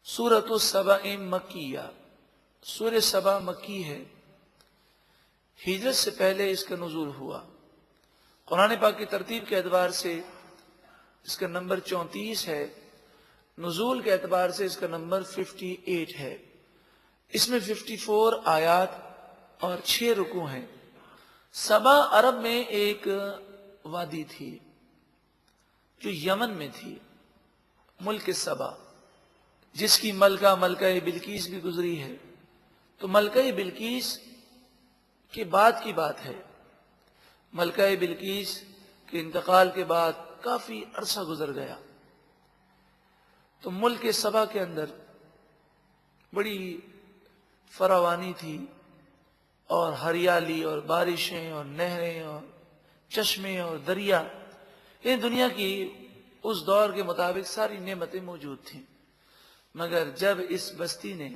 سورۃ السبع مکیہ، سورہ سبع مکی ہے، ہجرت سے پہلے اس کا نزول ہوا۔ قرآن پاک کی ترتیب کے اعتبار سے اس کا نمبر 34 ہے، نزول کے اعتبار سے اس کا نمبر 58 ہے۔ اس میں 54 آیات اور 6 رکوع ہیں۔ سبا عرب میں ایک وادی تھی جو یمن میں تھی، ملک سبا، جس کی ملکہ بلقیس بھی گزری ہے۔ تو ملکہ بلقیس کے بعد کی بات ہے، ملکہ بلقیس کے انتقال کے بعد کافی عرصہ گزر گیا۔ تو ملک سبا کے اندر بڑی فراوانی تھی، اور ہریالی اور بارشیں اور نہریں اور چشمے اور دریا، یہ دنیا کی اس دور کے مطابق ساری نعمتیں موجود تھیں۔ مگر جب اس بستی نے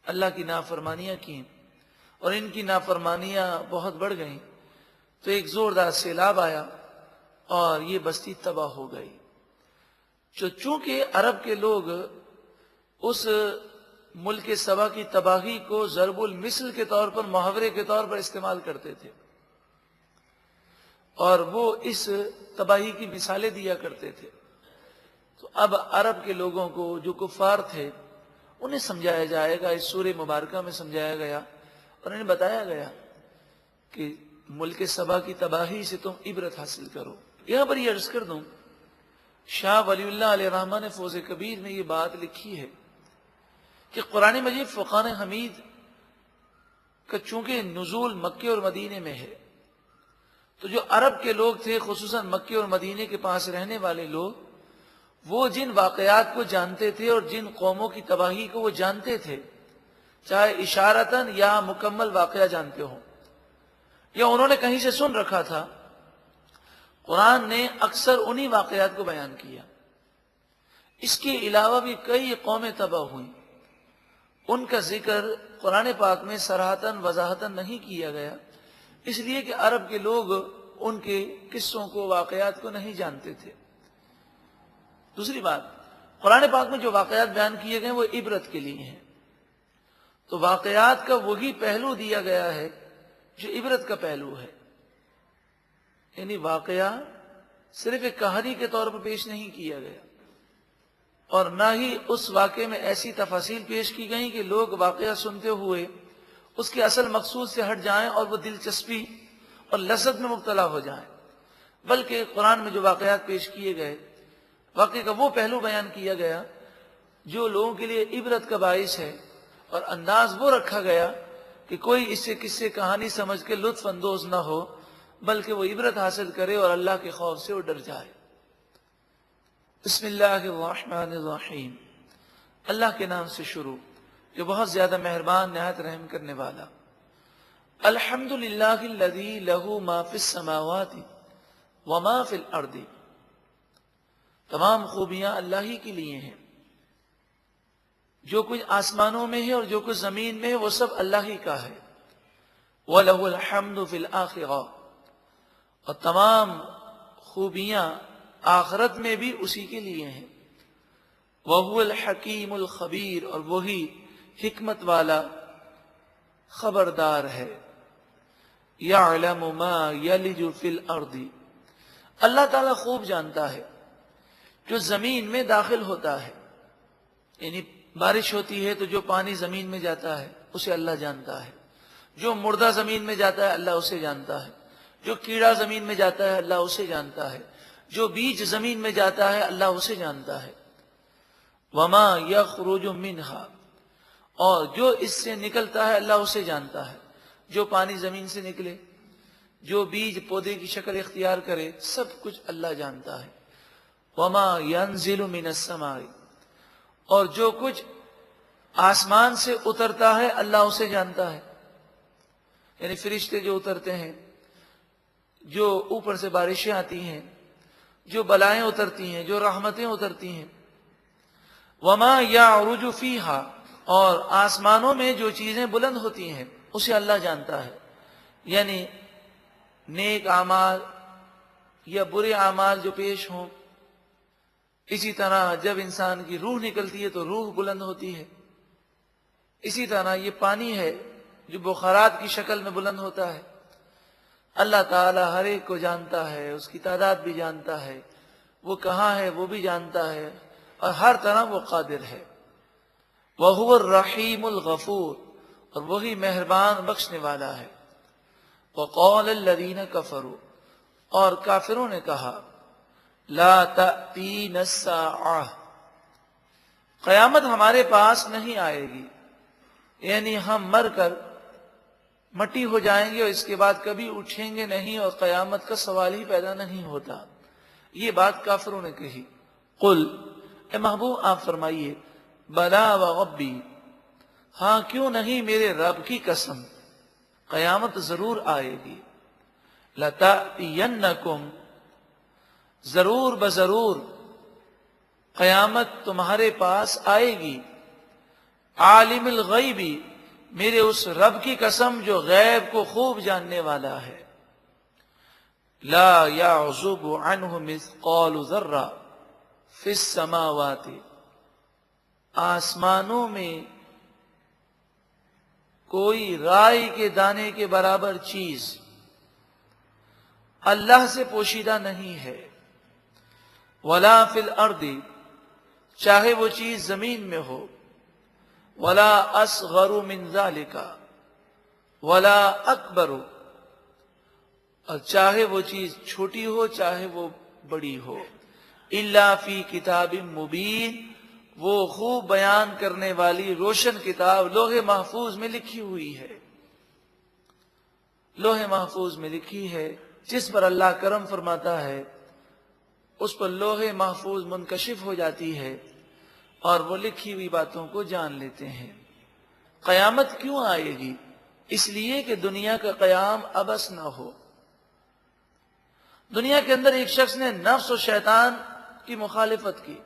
اللہ کی نافرمانیاں کی اور ان کی نافرمانیاں بہت بڑھ گئیں، تو ایک زوردار سیلاب آیا اور یہ بستی تباہ ہو گئی۔ چونکہ عرب کے لوگ اس ملک سبا کی تباہی کو ضرب المثل کے طور پر، محاورے کے طور پر استعمال کرتے تھے، اور وہ اس تباہی کی مثالیں دیا کرتے تھے۔ تو اب عرب کے لوگوں کو جو کفار تھے انہیں سمجھایا جائے گا، اس سورہ مبارکہ میں سمجھایا گیا اور انہیں بتایا گیا کہ ملک سبا کی تباہی سے تم عبرت حاصل کرو۔ یہاں پر یہ عرض کر دوں، شاہ ولی اللہ علیہ الرحمہ نے فوز کبیر میں یہ بات لکھی ہے کہ قرآن مجید فرقان حمید کا چونکہ نزول مکے اور مدینے میں ہے، تو جو عرب کے لوگ تھے، خصوصاً مکے اور مدینے کے پاس رہنے والے لوگ، وہ جن واقعات کو جانتے تھے اور جن قوموں کی تباہی کو وہ جانتے تھے، چاہے اشارتاً یا مکمل واقعہ جانتے ہوں یا انہوں نے کہیں سے سن رکھا تھا، قرآن نے اکثر انہی واقعات کو بیان کیا۔ اس کے علاوہ بھی کئی قومیں تباہ ہوئیں، ان کا ذکر قرآن پاک میں صراحتاً وضاحتاً نہیں کیا گیا، اس لیے کہ عرب کے لوگ ان کے قصوں کو، واقعات کو نہیں جانتے تھے۔ دوسری بات، قرآن پاک میں جو واقعات بیان کیے گئے وہ عبرت کے لیے ہیں، تو واقعات کا وہی پہلو دیا گیا ہے جو عبرت کا پہلو ہے، یعنی واقعہ صرف ایک کہانی کے طور پر پیش نہیں کیا گیا، اور نہ ہی اس واقعے میں ایسی تفاصیل پیش کی گئیں کہ لوگ واقعہ سنتے ہوئے اس کے اصل مقصود سے ہٹ جائیں اور وہ دلچسپی اور لذت میں مبتلا ہو جائیں، بلکہ قرآن میں جو واقعات پیش کیے گئے، واقعے کا وہ پہلو بیان کیا گیا جو لوگوں کے لیے عبرت کا باعث ہے، اور انداز وہ رکھا گیا کہ کوئی اس سے قصے کہانی سمجھ کے لطف اندوز نہ ہو، بلکہ وہ عبرت حاصل کرے اور اللہ کے خوف سے وہ ڈر جائے۔ بسم اللہ الرحمن الرحیم، اللہ کے نام سے شروع جو بہت زیادہ مہربان، نہایت رحم کرنے والا۔ الحمدللہ الذی لہ ما فی السماوات وما فی الارض، تمام خوبیاں اللہ ہی کے لیے ہیں، جو کچھ آسمانوں میں ہے اور جو کچھ زمین میں ہے وہ سب اللہ ہی کا ہے۔ وَلَهُ الْحَمْدُ فِي الْآخِرَةِ، اور تمام خوبیاں آخرت میں بھی اسی کے لیے ہیں۔ وَهُوَ الْحَكِيمُ الْخَبِيرُ، اور وہی حکمت والا خبردار ہے۔ يَعْلَمُ مَا يَلِجُ فِي الْأَرْضِ، اللہ تعالیٰ خوب جانتا ہے جو زمین میں داخل ہوتا ہے، یعنی بارش ہوتی ہے تو جو پانی زمین میں جاتا ہے اسے اللہ جانتا ہے، جو مردہ زمین میں جاتا ہے اللہ اسے جانتا ہے، جو کیڑا زمین میں جاتا ہے اللہ اسے جانتا ہے، جو بیج زمین میں جاتا ہے اللہ اسے جانتا ہے۔ وما یخرج منہا، اور جو اس سے نکلتا ہے اللہ اسے جانتا ہے، جو پانی زمین سے نکلے، جو بیج پودے کی شکل اختیار کرے، سب کچھ اللہ جانتا ہے۔ وما ینزل من السماء، اور جو کچھ آسمان سے اترتا ہے اللہ اسے جانتا ہے، یعنی فرشتے جو اترتے ہیں، جو اوپر سے بارشیں آتی ہیں، جو بلائیں اترتی ہیں، جو رحمتیں اترتی ہیں۔ وما یعرج فیہا، اور آسمانوں میں جو چیزیں بلند ہوتی ہیں اسے اللہ جانتا ہے، یعنی نیک اعمال یا برے اعمال جو پیش ہوں، اسی طرح جب انسان کی روح نکلتی ہے تو روح بلند ہوتی ہے. اسی طرح یہ پانی ہے جو بخارات کی شکل میں بلند ہوتا ہے. اللہ تعالی ہر ایک کو جانتا ہے، اس کی تعداد بھی جانتا ہے، وہ کہاں ہے وہ بھی جانتا ہے، اور ہر طرح وہ قادر ہے. وَهُوَ الرَّحِيمُ الْغَفُورُ، اور وہی مہربان بخشنے والا ہے. وَقَالَ الَّذِينَ كَفَرُوا، اور کافروں نے کہا لا تأتین الساعہ، قیامت ہمارے پاس نہیں آئے گی، یعنی ہم مر کر مٹی ہو جائیں گے اور اس کے بعد کبھی اٹھیں گے نہیں اور قیامت کا سوال ہی پیدا نہیں ہوتا. یہ بات کافروں نے کہی. قل، اے محبوب آپ فرمائیے، بلا وربی، ہاں کیوں نہیں میرے رب کی قسم، قیامت ضرور آئے گی. لتأتینکم، ضرور بضرور قیامت تمہارے پاس آئے گی. عالم الغیبی، میرے اس رب کی قسم جو غیب کو خوب جاننے والا ہے. لا یعزب عنہ مثقال ذرہ فی السماوات، آسمانوں میں کوئی رائی کے دانے کے برابر چیز اللہ سے پوشیدہ نہیں ہے. ولا فی الارض، چاہے وہ چیز زمین میں ہو. ولا اصغر من ذالک ولا اکبر، اور چاہے وہ چیز چھوٹی ہو چاہے وہ بڑی ہو. الا فی کتاب مبین، وہ خوب بیان کرنے والی روشن کتاب لوح محفوظ میں لکھی ہوئی ہے. لوح محفوظ میں لکھی ہے. جس پر اللہ کرم فرماتا ہے اس پر لوح محفوظ منکشف ہو جاتی ہے اور وہ لکھی ہوئی باتوں کو جان لیتے ہیں. قیامت کیوں آئے گی؟ اس لیے کہ دنیا کا قیام ابس نہ ہو. دنیا کے اندر ایک شخص نے نفس و شیطان کی مخالفت کی،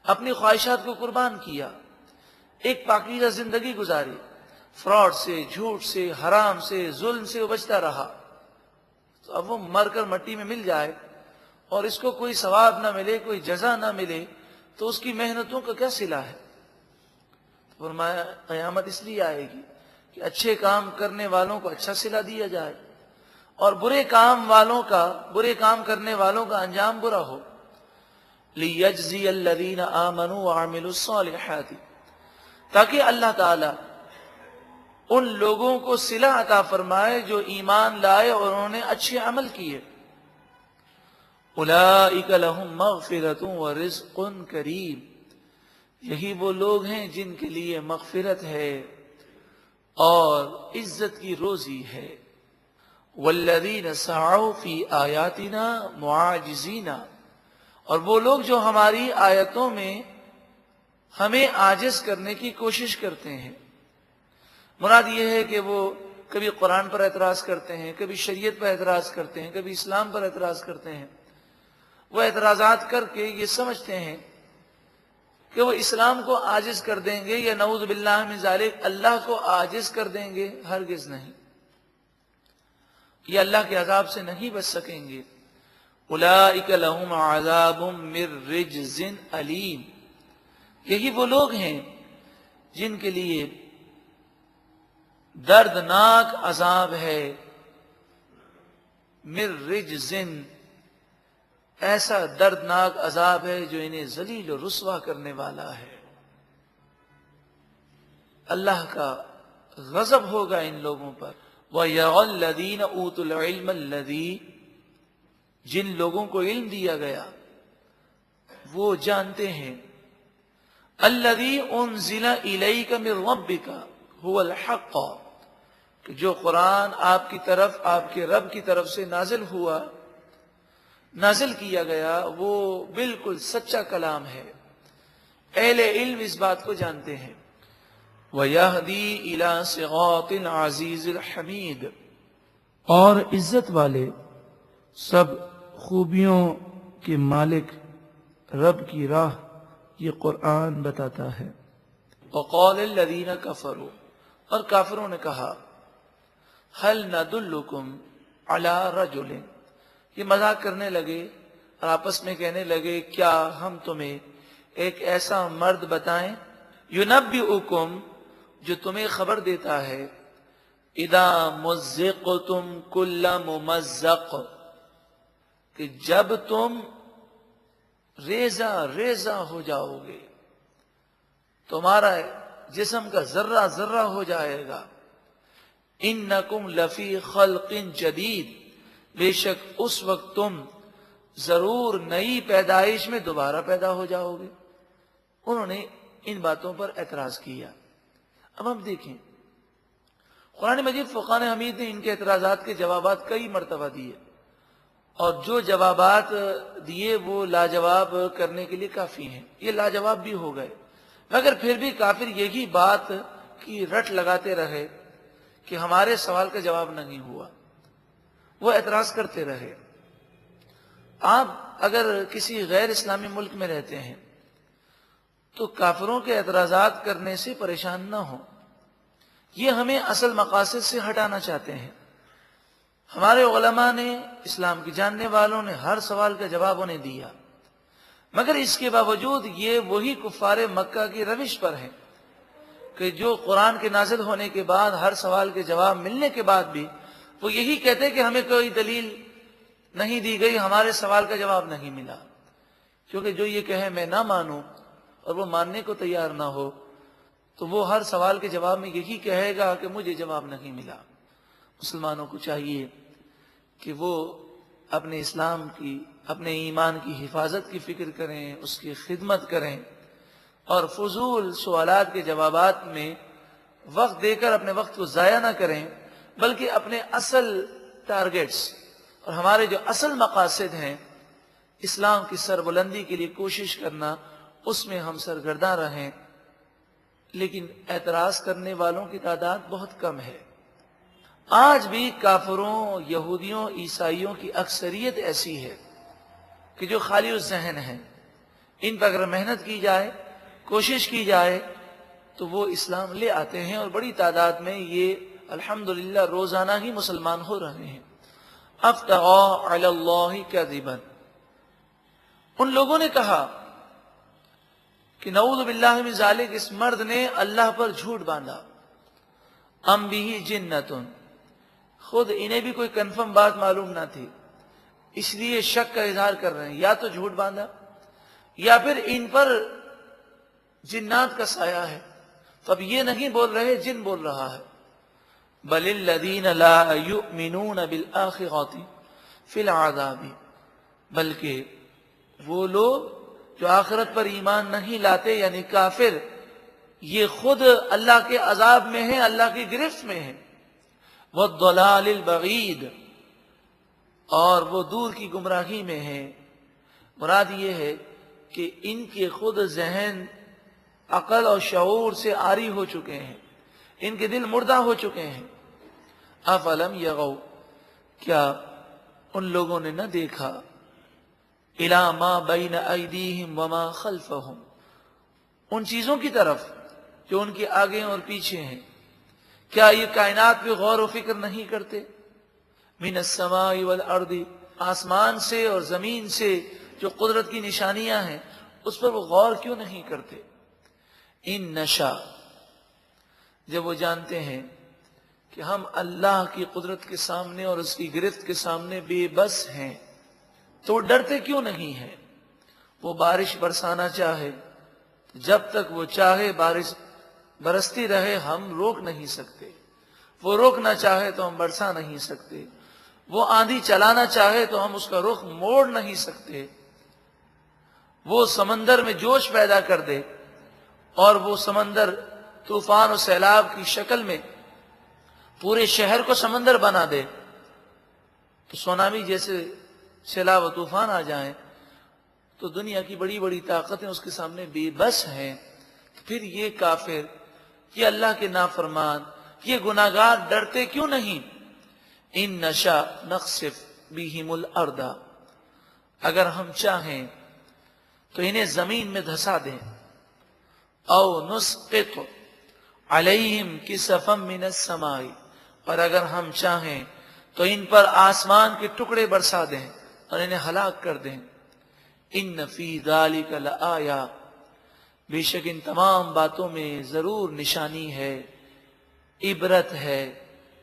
اپنی خواہشات کو قربان کیا، ایک پاکیزہ زندگی گزاری، فراڈ سے، جھوٹ سے، حرام سے، ظلم سے وہ بچتا رہا. تو اب وہ مر کر مٹی میں مل جائے اور اس کو کوئی ثواب نہ ملے، کوئی جزا نہ ملے، تو اس کی محنتوں کا کیا صلہ ہے؟ فرمایا قیامت اس لیے آئے گی کہ اچھے کام کرنے والوں کو اچھا صلہ دیا جائے اور برے کام کرنے والوں کا انجام برا ہو. لیجزی الذین آمنوا وعملوا الصالحات، تاکہ اللہ تعالی ان لوگوں کو صلہ عطا فرمائے جو ایمان لائے اور انہوں نے اچھے عمل کیے. اولئک لہم مغفرۃ ورزق کریم، یہی وہ لوگ ہیں جن کے لیے مغفرت ہے اور عزت کی روزی ہے. والذین سعوا فی آیاتنا معاجزین، اور وہ لوگ جو ہماری آیتوں میں ہمیں عاجز کرنے کی کوشش کرتے ہیں. مراد یہ ہے کہ وہ کبھی قرآن پر اعتراض کرتے ہیں، کبھی شریعت پر اعتراض کرتے ہیں، کبھی اسلام پر اعتراض کرتے ہیں. وہ اعتراضات کر کے یہ سمجھتے ہیں کہ وہ اسلام کو عاجز کر دیں گے یا نعوذ باللہ من ذالک اللہ کو عاجز کر دیں گے. ہرگز نہیں، یہ اللہ کے عذاب سے نہیں بچ سکیں گے. اولئک لہم عذاب من رجز علیم، یہی وہ لوگ ہیں جن کے لیے دردناک عذاب ہے. من رجز، ایسا دردناک عذاب ہے جو انہیں ذلیل و رسوا کرنے والا ہے. اللہ کا غضب ہوگا ان لوگوں پر. وَيَرَى الَّذِينَ أُوتُوا الْعِلْمَ الَّذِي، جن لوگوں کو علم دیا گیا وہ جانتے ہیں. الَّذِي أُنزِلَ إِلَيْكَ مِن رَبِّكَ هُوَ الْحَقُّ، کہ جو قرآن آپ کی طرف، آپ کے رب کی طرف سے نازل کیا گیا وہ بالکل سچا کلام ہے. اہل علم اس بات کو جانتے ہیں. وَيَهْدِي إِلَى صِرَاطِ الْعَزِيزِ الْحَمِيدِ، اور عزت والے سب خوبیوں کے مالک رب کی راہ یہ قرآن بتاتا ہے. وَقَالَ الَّذِينَ كَفَرُوا، اور کافروں نے کہا هَلْ نَدُلُّكُمْ عَلَى رَجُلٍ، یہ مذاق کرنے لگے اور آپس میں کہنے لگے کیا ہم تمہیں ایک ایسا مرد بتائیں ینبئکم جو تمہیں خبر دیتا ہے اذا مزقتم کل ممزق کہ جب تم ریزہ ریزہ ہو جاؤ گے، تمہارا جسم کا ذرہ ذرہ ہو جائے گا، انکم لفی خلق جدید بے شک اس وقت تم ضرور نئی پیدائش میں دوبارہ پیدا ہو جاؤ گے۔ انہوں نے ان باتوں پر اعتراض کیا۔ اب ہم دیکھیں قرآن مجید فرقان حمید نے ان کے اعتراضات کے جوابات کئی مرتبہ دیے، اور جو جوابات دیے وہ لاجواب کرنے کے لیے کافی ہیں، یہ لاجواب بھی ہو گئے، مگر پھر بھی کافر یہی بات کی رٹ لگاتے رہے کہ ہمارے سوال کا جواب نہیں ہوا، وہ اعتراض کرتے رہے۔ آپ اگر کسی غیر اسلامی ملک میں رہتے ہیں تو کافروں کے اعتراضات کرنے سے پریشان نہ ہوں، یہ ہمیں اصل مقاصد سے ہٹانا چاہتے ہیں۔ ہمارے علماء نے، اسلام کے جاننے والوں نے ہر سوال کا جواب انہیں دیا، مگر اس کے باوجود یہ وہی کفار مکہ کی روش پر ہیں کہ جو قرآن کے نازل ہونے کے بعد ہر سوال کے جواب ملنے کے بعد بھی وہ یہی کہتے کہ ہمیں کوئی دلیل نہیں دی گئی، ہمارے سوال کا جواب نہیں ملا۔ کیونکہ جو یہ کہے میں نہ مانوں اور وہ ماننے کو تیار نہ ہو تو وہ ہر سوال کے جواب میں یہی کہے گا کہ مجھے جواب نہیں ملا۔ مسلمانوں کو چاہیے کہ وہ اپنے اسلام کی، اپنے ایمان کی حفاظت کی فکر کریں، اس کی خدمت کریں، اور فضول سوالات کے جوابات میں وقت دے کر اپنے وقت کو ضائع نہ کریں، بلکہ اپنے اصل ٹارگٹس اور ہمارے جو اصل مقاصد ہیں اسلام کی سربلندی کے لیے کوشش کرنا، اس میں ہم سرگرداں رہیں۔ لیکن اعتراض کرنے والوں کی تعداد بہت کم ہے۔ آج بھی کافروں، یہودیوں، عیسائیوں کی اکثریت ایسی ہے کہ جو خالی الذہن ہیں، ان پر اگر محنت کی جائے، کوشش کی جائے تو وہ اسلام لے آتے ہیں، اور بڑی تعداد میں یہ الحمدللہ روزانہ ہی مسلمان ہو رہے ہیں۔ افترا علی اللہ کذبا، ان لوگوں نے کہا کہ نعوذ باللہ من ذالک، اس مرد نے اللہ پر جھوٹ باندھا۔ ام بھی جنۃ، خود انہیں بھی کوئی کنفرم بات معلوم نہ تھی، اس لیے شک کا اظہار کر رہے ہیں، یا تو جھوٹ باندھا یا پھر ان پر جنات کا سایہ ہے۔ تو اب یہ نہیں بول رہے، جن بول رہا ہے۔ بل الذین لا یؤمنون بالآخرۃ فی العذاب، بلکہ وہ لوگ جو آخرت پر ایمان نہیں لاتے یعنی کافر، یہ خود اللہ کے عذاب میں ہیں، اللہ کی گرفت میں ہیں۔ والضلال البعید، اور وہ دور کی گمراہی میں ہیں۔ مراد یہ ہے کہ ان کے خود ذہن عقل اور شعور سے عاری ہو چکے ہیں، ان کے دل مردہ ہو چکے ہیں۔ افلم یغوا، کیا ان لوگوں نے نہ دیکھا، الی ما بین ایدیہم وما خلفہم، ان چیزوں کی طرف جو ان کے آگے اور پیچھے ہیں، کیا یہ کائنات پہ غور و فکر نہیں کرتے؟ من السماء والارض، آسمان سے اور زمین سے جو قدرت کی نشانیاں ہیں اس پر وہ غور کیوں نہیں کرتے؟ ان نشا، جب وہ جانتے ہیں کہ ہم اللہ کی قدرت کے سامنے اور اس کی گرفت کے سامنے بے بس ہیں، تو وہ ڈرتے کیوں نہیں ہیں؟ وہ بارش برسانا چاہے، جب تک وہ چاہے بارش برستی رہے، ہم روک نہیں سکتے۔ وہ روکنا چاہے تو ہم برسا نہیں سکتے۔ وہ آندھی چلانا چاہے تو ہم اس کا رخ موڑ نہیں سکتے۔ وہ سمندر میں جوش پیدا کر دے اور وہ سمندر طوفان و سیلاب کی شکل میں پورے شہر کو سمندر بنا دے، تو سونامی جیسے سیلاب و طوفان آ جائیں تو دنیا کی بڑی بڑی طاقتیں اس کے سامنے بے بس ہیں۔ پھر یہ کافر، یہ اللہ کے نافرمان، یہ گناہگار ڈرتے کیوں نہیں؟ ان نشا نخسف بہم الارض، اگر ہم چاہیں تو انہیں زمین میں دھسا دیں، او نسقط علیہم کسفا من السماء، اور اگر ہم چاہیں تو ان پر آسمان کے ٹکڑے برسا دیں اور انہیں ہلاک کر دیں۔ ان فی ذالک لآیا، بے شک ان تمام باتوں میں ضرور نشانی ہے، عبرت ہے،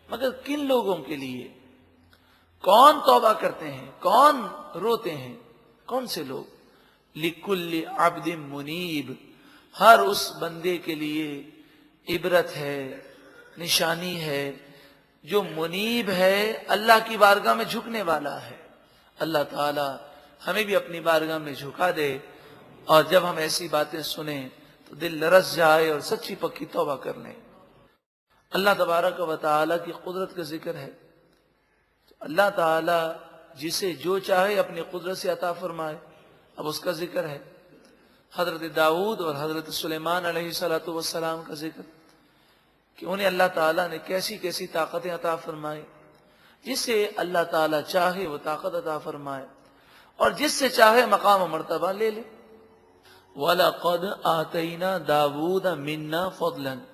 مگر کن لوگوں کے لیے؟ کون توبہ کرتے ہیں، کون روتے ہیں، کون سے لوگ؟ لکل عبد منیب، ہر اس بندے کے لیے عبرت ہے، نشانی ہے جو منیب ہے، اللہ کی بارگاہ میں جھکنے والا ہے۔ اللہ تعالی ہمیں بھی اپنی بارگاہ میں جھکا دے، اور جب ہم ایسی باتیں سنیں تو دل لرز جائے اور سچی پکی توبہ کر لیں۔ اللہ تبارک و تعالی کی قدرت کا ذکر ہے، اللہ تعالی جسے جو چاہے اپنی قدرت سے عطا فرمائے۔ اب اس کا ذکر ہے، حضرت داؤد اور حضرت سلیمان علیہ السلام کا ذکر، کہ انہیں اللہ تعالیٰ نے کیسی کیسی طاقتیں عطا فرمائی۔ جس سے اللہ تعالیٰ چاہے وہ طاقت عطا فرمائے، اور جس سے چاہے مقام و مرتبہ لے لے۔ وَلَقَدْ آتَيْنَا دَاوُودَ مِنَّا فَضْلًا،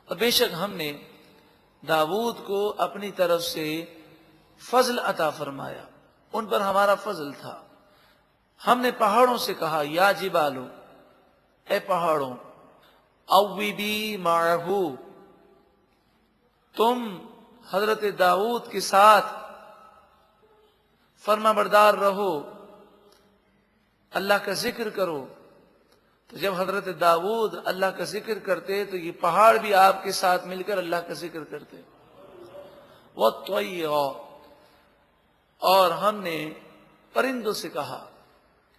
اور بے شک ہم نے داؤد کو اپنی طرف سے فضل عطا فرمایا، ان پر ہمارا فضل تھا۔ ہم نے پہاڑوں سے کہا، یا جبالو، اے پہاڑوں، اوبی معہو، تم حضرت داؤد کے ساتھ فرما بردار رہو، اللہ کا ذکر کرو۔ تو جب حضرت داؤد اللہ کا ذکر کرتے تو یہ پہاڑ بھی آپ کے ساتھ مل کر اللہ کا ذکر کرتے۔ وَالطَّيْرَ، اور ہم نے پرندوں سے کہا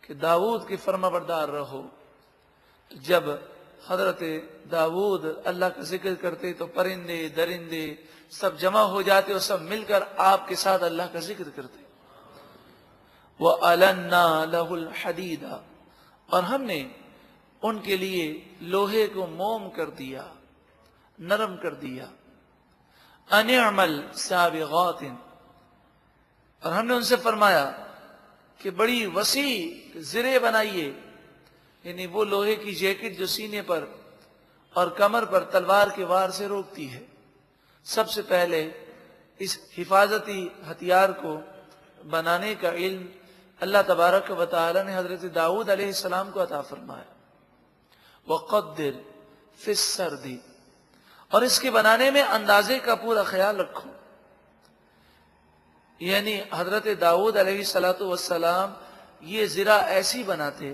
کہ داؤد کی فرما بردار رہو۔ جب حضرت داؤد اللہ کا ذکر کرتے تو پرندے درندے سب جمع ہو جاتے اور سب مل کر آپ کے ساتھ اللہ کا ذکر کرتے۔ وَأَلَنَّا لَهُ الْحَدِيدَ، اور ہم نے ان کے لیے لوہے کو موم کر دیا، نرم کر دیا۔ أَنِ اعْمَلْ سَابِغَاتٍ، اور ہم نے ان سے فرمایا کہ بڑی وسیع زرے بنائیے، یعنی وہ لوہے کی جیکٹ جو سینے پر اور کمر پر تلوار کے وار سے روکتی ہے۔ سب سے پہلے اس حفاظتی ہتھیار کو بنانے کا علم اللہ تبارک و تعالی نے حضرت داؤد علیہ السلام کو عطا فرمایا۔ وَقَدِّرْ فِي السَّرْدِ، اور اس کے بنانے میں اندازے کا پورا خیال رکھو۔ یعنی حضرت داؤد علیہ السلام یہ زرہ ایسی بناتے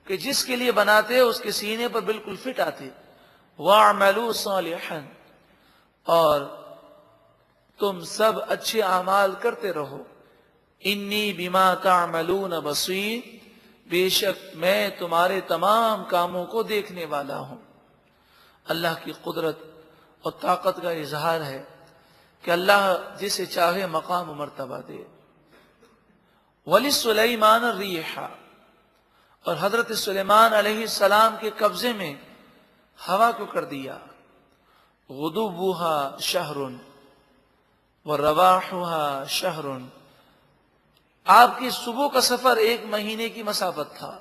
کہ جس کے لیے بناتے اس کے سینے پر بالکل فٹ آتے۔ وَاعْمَلُوا صَالِحًا، اور تم سب اچھے اعمال کرتے رہو۔ انی بما تعملون بصیر، بے شک میں تمہارے تمام کاموں کو دیکھنے والا ہوں۔ اللہ کی قدرت اور طاقت کا اظہار ہے کہ اللہ جسے چاہے مقام و مرتبہ دے۔ وَلِسُلَيْمَانَ الرِّيحَ، اور حضرت سلیمان علیہ السلام کے قبضے میں ہوا کو کر دیا۔ غُدُوُّهَا شَهْرٌ وَرَوَاحُهَا شَهْرٌ، آپ کی صبح کا سفر 1 مہینے کی مسافت تھا،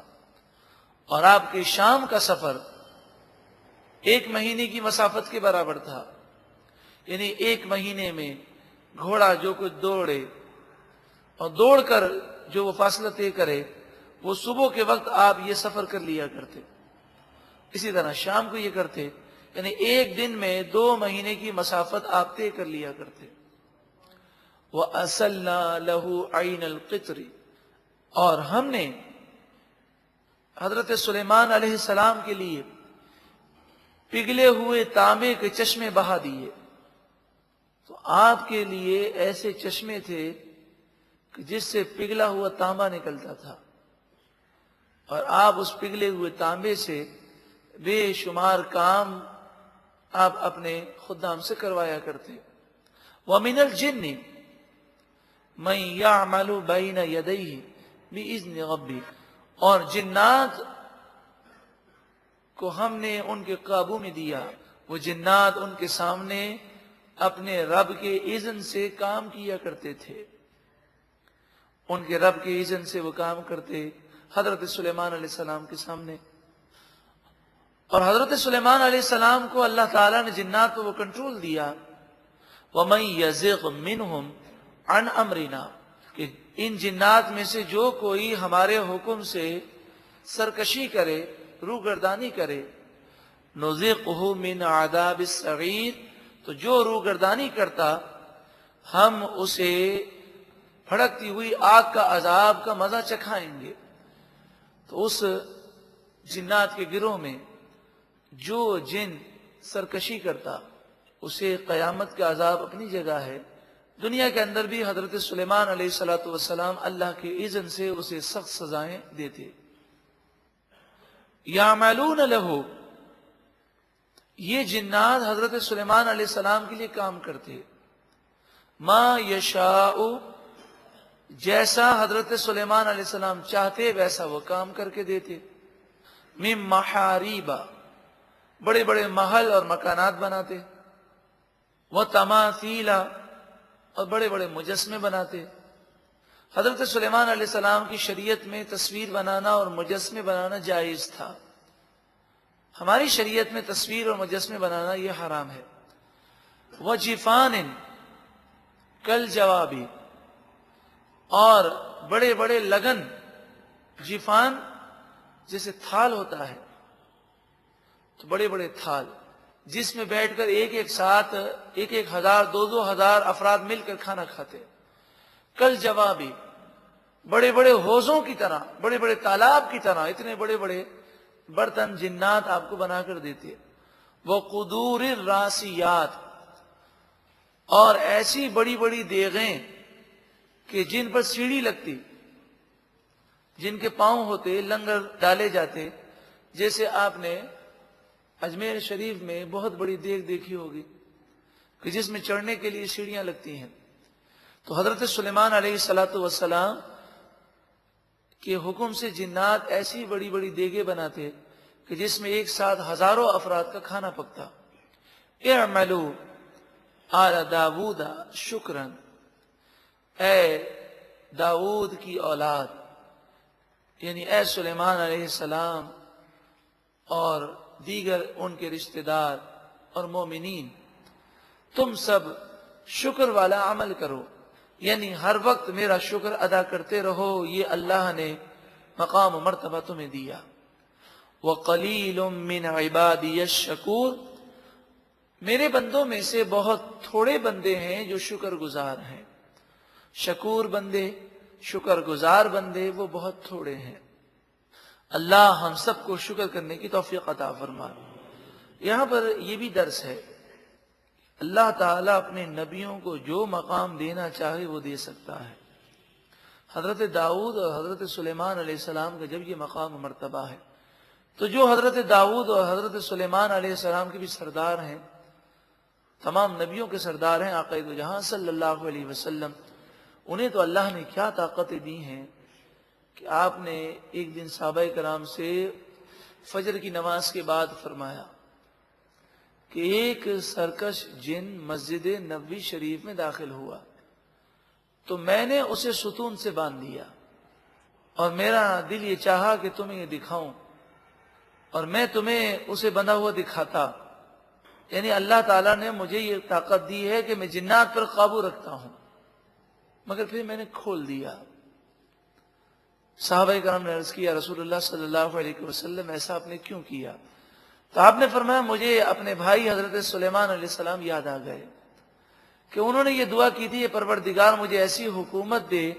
اور آپ کے شام کا سفر 1 مہینے کی مسافت کے برابر تھا۔ یعنی 1 مہینے میں گھوڑا جو کچھ دوڑے اور دوڑ کر جو وہ فاصلہ طے کرے، وہ صبح کے وقت آپ یہ سفر کر لیا کرتے، اسی طرح شام کو یہ کرتے، یعنی 1 دن میں 2 مہینے کی مسافت آپ طے کر لیا کرتے۔ وَأَسَلْنَا لَهُ عَيْنَ الْقِطْرِ، اور ہم نے حضرت سلیمان علیہ السلام کے لیے پگھلے ہوئے تانبے کے چشمے بہا دیے۔ تو آپ کے لیے ایسے چشمے تھے کہ جس سے پگھلا ہوا تانبا نکلتا تھا، اور آپ اس پگھلے ہوئے تانبے سے بے شمار کام آپ اپنے خدام سے کروایا کرتے۔ وَمِنَ الْجِنِّ مَن يَعْمَلُ بَيْنَ يَدَيْهِ بِإِذْنِ رَبِّهِ، اور جنات کو ہم نے ان کے قابو میں دیا، وہ جنات ان کے سامنے اپنے رب کے اذن سے کام کیا کرتے تھے، ان کے رب کے اذن سے وہ کام کرتے حضرت سلیمان علیہ السلام کے سامنے۔ اور حضرت سلیمان علیہ السلام کو اللہ تعالیٰ نے جنات پر وہ کنٹرول دیا۔ وَمَن يَزِغْ مِنْهُمْ عَنْ أَمْرِنَا، کہ ان جنات میں سے جو کوئی ہمارے حکم سے سرکشی کرے، روگردانی کرے، نذقہ من عذاب الصغیر، تو جو روگردانی کرتا ہم اسے بھڑکتی ہوئی آگ کا عذاب کا مزہ چکھائیں گے۔ تو اس جنات کے گروہ میں جو جن سرکشی کرتا اسے قیامت کا عذاب اپنی جگہ ہے، دنیا کے اندر بھی حضرت سلیمان علیہ الصلوۃ والسلام اللہ کے اذن سے اسے سخت سزائیں دیتے۔ یعملون لہ، یہ جنات حضرت سلیمان علیہ السلام کے لیے کام کرتے، ما یشاء، جیسا حضرت سلیمان علیہ السلام چاہتے ویسا وہ کام کر کے دیتے، من محاریب، بڑے بڑے محل اور مکانات بناتے، وتماثیل، اور بڑے بڑے مجسمے بناتے۔ حضرت سلیمان علیہ السلام کی شریعت میں تصویر بنانا اور مجسمے بنانا جائز تھا، ہماری شریعت میں تصویر اور مجسمے بنانا یہ حرام ہے۔ وجفان کالجوابی، اور بڑے بڑے لگن، جفان جیسے تھال ہوتا ہے، تو بڑے بڑے تھال جس میں بیٹھ کر ایک ایک ساتھ ایک ایک ہزار دو دو ہزار افراد مل کر کھانا کھاتے، کالجوابی، بڑے بڑے حوضوں کی طرح، بڑے بڑے تالاب کی طرح، اتنے بڑے بڑے برتن جنات آپ کو بنا کر دیتے۔ وقدور الراسیات، اور ایسی بڑی بڑی دیغیں کہ جن پر سیڑھی لگتی، جن کے پاؤں ہوتے، لنگر ڈالے جاتے، جیسے آپ نے اجمیر شریف میں بہت بڑی دیگ دیکھی ہوگی کہ جس میں چڑھنے کے لیے سیڑھیاں لگتی ہیں۔ تو حضرت سلیمان علیہ الصلوۃ والسلام کے حکم سے جنات ایسی بڑی بڑی دیگیں بناتے کہ جس میں ایک ساتھ ہزاروں افراد کا کھانا پکتا۔ اعملوا آل داود شکرا، اے داود کی اولاد، یعنی اے سلیمان علیہ السلام اور دیگر ان کے رشتہ دار اور مومنین، تم سب شکر والا عمل کرو، یعنی ہر وقت میرا شکر ادا کرتے رہو، یہ اللہ نے مقام و مرتبہ تمہیں دیا۔ وَقَلِيلٌ مِّنْ عِبَادِيَ الشَّكُورُ، میرے بندوں میں سے بہت تھوڑے بندے ہیں جو شکر گزار ہیں۔ شکور بندے، شکر گزار بندے وہ بہت تھوڑے ہیں۔ اللہ ہم سب کو شکر کرنے کی توفیق عطا فرمائے۔ یہاں پر یہ بھی درس ہے، اللہ تعالیٰ اپنے نبیوں کو جو مقام دینا چاہے وہ دے سکتا ہے۔ حضرت داؤد اور حضرت سلیمان علیہ السلام کا جب یہ مقام و مرتبہ ہے، تو جو حضرت داؤد اور حضرت سلیمان علیہ السلام کے بھی سردار ہیں، تمام نبیوں کے سردار ہیں، آقا دو جہاں صلی اللہ علیہ وسلم، انہیں تو اللہ نے کیا طاقتیں دی ہیں کہ آپ نے ایک دن صحابہ کرام سے فجر کی نماز کے بعد فرمایا کہ ایک سرکش جن مسجد نبوی شریف میں داخل ہوا تو میں نے اسے ستون سے باندھ دیا، اور میرا دل یہ چاہا کہ تمہیں یہ دکھاؤں، اور میں تمہیں اسے بندھا ہوا دکھاتا، یعنی اللہ تعالیٰ نے مجھے یہ طاقت دی ہے کہ میں جنات پر قابو رکھتا ہوں، مگر پھر میں نے کھول دیا۔ صحابہ کرام نے عرض کیا رسول اللہ صلی اللہ علیہ وسلم ایسا آپ نے کیوں کیا؟ تو آپ نے فرمایا مجھے اپنے بھائی حضرت سلیمان علیہ السلام یاد آ گئے کہ انہوں نے یہ دعا کی تھی، یہ پروردگار مجھے ایسی حکومت دے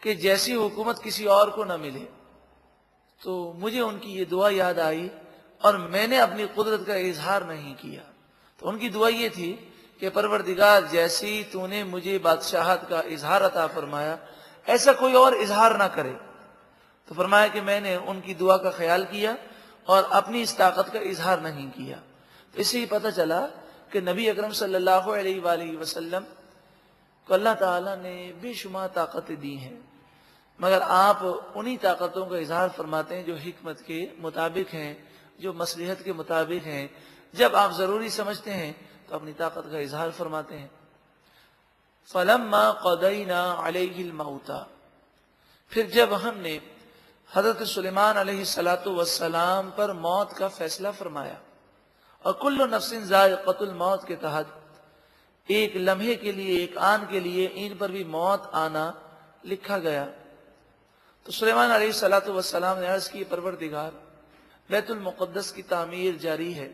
کہ جیسی حکومت کسی اور کو نہ ملے۔ تو مجھے ان کی یہ دعا یاد آئی اور میں نے اپنی قدرت کا اظہار نہیں کیا۔ تو ان کی دعا یہ تھی کہ پروردگار جیسی تو نے مجھے بادشاہت کا اظہار عطا فرمایا، ایسا کوئی اور اظہار نہ کرے۔ تو فرمایا کہ میں نے ان کی دعا کا خیال کیا اور اپنی اس طاقت کا اظہار نہیں کیا۔ تو اس سے یہ پتہ چلا کہ نبی اکرم صلی اللہ علیہ وآلہ وسلم کو اللہ تعالیٰ نے بے شمار طاقتیں دی ہیں، مگر آپ انہی طاقتوں کا اظہار فرماتے ہیں جو حکمت کے مطابق ہیں، جو مصلحت کے مطابق ہیں۔ جب آپ ضروری سمجھتے ہیں تو اپنی طاقت کا اظہار فرماتے ہیں۔ فَلَمَّا قَضَيْنَا عَلَيْهِ الْمَوْتَ، پھر جب ہم نے حضرت سلیمان علیہ السلام پر موت کا فیصلہ فرمایا، اور کل نفس ذائقۃ الموت کے تحت ایک لمحے کے لیے، ایک آن کے لیے ان پر بھی موت آنا لکھا گیا تو سلیمان علیہ الصلوۃ والسلام نے عرض کی پروردگار بیت المقدس کی تعمیر جاری ہے،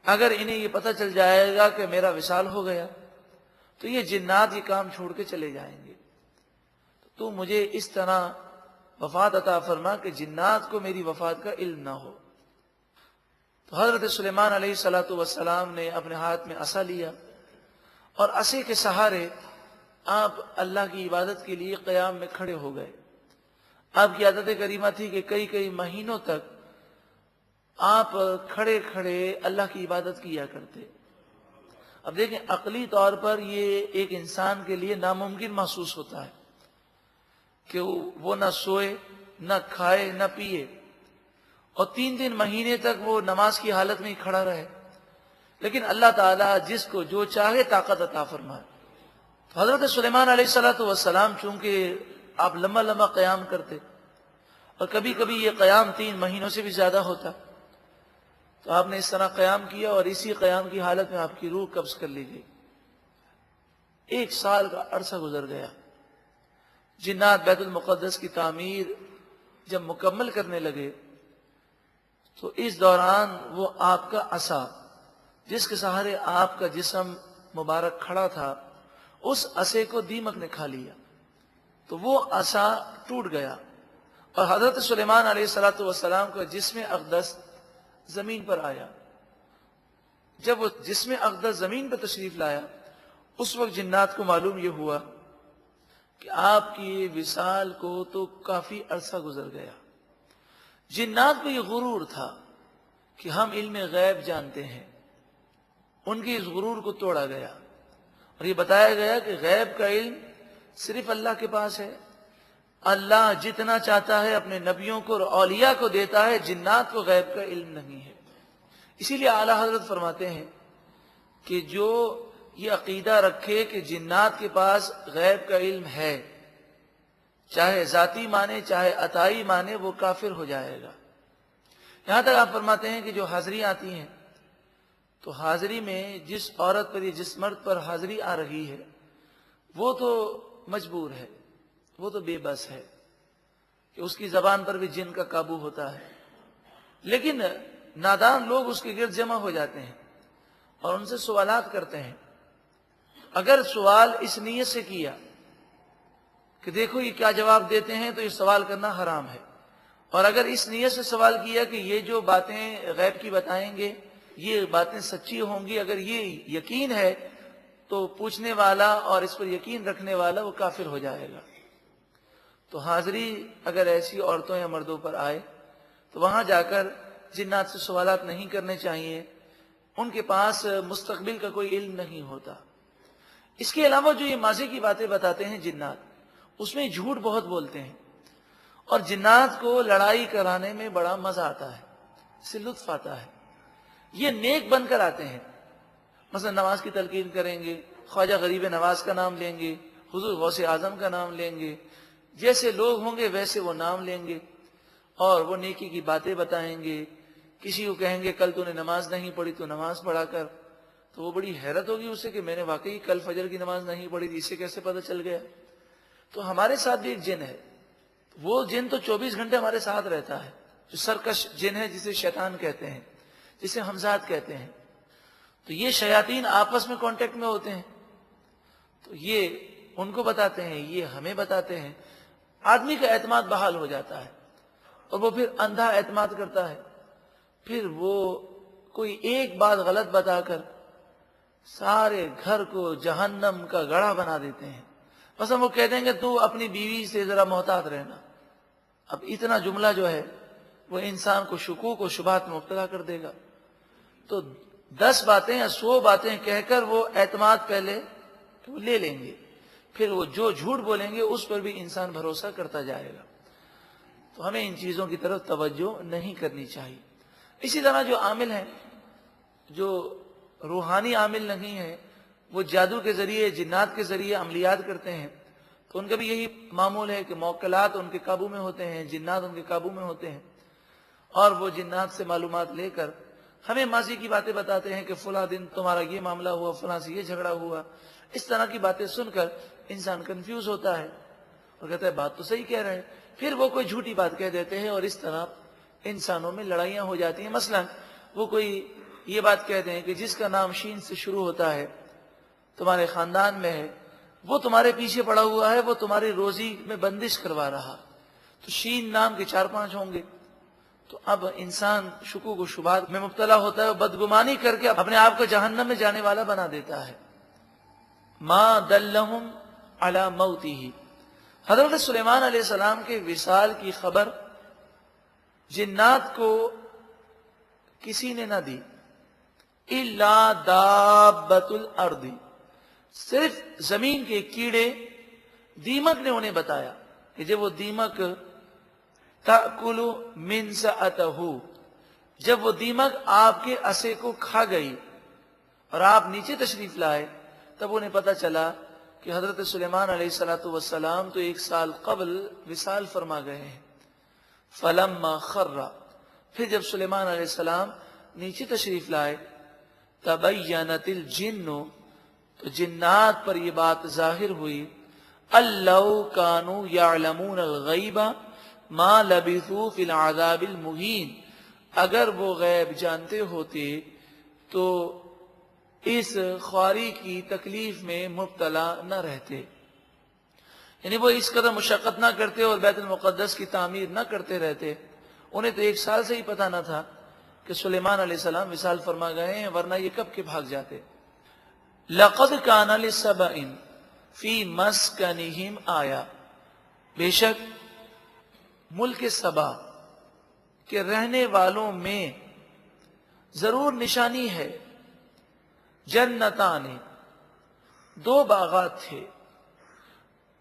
اگر انہیں یہ پتہ چل جائے گا کہ میرا وصال ہو گیا تو یہ جنات یہ کام چھوڑ کے چلے جائیں گے، تو مجھے اس طرح وفات عطا فرما کہ جنات کو میری وفات کا علم نہ ہو۔ تو حضرت سلیمان علیہ الصلوۃ والسلام نے اپنے ہاتھ میں عصا لیا اور عصے کے سہارے آپ اللہ کی عبادت کے لیے قیام میں کھڑے ہو گئے۔ آپ کی عادت کریمہ تھی کہ کئی کئی مہینوں تک آپ کھڑے کھڑے اللہ کی عبادت کیا کرتے۔ اب دیکھیں عقلی طور پر یہ ایک انسان کے لیے ناممکن محسوس ہوتا ہے کہ وہ نہ سوئے نہ کھائے نہ پیے اور 3 مہینے تک وہ نماز کی حالت میں ہی کھڑا رہے، لیکن اللہ تعالیٰ جس کو جو چاہے طاقت عطا فرمائے۔ تو حضرت سلیمان علیہ الصلوۃ والسلام چونکہ آپ لمبا لمبا قیام کرتے اور کبھی کبھی یہ قیام 3 مہینوں سے بھی زیادہ ہوتا، تو آپ نے اس طرح قیام کیا اور اسی قیام کی حالت میں آپ کی روح قبض کر لی گئی۔ 1 سال کا عرصہ گزر گیا۔ جنات بیت المقدس کی تعمیر جب مکمل کرنے لگے تو اس دوران وہ آپ کا عصا جس کے سہارے آپ کا جسم مبارک کھڑا تھا، اس عصے کو دیمک نے کھا لیا، تو وہ عصا ٹوٹ گیا اور حضرت سلیمان علیہ الصلوۃ والسلام کا جسم اقدس زمین پر آیا۔ جب وہ جسم اقدس زمین پر تشریف لایا اس وقت جنات کو معلوم یہ ہوا کہ آپ کی وصال کو تو کافی عرصہ گزر گیا۔ جنات کو یہ غرور تھا کہ ہم علم غیب جانتے ہیں، ان کے اس غرور کو توڑا گیا اور یہ بتایا گیا کہ غیب کا علم صرف اللہ کے پاس ہے۔ اللہ جتنا چاہتا ہے اپنے نبیوں کو اور اولیاء کو دیتا ہے، جنات کو غیب کا علم نہیں ہے۔ اسی لیے اعلیٰ حضرت فرماتے ہیں کہ جو یہ عقیدہ رکھے کہ جنات کے پاس غیب کا علم ہے، چاہے ذاتی مانے چاہے عطائی مانے، وہ کافر ہو جائے گا۔ یہاں تک آپ فرماتے ہیں کہ جو حاضری آتی ہیں تو حاضری میں جس عورت پر یا جس مرد پر حاضری آ رہی ہے وہ تو مجبور ہے، وہ تو بے بس ہے کہ اس کی زبان پر بھی جن کا قابو ہوتا ہے، لیکن نادان لوگ اس کے گرد جمع ہو جاتے ہیں اور ان سے سوالات کرتے ہیں۔ اگر سوال اس نیت سے کیا کہ دیکھو یہ کیا جواب دیتے ہیں تو یہ سوال کرنا حرام ہے، اور اگر اس نیت سے سوال کیا کہ یہ جو باتیں غیب کی بتائیں گے یہ باتیں سچی ہوں گی، اگر یہ یقین ہے تو پوچھنے والا اور اس پر یقین رکھنے والا وہ کافر ہو جائے گا۔ تو حاضری اگر ایسی عورتوں یا مردوں پر آئے تو وہاں جا کر جنات سے سوالات نہیں کرنے چاہیے، ان کے پاس مستقبل کا کوئی علم نہیں ہوتا۔ اس کے علاوہ جو یہ ماضی کی باتیں بتاتے ہیں جنات، اس میں جھوٹ بہت بولتے ہیں، اور جنات کو لڑائی کرانے میں بڑا مزہ آتا ہے، اس سے لطف آتا ہے۔ یہ نیک بن کر آتے ہیں، مثلا نماز کی تلقین کریں گے، خواجہ غریب نواز کا نام لیں گے، حضور غوث اعظم کا نام لیں گے، جیسے لوگ ہوں گے ویسے وہ نام لیں گے اور وہ نیکی کی باتیں بتائیں گے۔ کسی کو کہیں گے کل تو نے نماز نہیں پڑھی تو نماز پڑھا کر، تو وہ بڑی حیرت ہوگی اسے کہ میں نے واقعی کل فجر کی نماز نہیں پڑھی تھی، اسے کیسے پتہ چل گیا؟ تو ہمارے ساتھ بھی ایک جن ہے، وہ جن تو 24 گھنٹے ہمارے ساتھ رہتا ہے، جو سرکش جن ہے جسے شیطان کہتے ہیں، جسے حمزات کہتے ہیں۔ تو یہ شیاطین آپس میں کانٹیکٹ میں ہوتے ہیں، تو یہ ان کو بتاتے ہیں، یہ ہمیں بتاتے ہیں۔ آدمی کا اعتماد بحال ہو جاتا ہے اور وہ پھر اندھا اعتماد کرتا ہے، پھر وہ کوئی ایک بات غلط بتا کر سارے گھر کو جہنم کا گڑھا بنا دیتے ہیں۔ مثلا وہ کہہ دیں گے تو اپنی بیوی سے ذرا محتاط رہنا۔ اب اتنا جملہ جو ہے وہ انسان کو شکوک و شبہات میں مبتلا کر دے گا۔ تو 10 باتیں یا 100 باتیں کہہ کر وہ اعتماد پہلے وہ لے لیں گے، پھر وہ جو جھوٹ بولیں گے اس پر بھی انسان بھروسہ کرتا جائے گا۔ تو ہمیں ان چیزوں کی طرف توجہ نہیں کرنی چاہیے۔ اسی طرح جو عامل ہیں، جو روحانی عامل نہیں ہیں، وہ جادو کے ذریعے جنات کے ذریعے عملیات کرتے ہیں، تو ان کا بھی یہی معمول ہے کہ موکلات ان کے قابو میں ہوتے ہیں، جنات ان کے قابو میں ہوتے ہیں، اور وہ جنات سے معلومات لے کر ہمیں ماضی کی باتیں بتاتے ہیں کہ فلاں دن تمہارا یہ معاملہ ہوا، فلاں سے یہ جھگڑا ہوا۔ اس طرح کی باتیں سن کر انسان کنفیوز ہوتا ہے اور کہتا ہے بات تو صحیح کہہ رہے ہیں، پھر وہ کوئی جھوٹی بات کہہ دیتے ہیں اور اس طرح انسانوں میں لڑائیاں ہو جاتی ہیں. مثلا وہ کوئی یہ بات کہہ دیں کہ جس کا نام شین سے شروع ہوتا ہے تمہارے خاندان میں ہے، وہ تمہارے پیچھے پڑا ہوا ہے، وہ تمہاری روزی میں بندش کروا رہا، تو شین نام کے 4-5 ہوں گے. تو اب انسان شکوک و شبہات میں مبتلا ہوتا ہے اور بدگمانی کر کے اپنے آپ کو جہنم میں جانے والا بنا دیتا ہے. ما دلہم علی موتہ، حضرت سلیمان علیہ السلام کے وصال کی خبر جنات کو کسی نے نہ دی، الا دابۃ الارض، صرف زمین کے کیڑے دیمک نے انہیں بتایا کہ جب وہ دیمک تأکل من سأتہ، جب وہ دیمک آپ کے اسے کو کھا گئی اور آپ نیچے تشریف لائے، تب انہیں پتا چلا کہ حضرت سلیمان علیہ السلام تو 1 سال قبل وصال فرما گئے ہیں. فلما خر، پھر جب سلیمان علیہ السلام نیچے تشریف لائے، تبینت الجن، تو جنات پر یہ بات ظاہر ہوئی، اللو کانوا یعلمون الغیب ما لبثوا فی العذاب المہین، اگر وہ غیب جانتے ہوتے تو اس خواری کی تکلیف میں مبتلا نہ رہتے. یعنی وہ اس قدر مشقت نہ کرتے اور بیت المقدس کی تعمیر نہ کرتے رہتے. انہیں تو 1 سال سے ہی پتہ نہ تھا کہ سلیمان علیہ السلام وصال فرما گئے ہیں، ورنہ یہ کب کے بھاگ جاتے. لقد کان لسبأ فی مسکنہم آیا، بے شک ملک سبا کے رہنے والوں میں ضرور نشانی ہے. جنتان، 2 باغات تھے،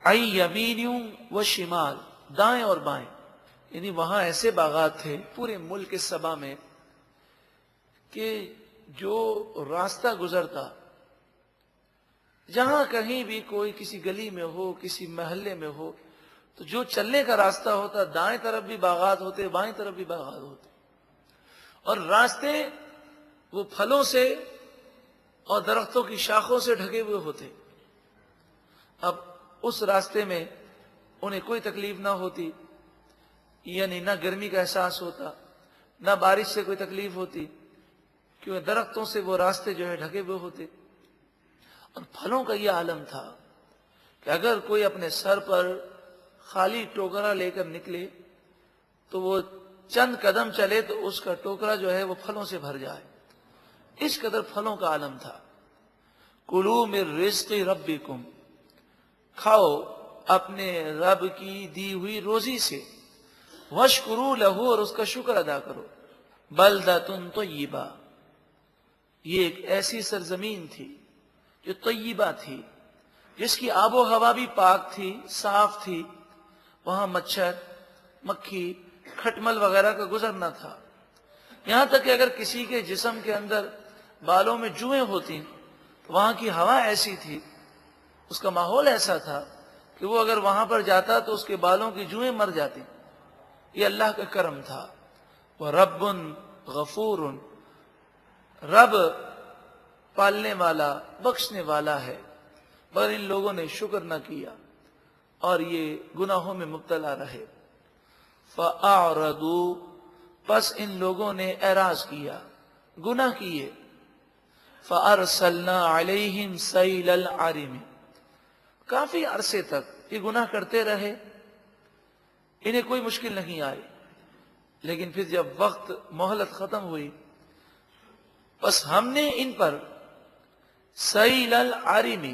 عن یمین و شمال، دائیں اور بائیں. یعنی وہاں ایسے باغات تھے پورے ملک سبا میں کہ جو راستہ گزرتا، جہاں کہیں بھی کوئی کسی گلی میں ہو، کسی محلے میں ہو، تو جو چلنے کا راستہ ہوتا، دائیں طرف بھی باغات ہوتے، بائیں طرف بھی باغات ہوتے، اور راستے وہ پھلوں سے اور درختوں کی شاخوں سے ڈھکے ہوئے ہوتے. اب اس راستے میں انہیں کوئی تکلیف نہ ہوتی، یعنی نہ گرمی کا احساس ہوتا، نہ بارش سے کوئی تکلیف ہوتی، کیونکہ درختوں سے وہ راستے جو ہے ڈھکے ہوئے ہوتے. اور پھلوں کا یہ عالم تھا کہ اگر کوئی اپنے سر پر خالی ٹوکرا لے کر نکلے تو وہ چند قدم چلے تو اس کا ٹوکرا جو ہے وہ پھلوں سے بھر جائے. اس قدر پھلوں کا عالم تھا. کلوا من رزق ربکم، کھاؤ اپنے رب کی دی ہوئی روزی سے، واشکروا لہ، اور اس کا شکر ادا کرو. بلدۃ طیبہ، یہ ایک ایسی سرزمین تھی جو طیبہ تھی، جس کی آب و ہوا بھی پاک تھی، صاف تھی، وہاں مچھر مکھی کھٹمل وغیرہ کا گزر نہ تھا. یہاں تک کہ اگر کسی کے جسم کے اندر بالوں میں جوئیں ہوتی تو وہاں کی ہوا ایسی تھی، اس کا ماحول ایسا تھا کہ وہ اگر وہاں پر جاتا تو اس کے بالوں کی جوئیں مر جاتی. یہ اللہ کا کرم تھا. وَرَبٌ غَفُورٌ، رب پالنے والا بخشنے والا ہے، مگر ان لوگوں نے شکر نہ کیا اور یہ گناہوں میں مبتلا رہے. فَأَعْرَضُوا، پس ان لوگوں نے اعراض کیا، گناہ کیے. فَأَرْسَلْنَا عَلَيْهِمْ سَيْلَ الْعَرِمِ، کافی عرصے تک یہ گناہ کرتے رہے، انہیں کوئی مشکل نہیں آئی. لیکن پھر جب وقت مہلت ختم ہوئی، بس ہم نے ان پر سیل العرم،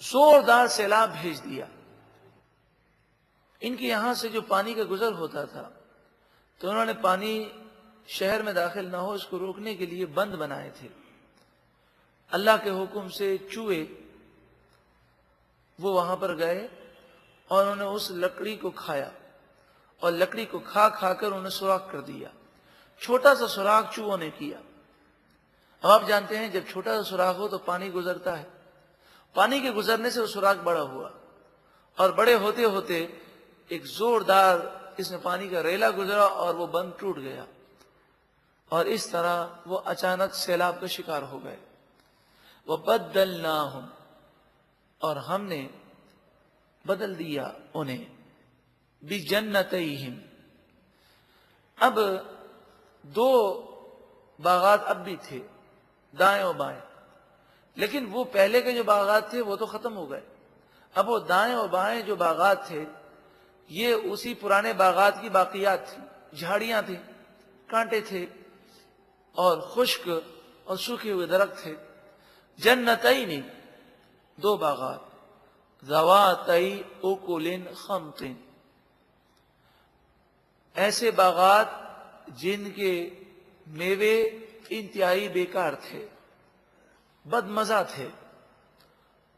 زوردار سیلاب بھیج دیا. ان کے یہاں سے جو پانی کا گزر ہوتا تھا تو انہوں نے پانی شہر میں داخل نہ ہو اس کو روکنے کے لیے بند بنائے تھے. اللہ کے حکم سے چوہے وہ وہاں پر گئے اور انہوں نے اس لکڑی کو کھایا اور لکڑی کو کھا کھا کر انہیں سوراخ کر دیا. چھوٹا سا سوراخ چوہوں نے کیا. اب آپ جانتے ہیں جب چھوٹا سا سوراخ ہو تو پانی گزرتا ہے، پانی کے گزرنے سے وہ سوراخ بڑا ہوا اور بڑے ہوتے ہوتے ایک زوردار اس میں پانی کا ریلا گزرا اور وہ بند ٹوٹ گیا اور اس طرح وہ اچانک سیلاب کا شکار ہو گئے. وَبَدَّلْنَاهُمْ، اور ہم نے بدل دیا انہیں بجنتیہم. اب دو باغات اب بھی تھے دائیں اور بائیں، لیکن وہ پہلے کے جو باغات تھے وہ تو ختم ہو گئے. اب وہ دائیں اور بائیں جو باغات تھے یہ اسی پرانے باغات کی باقیات تھیں. جھاڑیاں تھیں، کانٹے تھے اور خشک اور سوکھے ہوئے درخت تھے. جنتین، دو باغات، ذواتی اکل خمط، ایسے باغات جن کے میوے انتہائی بیکار تھے، بد مزہ تھے،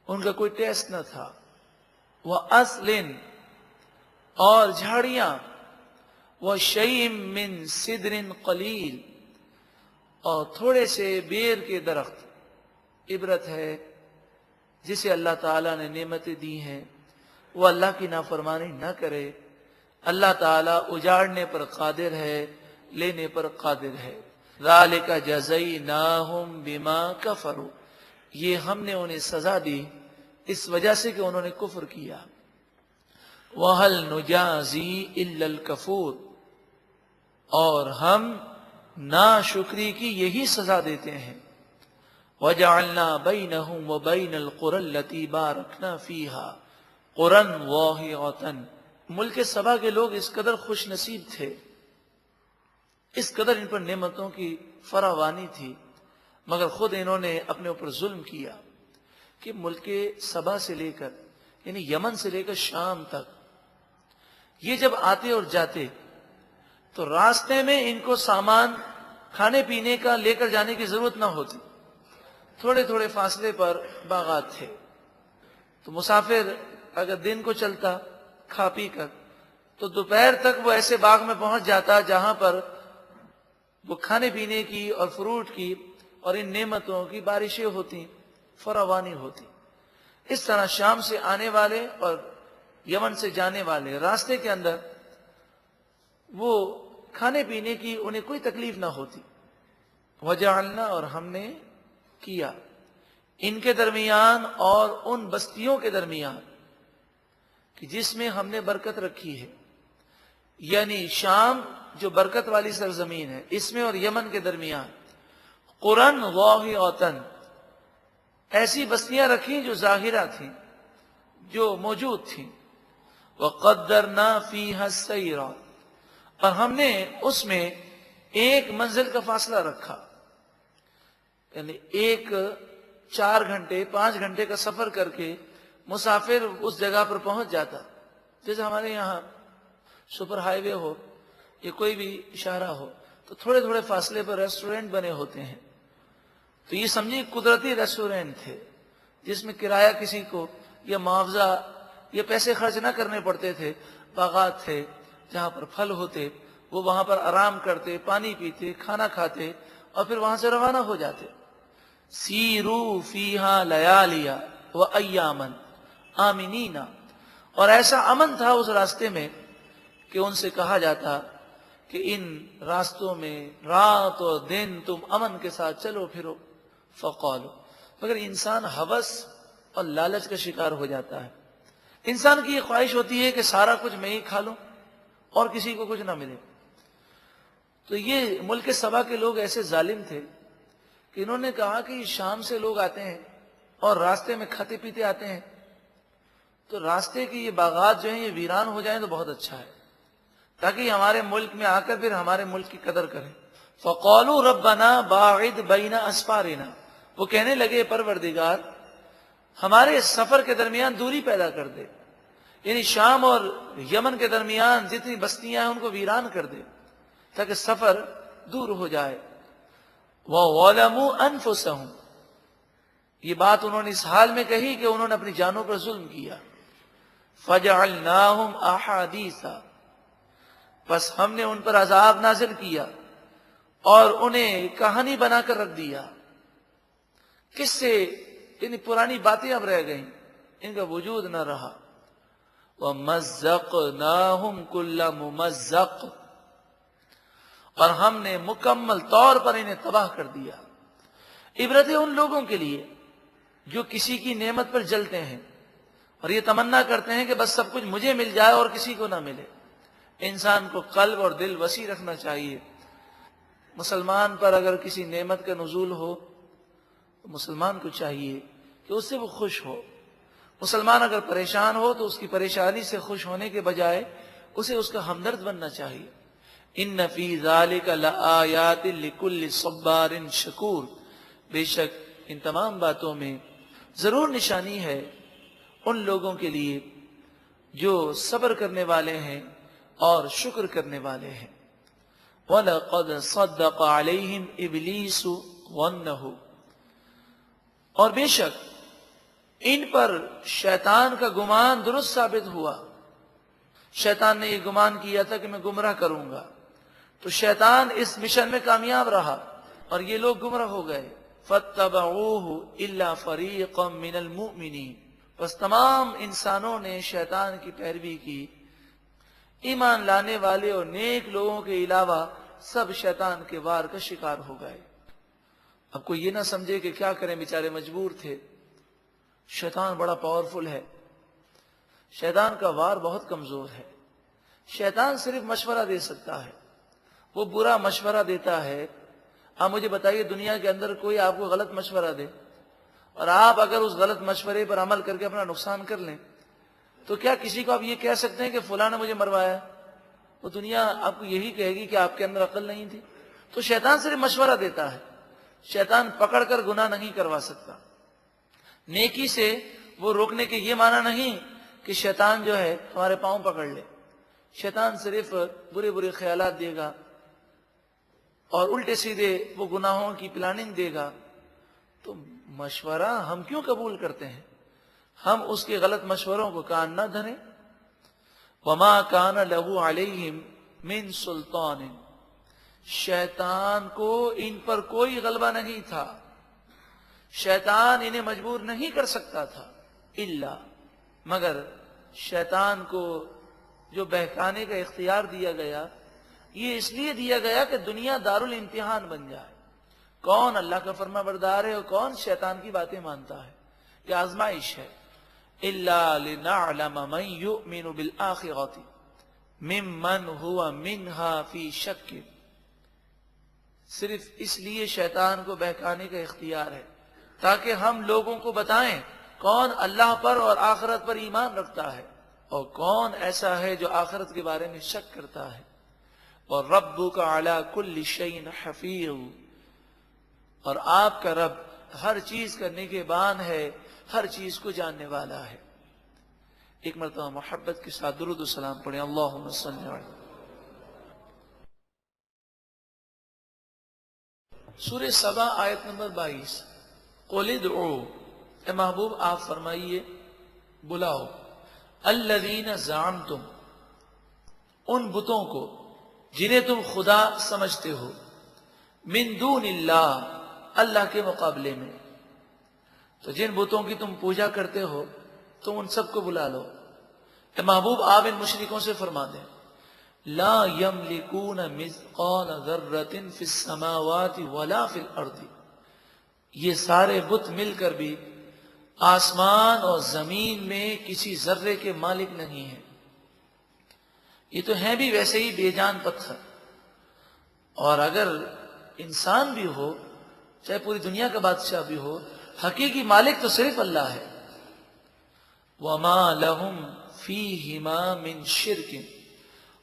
ان کا کوئی ٹیسٹ نہ تھا. وَأَصْلٍ، اور جھاڑیاں، وَشَيْءٍ مِّن سِدْرٍ قَلِيلٍ، اور تھوڑے سے بیر کے درخت. عبرت ہے جسے اللہ تعالیٰ نے نعمتیں دی ہیں وہ اللہ کی نافرمانی نہ کرے. اللہ تعالیٰ اجاڑنے پر قادر ہے، لینے پر قادر ہے. ذَلِكَ جَزَيْنَاهُمْ بِمَا كَفَرُوا، یہ ہم نے انہیں سزا دی اس وجہ سے کہ انہوں نے کفر کیا. وَهَلْ نُجَازِي إِلَّا الْكَفُورَ، اور ہم ناشکری کی یہی سزا دیتے ہیں. وَجَعَلْنَا بَيْنَهُمْ وَبَيْنَ الْقُرَى الَّتِي بَارَكْنَا فِيهَا قُرًى وَاحِدَةً. ملک سبا کے لوگ اس قدر خوش نصیب تھے، اس قدر ان پر نعمتوں کی فراوانی تھی، مگر خود انہوں نے اپنے اوپر ظلم کیا کہ ملک سبا سے لے کر یعنی یمن سے لے کر شام تک یہ جب آتے اور جاتے تو راستے میں ان کو سامان کھانے پینے کا لے کر جانے کی ضرورت نہ ہوتی. تھوڑے تھوڑے فاصلے پر باغات تھے، تو مسافر اگر دن کو چلتا کھا پی کر تو دوپہر تک وہ ایسے باغ میں پہنچ جاتا جہاں پر وہ کھانے پینے کی اور فروٹ کی اور ان نعمتوں کی بارشیں ہوتی، فراوانی ہوتی. اس طرح شام سے آنے والے اور یمن سے جانے والے راستے کے اندر وہ کھانے پینے کی انہیں کوئی تکلیف نہ ہوتی. وجعلنا، اور ہم نے کیا ان کے درمیان اور ان بستیوں کے درمیان کہ جس میں ہم نے برکت رکھی ہے، یعنی شام جو برکت والی سرزمین ہے اس میں اور یمن کے درمیان قرن واحدۃ، ایسی بستیاں رکھی جو ظاہرہ تھیں، جو موجود تھیں. وقدرنا فیہا السیر، اور ہم نے اس میں ایک منزل کا فاصلہ رکھا، یعنی 4 گھنٹے 5 گھنٹے کا سفر کر کے مسافر اس جگہ پر پہنچ جاتا. جیسے ہمارے یہاں سپر ہائی وے ہو یا کوئی بھی شاہراہ ہو تو تھوڑے تھوڑے فاصلے پر ریسٹورینٹ بنے ہوتے ہیں. تو یہ سمجھیے قدرتی ریسٹورینٹ تھے جس میں کرایہ کسی کو یا معاوضہ یا پیسے خرچ نہ کرنے پڑتے تھے. باغات تھے جہاں پر پھل ہوتے، وہ وہاں پر آرام کرتے، پانی پیتے، کھانا کھاتے اور پھر وہاں سے روانہ ہو جاتے. سیرو فیہا لیالیا وایاما آمنین، اور ایسا امن تھا اس راستے میں کہ ان سے کہا جاتا کہ ان راستوں میں رات اور دن تم امن کے ساتھ چلو پھرو. فقالو، مگر انسان ہوس اور لالچ کا شکار ہو جاتا ہے. انسان کی یہ خواہش ہوتی ہے کہ سارا کچھ میں ہی کھا لوں اور کسی کو کچھ نہ ملے. تو یہ ملک سبا کے لوگ ایسے ظالم تھے کہ انہوں نے کہا کہ شام سے لوگ آتے ہیں اور راستے میں کھاتے پیتے آتے ہیں، تو راستے کے یہ باغات جو ہیں یہ ویران ہو جائیں تو بہت اچھا ہے، تاکہ ہمارے ملک میں آ کر پھر ہمارے ملک کی قدر کریں. فقالوا ربنا باعد بین اسفارنا، وہ کہنے لگے پروردگار ہمارے سفر کے درمیان دوری پیدا کر دے، یعنی شام اور یمن کے درمیان جتنی بستیاں ہیں ان کو ویران کر دے تاکہ سفر دور ہو جائے. وَظَلَمُوا أَنفُسَهُمْ، یہ بات انہوں نے اس حال میں کہی کہ انہوں نے اپنی جانوں پر ظلم کیا. فَجَعَلْنَاهُمْ أَحَادِيثًا، بس ہم نے ان پر عذاب نازل کیا اور انہیں کہانی بنا کر رکھ دیا. کس سے؟ یعنی پرانی باتیں اب رہ گئیں، ان کا وجود نہ رہا. وَمَزَّقْنَاهُمْ كُلَّ مُمَزَّقٍ، اور ہم نے مکمل طور پر انہیں تباہ کر دیا. عبرت ان لوگوں کے لیے جو کسی کی نعمت پر جلتے ہیں اور یہ تمنا کرتے ہیں کہ بس سب کچھ مجھے مل جائے اور کسی کو نہ ملے۔ انسان کو قلب اور دل وسیع رکھنا چاہیے۔ مسلمان پر اگر کسی نعمت کا نزول ہو تو مسلمان کو چاہیے کہ اس سے وہ خوش ہو۔ مسلمان اگر پریشان ہو تو اس کی پریشانی سے خوش ہونے کے بجائے اسے اس کا ہمدرد بننا چاہیے۔ ان فی ذلک لآیات لکل صبار شکور، بے شک ان تمام باتوں میں ضرور نشانی ہے ان لوگوں کے لیے جو صبر کرنے والے ہیں اور شکر کرنے والے ہیں۔ وَلَقَدْ صَدَّقَ عَلَيْهِمْ إِبْلِيسُ ظَنَّهُ، اور بے شک ان پر شیطان کا گمان درست ثابت ہوا۔ شیطان نے یہ گمان کیا تھا کہ میں گمراہ کروں گا، تو شیطان اس مشن میں کامیاب رہا اور یہ لوگ گمراہ ہو گئے۔ فَاتَّبَعُوهُ إِلَّا فَرِيقًا مِّنَ الْمُؤْمِنِينَ، بس تمام انسانوں نے شیطان کی پیروی کی، ایمان لانے والے اور نیک لوگوں کے علاوہ سب شیطان کے وار کا شکار ہو گئے۔ اب کوئی یہ نہ سمجھے کہ کیا کریں، بیچارے مجبور تھے۔ شیطان بڑا پاورفل ہے، شیطان کا وار بہت کمزور ہے۔ شیطان صرف مشورہ دے سکتا ہے، وہ برا مشورہ دیتا ہے۔ آپ مجھے بتائیے دنیا کے اندر کوئی آپ کو غلط مشورہ دے اور آپ اگر اس غلط مشورے پر عمل کر کے اپنا نقصان کر لیں تو کیا کسی کو آپ یہ کہہ سکتے ہیں کہ فلاں نے مجھے مروایا؟ وہ دنیا آپ کو یہی کہے گی کہ آپ کے اندر عقل نہیں تھی۔ تو شیطان صرف مشورہ دیتا ہے، شیطان پکڑ کر گناہ نہیں کروا سکتا۔ نیکی سے وہ روکنے کے یہ معنی نہیں کہ شیطان جو ہے ہمارے پاؤں پکڑ لے۔ شیطان صرف برے برے خیالات دے گا اور الٹے سیدھے وہ گناہوں کی پلاننگ دے گا۔ تو مشورہ ہم کیوں قبول کرتے ہیں؟ ہم اس کے غلط مشوروں کو کان نہ دھریں۔ وَمَا كَانَ لَهُ عَلَيْهِمْ مِنْ سُلْطَانٍ، شیطان کو ان پر کوئی غلبہ نہیں تھا، شیطان انہیں مجبور نہیں کر سکتا تھا۔ الا، مگر شیطان کو جو بہکانے کا اختیار دیا گیا یہ اس لیے دیا گیا کہ دنیا دارالامتحان بن جائے۔ کون اللہ کا فرما بردار ہے اور کون شیطان کی باتیں مانتا ہے، یہ آزمائش ہے۔ الا لنعلم من یؤمن بالآخرۃ ممن هو منها فی شک، صرف اس لیے شیطان کو بہکانے کا اختیار ہے تاکہ ہم لوگوں کو بتائیں کون اللہ پر اور آخرت پر ایمان رکھتا ہے اور کون ایسا ہے جو آخرت کے بارے میں شک کرتا ہے۔ اور ربک علی کل شیء حفیظ، اور آپ کا رب ہر چیز کا نگہبان ہے، ہر چیز کو جاننے والا ہے۔ ایک مرتبہ محبت کے ساتھ درود و سلام پڑھیں، اللہم صلی علیہ۔ سورہ سبا آیت نمبر 22۔ قل ادعوا، اے محبوب آپ فرمائیے بلاؤ، الذین زعمتم، ان بتوں کو جنہیں تم خدا سمجھتے ہو، من دون اللہ، اللہ کے مقابلے میں۔ تو جن بتوں کی تم پوجا کرتے ہو تم ان سب کو بلا لو۔ اے محبوب آپ ان مشرکوں سے فرما دیں، لا یملکون مثقال ذرۃ فی السماوات ولا فی الارض، یہ سارے بت مل کر بھی آسمان اور زمین میں کسی ذرے کے مالک نہیں ہیں۔ یہ تو ہیں بھی ویسے ہی بے جان پتھر، اور اگر انسان بھی ہو چاہے پوری دنیا کا بادشاہ بھی ہو، حقیقی مالک تو صرف اللہ ہے۔ وما لہم فیہما من شرک،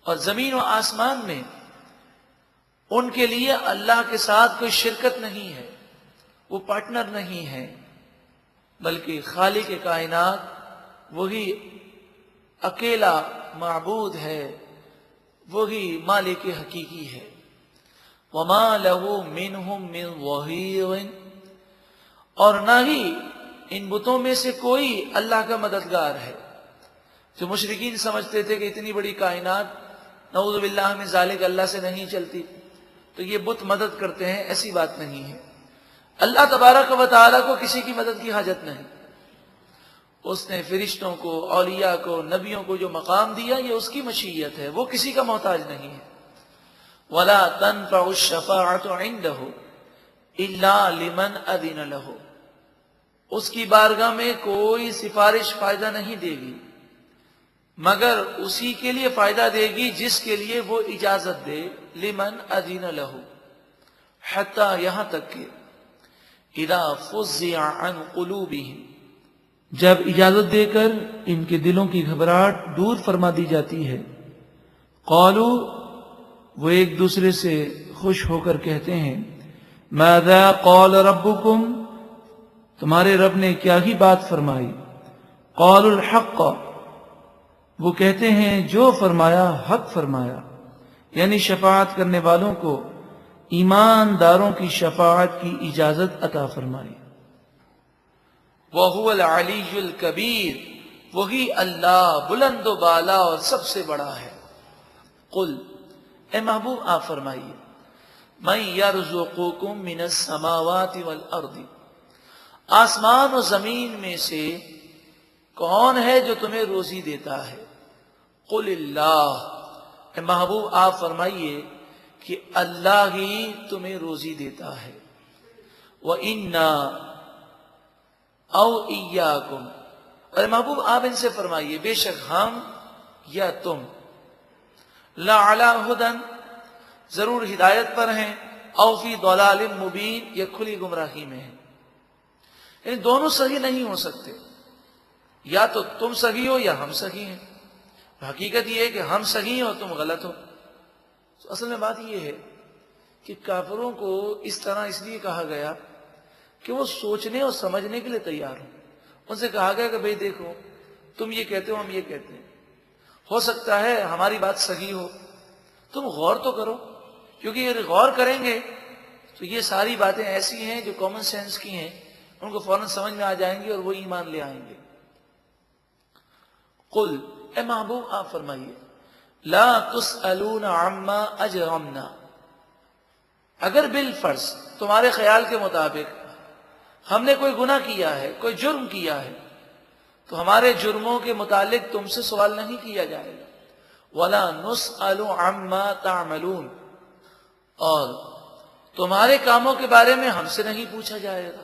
اور زمین و آسمان میں ان کے لیے اللہ کے ساتھ کوئی شرکت نہیں ہے، وہ پارٹنر نہیں ہے، بلکہ خالق کائنات وہی اکیلا معبود ہے، وہی مالک حقیقی ہے۔ وما لہ منہم من ظہیر، اور نہ ہی ان بتوں میں سے کوئی اللہ کا مددگار ہے۔ جو مشرکین سمجھتے تھے کہ اتنی بڑی کائنات نعوذ باللہ من ذالک اللہ سے نہیں چلتی تو یہ بت مدد کرتے ہیں، ایسی بات نہیں ہے۔ اللہ تبارک و تعالیٰ کو کسی کی مدد کی حاجت نہیں۔ اس نے فرشتوں کو، اولیاء کو، نبیوں کو جو مقام دیا یہ اس کی مشیت ہے، وہ کسی کا محتاج نہیں ہے۔ وَلَا تَنْفَعُ الشَّفَاعَةُ عِنْدَهُ إِلَّا لِمَنْ أَذِنَ لَهُ، اس کی بارگاہ میں کوئی سفارش فائدہ نہیں دے گی، مگر اسی کے لیے فائدہ دے گی جس کے لیے وہ اجازت دے. لمن اذن لہ، حتی یہاں تک کہ اذا فزع عن قلوبہم، جب اجازت دے کر ان کے دلوں کی گھبراہٹ دور فرما دی جاتی ہے. قالوا، وہ ایک دوسرے سے خوش ہو کر کہتے ہیں، ماذا قال ربکم، تمہارے رب نے کیا ہی بات فرمائی. قالوا الحق، وہ کہتے ہیں جو فرمایا حق فرمایا، یعنی شفاعت کرنے والوں کو ایمانداروں کی شفاعت کی اجازت عطا فرمائی. وَهُوَ الْعَلِيُّ الْكَبِيرُ، وہی اللہ بلند و بالا اور سب سے بڑا ہے. قل، اے محبوب آپ فرمائیے، مَن يَرْزُقُكُم مِّنَ السَّمَاوَاتِ وَالْأَرْضِ، آسمان و زمین میں سے کون ہے جو تمہیں روزی دیتا ہے؟ قل اللہ، اے محبوب آپ فرمائیے کہ اللہ ہی تمہیں روزی دیتا ہے. وَإِنَّا او ایاکم، اور محبوب آپ ان سے فرمائیے بے شک ہم یا تم لعلی ھدی، ضرور ہدایت پر ہیں، او فی ضلال مبین، یا کھلی گمراہی میں ہیں. یعنی دونوں صحیح نہیں ہو سکتے، یا تو تم صحیح ہو یا ہم صحیح ہیں. حقیقت یہ ہے کہ ہم صحیح ہو تم غلط ہو. تو اصل میں بات یہ ہے کہ کافروں کو اس طرح اس لیے کہا گیا کہ وہ سوچنے اور سمجھنے کے لیے تیار ہوں. ان سے کہا گیا کہ بھئی دیکھو، تم یہ کہتے ہو ہم یہ کہتے ہیں، ہو سکتا ہے ہماری بات صحیح ہو، تم غور تو کرو، کیونکہ یہ غور کریں گے تو یہ ساری باتیں ایسی ہیں جو کامن سینس کی ہیں، ان کو فوراً سمجھ میں آ جائیں گی اور وہ ایمان لے آئیں گے. قل، اے محبوب آپ فرمائیے، لا تسألون عما اجرمنا، اگر بالفرض تمہارے خیال کے مطابق ہم نے کوئی گناہ کیا ہے، کوئی جرم کیا ہے، تو ہمارے جرموں کے متعلق تم سے سوال نہیں کیا جائے گا. وَلَا نُسْأَلُ عَمَّا تَعْمَلُونَ، اور تمہارے کاموں کے بارے میں ہم سے نہیں پوچھا جائے گا.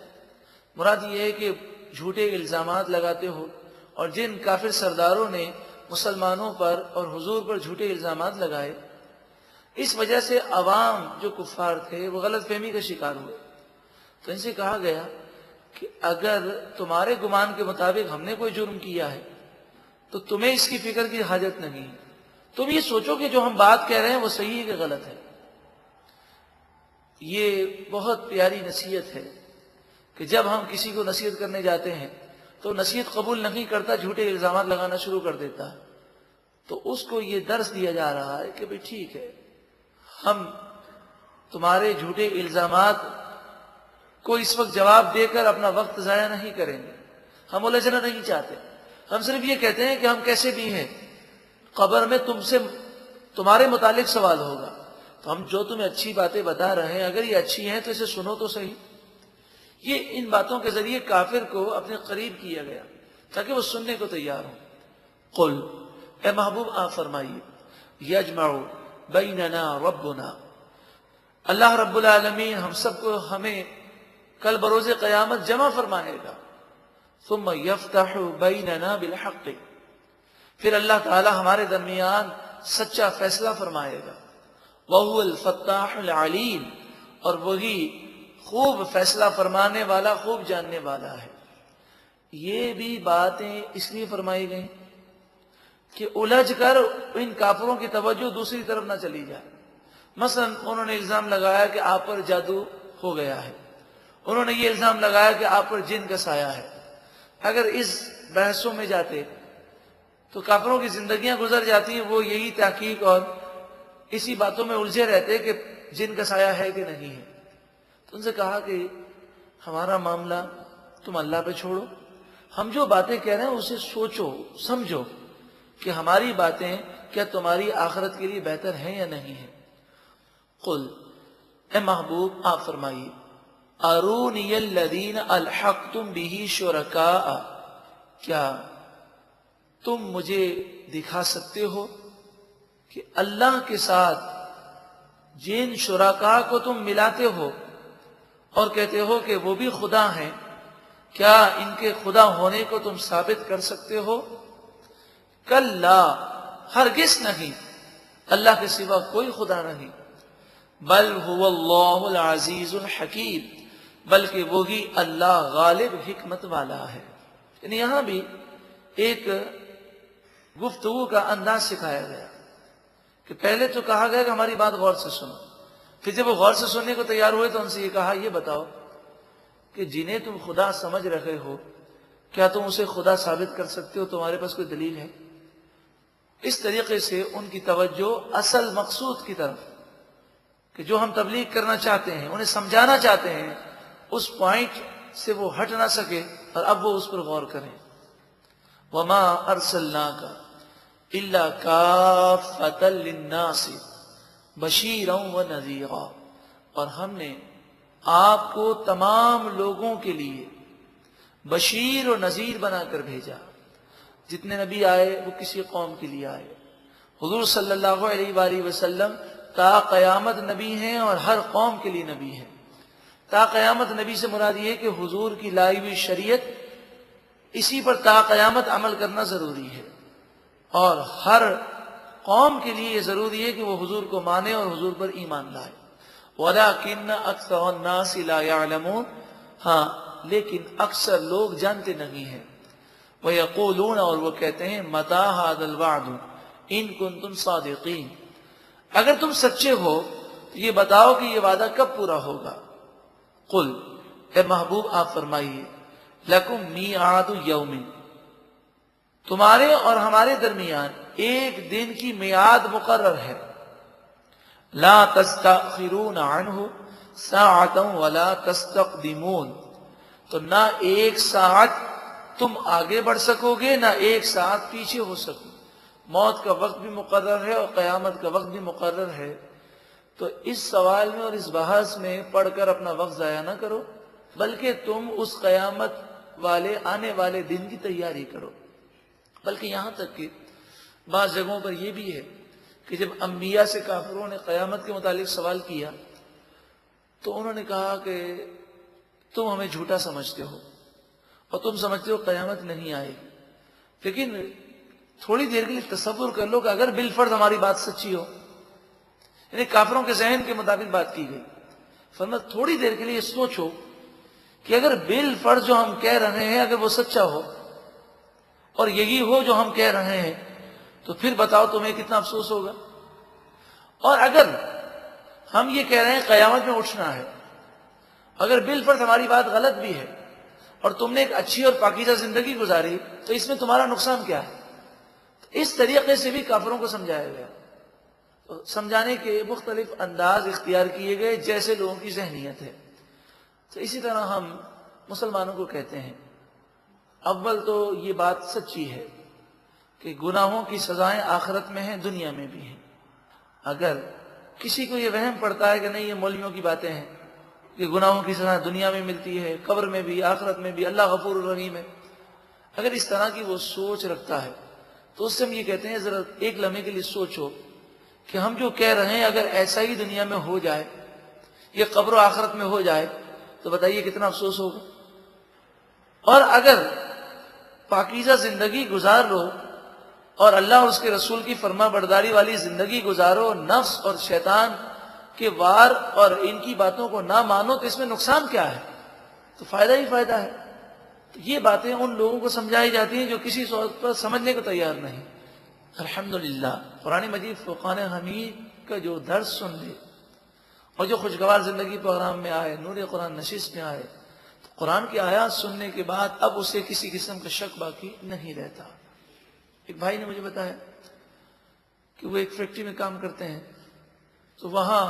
مراد یہ ہے کہ جھوٹے الزامات لگاتے ہو، اور جن کافر سرداروں نے مسلمانوں پر اور حضور پر جھوٹے الزامات لگائے، اس وجہ سے عوام جو کفار تھے وہ غلط فہمی کا شکار ہوئے. تو ان سے کہا گیا کہ اگر تمہارے گمان کے مطابق ہم نے کوئی جرم کیا ہے تو تمہیں اس کی فکر کی حاجت نہیں ہے. تم یہ سوچو کہ جو ہم بات کہہ رہے ہیں وہ صحیح ہے کہ غلط ہے. یہ بہت پیاری نصیحت ہے کہ جب ہم کسی کو نصیحت کرنے جاتے ہیں تو نصیحت قبول نہیں کرتا، جھوٹے الزامات لگانا شروع کر دیتا ہے. تو اس کو یہ درس دیا جا رہا ہے کہ بھئی ٹھیک ہے، ہم تمہارے جھوٹے الزامات کو اس وقت جواب دے کر اپنا وقت ضائع نہیں کریں گے. ہم الجھنا نہیں چاہتے، ہم صرف یہ کہتے ہیں کہ ہم کیسے بھی ہیں، قبر میں تمہارے متعلق سوال ہوگا، تو ہم جو تمہیں اچھی باتیں بتا رہے ہیں اگر یہ اچھی ہیں تو اسے سنو تو صحیح. یہ ان باتوں کے ذریعے کافر کو اپنے قریب کیا گیا تاکہ وہ سننے کو تیار ہوں. قل، اے محبوب آپ فرمائیے، یجمع بیننا ربنا، اللہ رب العالمین ہم سب کو ہمیں کل بروز قیامت جمع فرمائے گا. ثم یفتح بیننا بالحق، پھر اللہ تعالی ہمارے درمیان سچا فیصلہ فرمائے گا. وَهُوَ الْفَتَّاحُ الْعَلِيمُ، اور وہی خوب فیصلہ فرمانے والا، خوب جاننے والا ہے. یہ بھی باتیں اس لیے فرمائی گئیں کہ الجھ کر ان کافروں کی توجہ دوسری طرف نہ چلی جائے. مثلا انہوں نے الزام لگایا کہ آپ پر جادو ہو گیا ہے، انہوں نے یہ الزام لگایا کہ آپ پر جن کا سایہ ہے. اگر اس بحثوں میں جاتے تو کافروں کی زندگیاں گزر جاتی ہیں، وہ یہی تحقیق اور اسی باتوں میں الجھے رہتے کہ جن کا سایہ ہے کہ نہیں ہے. تو ان سے کہا کہ ہمارا معاملہ تم اللہ پہ چھوڑو، ہم جو باتیں کہہ رہے ہیں اسے سوچو سمجھو کہ ہماری باتیں کیا تمہاری آخرت کے لیے بہتر ہیں یا نہیں ہیں. قل، اے محبوب آپ فرمائیے، ارونی الذین الحقتم بہ شرکاء، کیا تم مجھے دکھا سکتے ہو کہ اللہ کے ساتھ جن شرکاء کو تم ملاتے ہو اور کہتے ہو کہ وہ بھی خدا ہیں، کیا ان کے خدا ہونے کو تم ثابت کر سکتے ہو؟ کلا، ہرگز نہیں، اللہ کے سوا کوئی خدا نہیں، بل هو اللہ العزیز الحکیم، بلکہ وہی اللہ غالب حکمت والا ہے۔ یعنی یہاں بھی ایک گفتگو کا انداز سکھایا گیا کہ پہلے تو کہا گیا کہ ہماری بات غور سے سنو، پھر جب وہ غور سے سننے کو تیار ہوئے تو ان سے یہ کہا یہ بتاؤ کہ جنہیں تم خدا سمجھ رہے ہو کیا تم اسے خدا ثابت کر سکتے ہو؟ تمہارے پاس کوئی دلیل ہے؟ اس طریقے سے ان کی توجہ اصل مقصود کی طرف کہ جو ہم تبلیغ کرنا چاہتے ہیں، انہیں سمجھانا چاہتے ہیں، اس پوائنٹ سے وہ ہٹ نہ سکے اور اب وہ اس پر غور کریں۔ وما ارسلناک الا کافۃ للناس بشیرا ونذیرا، اور ہم نے آپ کو تمام لوگوں کے لیے بشیر و نذیر بنا کر بھیجا۔ جتنے نبی آئے وہ کسی قوم کے لیے آئے، حضور صلی اللہ علیہ وآلہ وسلم تا قیامت نبی ہیں اور ہر قوم کے لیے نبی ہیں۔ تا قیامت نبی سے مراد یہ ہے کہ حضور کی لائی ہوئی شریعت اسی پر تا قیامت عمل کرنا ضروری ہے، اور ہر قوم کے لیے یہ ضروری ہے کہ وہ حضور کو مانے اور حضور پر ایمان لائے۔ وَلَكِنَّ أَكْثَرَ النَّاسِ لَا يَعْلَمُونَ، ہاں لیکن اکثر لوگ جانتے نہیں ہیں۔ وَيَقُولُونَ، اور وہ کہتے ہیں، مَتَىٰ هَٰذَا الْوَعْدُ إِن كُنتُمْ صَادِقِينَ، اگر تم سچے ہو تو یہ بتاؤ کہ یہ وعدہ کب پورا ہوگا۔ قل، اے محبوب آپ فرمائیے، لکم میعاد یوم، تمہارے اور ہمارے درمیان ایک دن کی میعاد مقرر ہے، لا تستأخرون عنہ ساعتا ولا تستقدمون، تو نہ ایک ساعت تم آگے بڑھ سکو گے نہ ایک ساعت پیچھے ہو سکو۔ موت کا وقت بھی مقرر ہے اور قیامت کا وقت بھی مقرر ہے، تو اس سوال میں اور اس بحث میں پڑھ کر اپنا وقت ضائع نہ کرو، بلکہ تم اس قیامت والے آنے والے دن کی تیاری کرو۔ بلکہ یہاں تک کہ بعض جگہوں پر یہ بھی ہے کہ جب انبیاء سے کافروں نے قیامت کے متعلق سوال کیا تو انہوں نے کہا کہ تم ہمیں جھوٹا سمجھتے ہو اور تم سمجھتے ہو قیامت نہیں آئے گی، لیکن تھوڑی دیر کے لیے تصور کر لو کہ اگر بالفرض ہماری بات سچی ہو، یعنی کافروں کے ذہن کے مطابق بات کی گئی، فرمایا تھوڑی دیر کے لیے سوچو کہ اگر بالفرض جو ہم کہہ رہے ہیں اگر وہ سچا ہو اور یہی ہو جو ہم کہہ رہے ہیں، تو پھر بتاؤ تمہیں کتنا افسوس ہوگا۔ اور اگر ہم یہ کہہ رہے ہیں قیامت میں اٹھنا ہے، اگر بالفرض ہماری بات غلط بھی ہے اور تم نے ایک اچھی اور پاکیزہ زندگی گزاری، تو اس میں تمہارا نقصان کیا ہے؟ اس طریقے سے بھی کافروں کو سمجھایا گیا۔ تو سمجھانے کے مختلف انداز اختیار کیے گئے جیسے لوگوں کی ذہنیت ہے۔ تو اسی طرح ہم مسلمانوں کو کہتے ہیں، اول تو یہ بات سچی ہے کہ گناہوں کی سزائیں آخرت میں ہیں، دنیا میں بھی ہیں۔ اگر کسی کو یہ وہم پڑتا ہے کہ نہیں یہ مولویوں کی باتیں ہیں کہ گناہوں کی سزا دنیا میں ملتی ہے، قبر میں بھی، آخرت میں بھی، اللہ غفور الرحیم ہے، اگر اس طرح کی وہ سوچ رکھتا ہے تو اس سے ہم یہ کہتے ہیں ذرا ایک لمحے کے لیے سوچو کہ ہم جو کہہ رہے ہیں اگر ایسا ہی دنیا میں ہو جائے، یہ قبر و آخرت میں ہو جائے، تو بتائیے کتنا افسوس ہوگا۔ اور اگر پاکیزہ زندگی گزار لو اور اللہ اور اس کے رسول کی فرما برداری والی زندگی گزارو، نفس اور شیطان کے وار اور ان کی باتوں کو نہ مانو، تو اس میں نقصان کیا ہے؟ تو فائدہ ہی فائدہ ہے۔ تو یہ باتیں ان لوگوں کو سمجھائی جاتی ہیں جو کسی صورت پر سمجھنے کو تیار نہیں۔ الحمدللہ قرآن مجید فرقان حمید کا جو درس سن لے اور جو خوشگوار زندگی پروگرام میں آئے، نور قرآن نشست میں آئے، تو قرآن کی آیات سننے کے بعد اب اسے کسی قسم کا شک باقی نہیں رہتا۔ ایک بھائی نے مجھے بتایا کہ وہ ایک فیکٹری میں کام کرتے ہیں، تو وہاں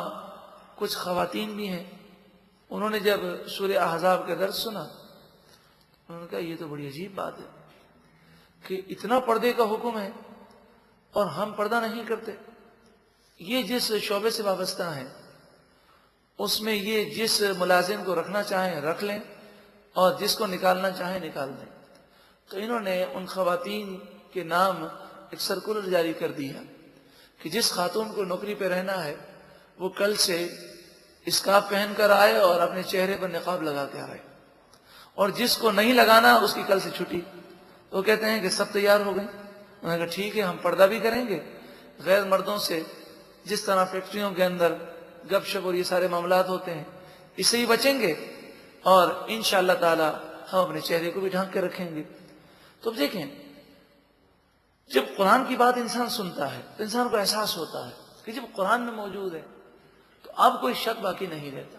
کچھ خواتین بھی ہیں۔ انہوں نے جب سورہ احزاب کا درس سنا، انہوں نے کہا یہ تو بڑی عجیب بات ہے کہ اتنا پردے کا حکم ہے اور ہم پردہ نہیں کرتے۔ یہ جس شعبے سے وابستہ ہیں اس میں یہ جس ملازم کو رکھنا چاہیں رکھ لیں اور جس کو نکالنا چاہیں نکال دیں۔ تو انہوں نے ان خواتین کے نام ایک سرکولر جاری کر دیا کہ جس خاتون کو نوکری پہ رہنا ہے وہ کل سے اسکارف پہن کر آئے اور اپنے چہرے پر نقاب لگا کے آئے۔ اور جس کو نہیں لگانا اس کی کل سے چھٹی. وہ کہتے ہیں کہ سب تیار ہو گئے. انہوں نے کہا ٹھیک ہے ہم پردہ بھی کریں گے, غیر مردوں سے جس طرح فیکٹریوں کے اندر گپ شپ اور یہ سارے معاملات ہوتے ہیں اس سے ہی بچیں گے, اور انشاءاللہ تعالی ہم اپنے چہرے کو بھی ڈھانک کے رکھیں گے. تو اب دیکھیں, جب قرآن کی بات انسان سنتا ہے تو انسان کو احساس ہوتا ہے کہ جب قرآن میں موجود ہے تو اب کوئی شک باقی نہیں رہتا.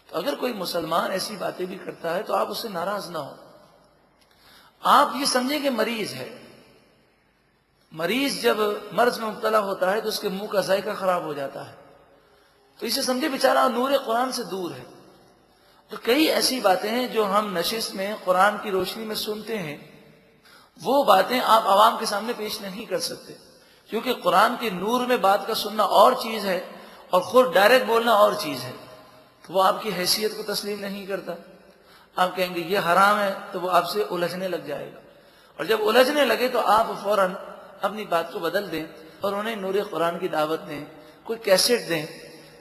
تو اگر کوئی مسلمان ایسی باتیں بھی کرتا ہے تو آپ اس سے ناراض نہ ہو. آپ یہ سمجھیں کہ مریض ہے, مریض جب مرض میں مبتلا ہوتا ہے تو اس کے منہ کا ذائقہ خراب ہو جاتا ہے, تو اسے سمجھے بیچارہ نور قرآن سے دور ہے. تو کئی ایسی باتیں ہیں جو ہم نشست میں قرآن کی روشنی میں سنتے ہیں, وہ باتیں آپ عوام کے سامنے پیش نہیں کر سکتے, کیونکہ قرآن کے نور میں بات کا سننا اور چیز ہے اور خود ڈائریکٹ بولنا اور چیز ہے. تو وہ آپ کی حیثیت کو تسلیم نہیں کرتا. آپ کہیں گے یہ حرام ہے تو وہ آپ سے الجھنے لگ جائے گا, اور جب الجھنے لگے تو آپ فوراً اپنی بات کو بدل دیں اور انہیں نور قرآن کی دعوت دیں, کوئی کیسٹ دیں.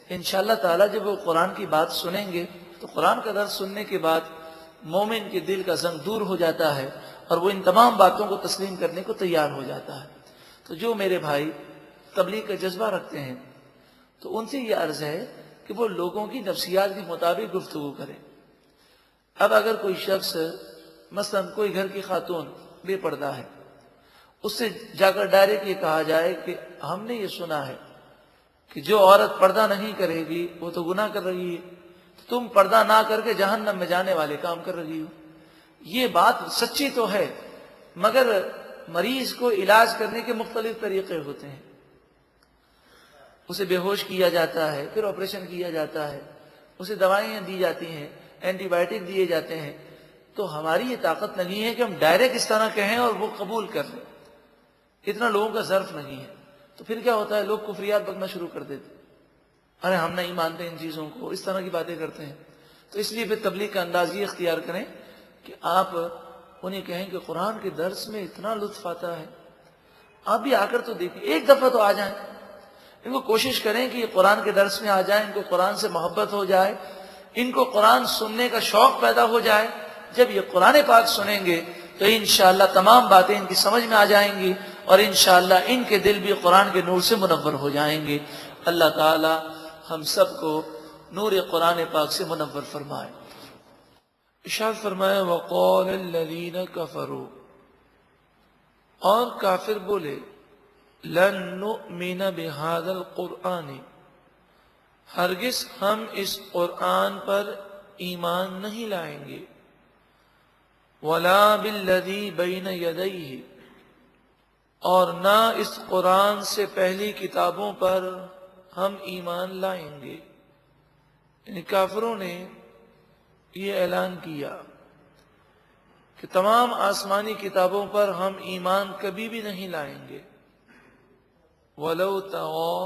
انشاءاللہ تعالیٰ جب وہ قرآن کی بات سنیں گے تو قرآن کا درس سننے کے بعد مومن کے دل کا زنگ دور ہو جاتا ہے اور وہ ان تمام باتوں کو تسلیم کرنے کو تیار ہو جاتا ہے. تو جو میرے بھائی تبلیغ کا جذبہ رکھتے ہیں تو ان سے یہ عرض ہے کہ وہ لوگوں کی نفسیات کے مطابق گفتگو کریں. اب اگر کوئی شخص مثلا کوئی گھر کی خاتون بے پردہ ہے, اس سے جا کر ڈائریکٹ یہ کہا جائے کہ ہم نے یہ سنا ہے کہ جو عورت پردہ نہیں کرے گی وہ تو گناہ کر رہی ہے, تم پردہ نہ کر کے جہنم میں جانے والے کام کر رہی ہو. یہ بات سچی تو ہے, مگر مریض کو علاج کرنے کے مختلف طریقے ہوتے ہیں. اسے بے ہوش کیا جاتا ہے, پھر آپریشن کیا جاتا ہے, اسے دوائیاں دی جاتی ہیں, اینٹی بائیوٹک دیے جاتے ہیں. تو ہماری یہ طاقت نہیں ہے کہ ہم ڈائریکٹ اس طرح کہیں اور وہ قبول کر لیں, اتنا لوگوں کا ظرف نہیں ہے. تو پھر کیا ہوتا ہے, لوگ کفریات بکنا شروع کر دیتے, ارے ہم نہیں مانتے ان چیزوں کو, اس طرح کی باتیں کرتے ہیں. تو اس لیے پھر تبلیغ کا انداز یہ اختیار کریں کہ آپ انہیں کہیں کہ قرآن کے درس میں اتنا لطف آتا ہے, آپ بھی آ کر تو دیکھیں, ایک دفعہ تو آ جائیں. ان کو کوشش کریں کہ یہ قرآن کے درس میں آ جائیں, ان کو قرآن سے محبت ہو جائے, ان کو قرآن سننے کا شوق پیدا ہو جائے. جب یہ قرآن پاک سنیں گے تو انشاءاللہ تمام باتیں ان کی سمجھ میں آ جائیں گی, اور انشاءاللہ ان کے دل بھی قرآن کے نور سے منور ہو جائیں گے. اللہ تعالی ہم سب کو نور قرآن پاک سے منور فرمائے. ارشاد فرمایا وقال الذین کفروا, اور کافر بولے لن نؤمن بهذا القرآن, ہرگز ہم اس قرآن پر ایمان نہیں لائیں گے, ولا بالذی بین یدیہ, اور نہ اس قرآن سے پہلی کتابوں پر ہم ایمان لائیں گے. یعنی کافروں نے یہ اعلان کیا کہ تمام آسمانی کتابوں پر ہم ایمان کبھی بھی نہیں لائیں گے. وَلَوْ تَغَا,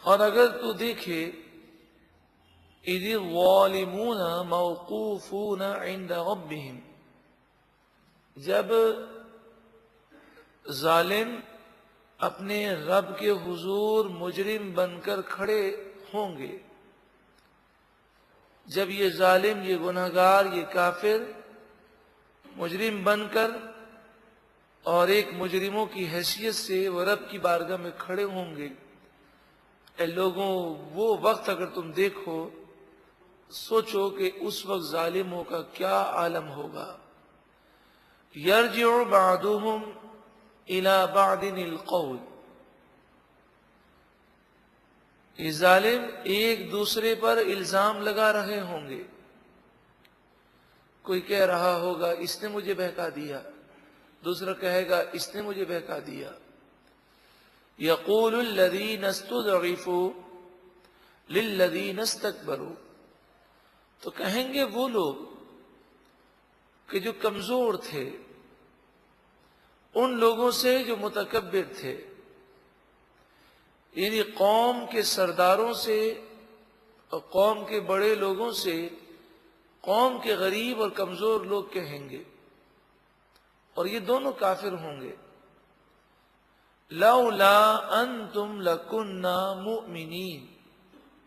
اور اگر تو دیکھے اِذِ الظَّالِمُونَ مَوْقُوفُونَ عِنْدَ رَبِّهِمْ, جب ظالم اپنے رب کے حضور مجرم بن کر کھڑے ہوں گے. جب یہ ظالم, یہ گنہگار, یہ کافر مجرم بن کر اور ایک مجرموں کی حیثیت سے وہ رب کی بارگاہ میں کھڑے ہوں گے. اے لوگوں, وہ وقت اگر تم دیکھو, سوچو کہ اس وقت ظالموں کا کیا عالم ہوگا. یرجع بعضهم الى بعض القول, یہ ظالم ایک دوسرے پر الزام لگا رہے ہوں گے. کوئی کہہ رہا ہوگا اس نے مجھے بہکا دیا, دوسرا کہے گا اس نے مجھے بہکا دیا. یقول الذین استضعفوا للذین استکبروا, تو کہیں گے وہ لوگ کہ جو کمزور تھے ان لوگوں سے جو متکبر تھے, یعنی قوم کے سرداروں سے اور قوم کے بڑے لوگوں سے قوم کے غریب اور کمزور لوگ کہیں گے, اور یہ دونوں کافر ہوں گے. لولا انتم لکنا مؤمنین,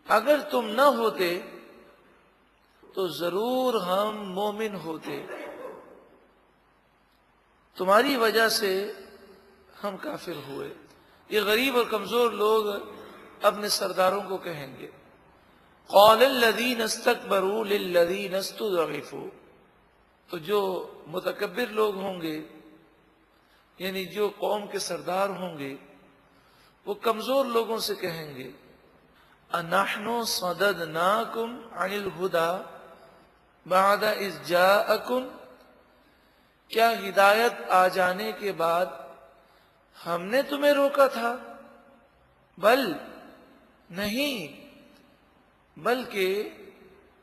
اگر تم نہ ہوتے تو ضرور ہم مومن ہوتے، تمہاری وجہ سے ہم کافر ہوئے۔ یہ غریب اور کمزور لوگ اپنے سرداروں کو کہیں گے، قال الذین استکبروا للذین استضعفوا، تو جو متکبر لوگ ہوں گے، یعنی جو قوم کے سردار ہوں گے، وہ کمزور لوگوں سے کہیں گے، اَنَحْنُ صَدَدْنَاكُمْ عَنِ الْهُدَى بَعْدَ إِذْ جَاءَكُمْ، کیا ہدایت آ جانے کے بعد ہم نے تمہیں روکا تھا؟ بل نہیں، بلکہ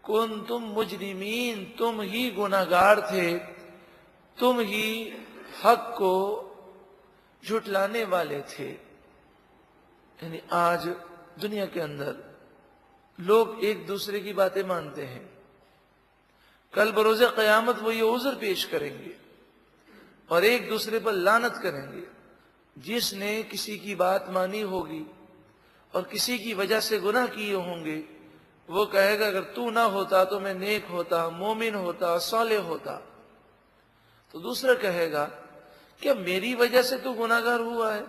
کنتم مجرمین، تم ہی گناہگار تھے، تم ہی حق کو جھٹلانے والے تھے۔ یعنی آج دنیا کے اندر لوگ ایک دوسرے کی باتیں مانتے ہیں، کل بروز قیامت وہ یہ عذر پیش کریں گے اور ایک دوسرے پر لعنت کریں گے۔ جس نے کسی کی بات مانی ہوگی اور کسی کی وجہ سے گناہ کیے ہوں گے، وہ کہے گا اگر تو نہ ہوتا تو میں نیک ہوتا، مومن ہوتا، صالح ہوتا۔ تو دوسرا کہے گا کیا میری وجہ سے تو گناہگار ہوا ہے؟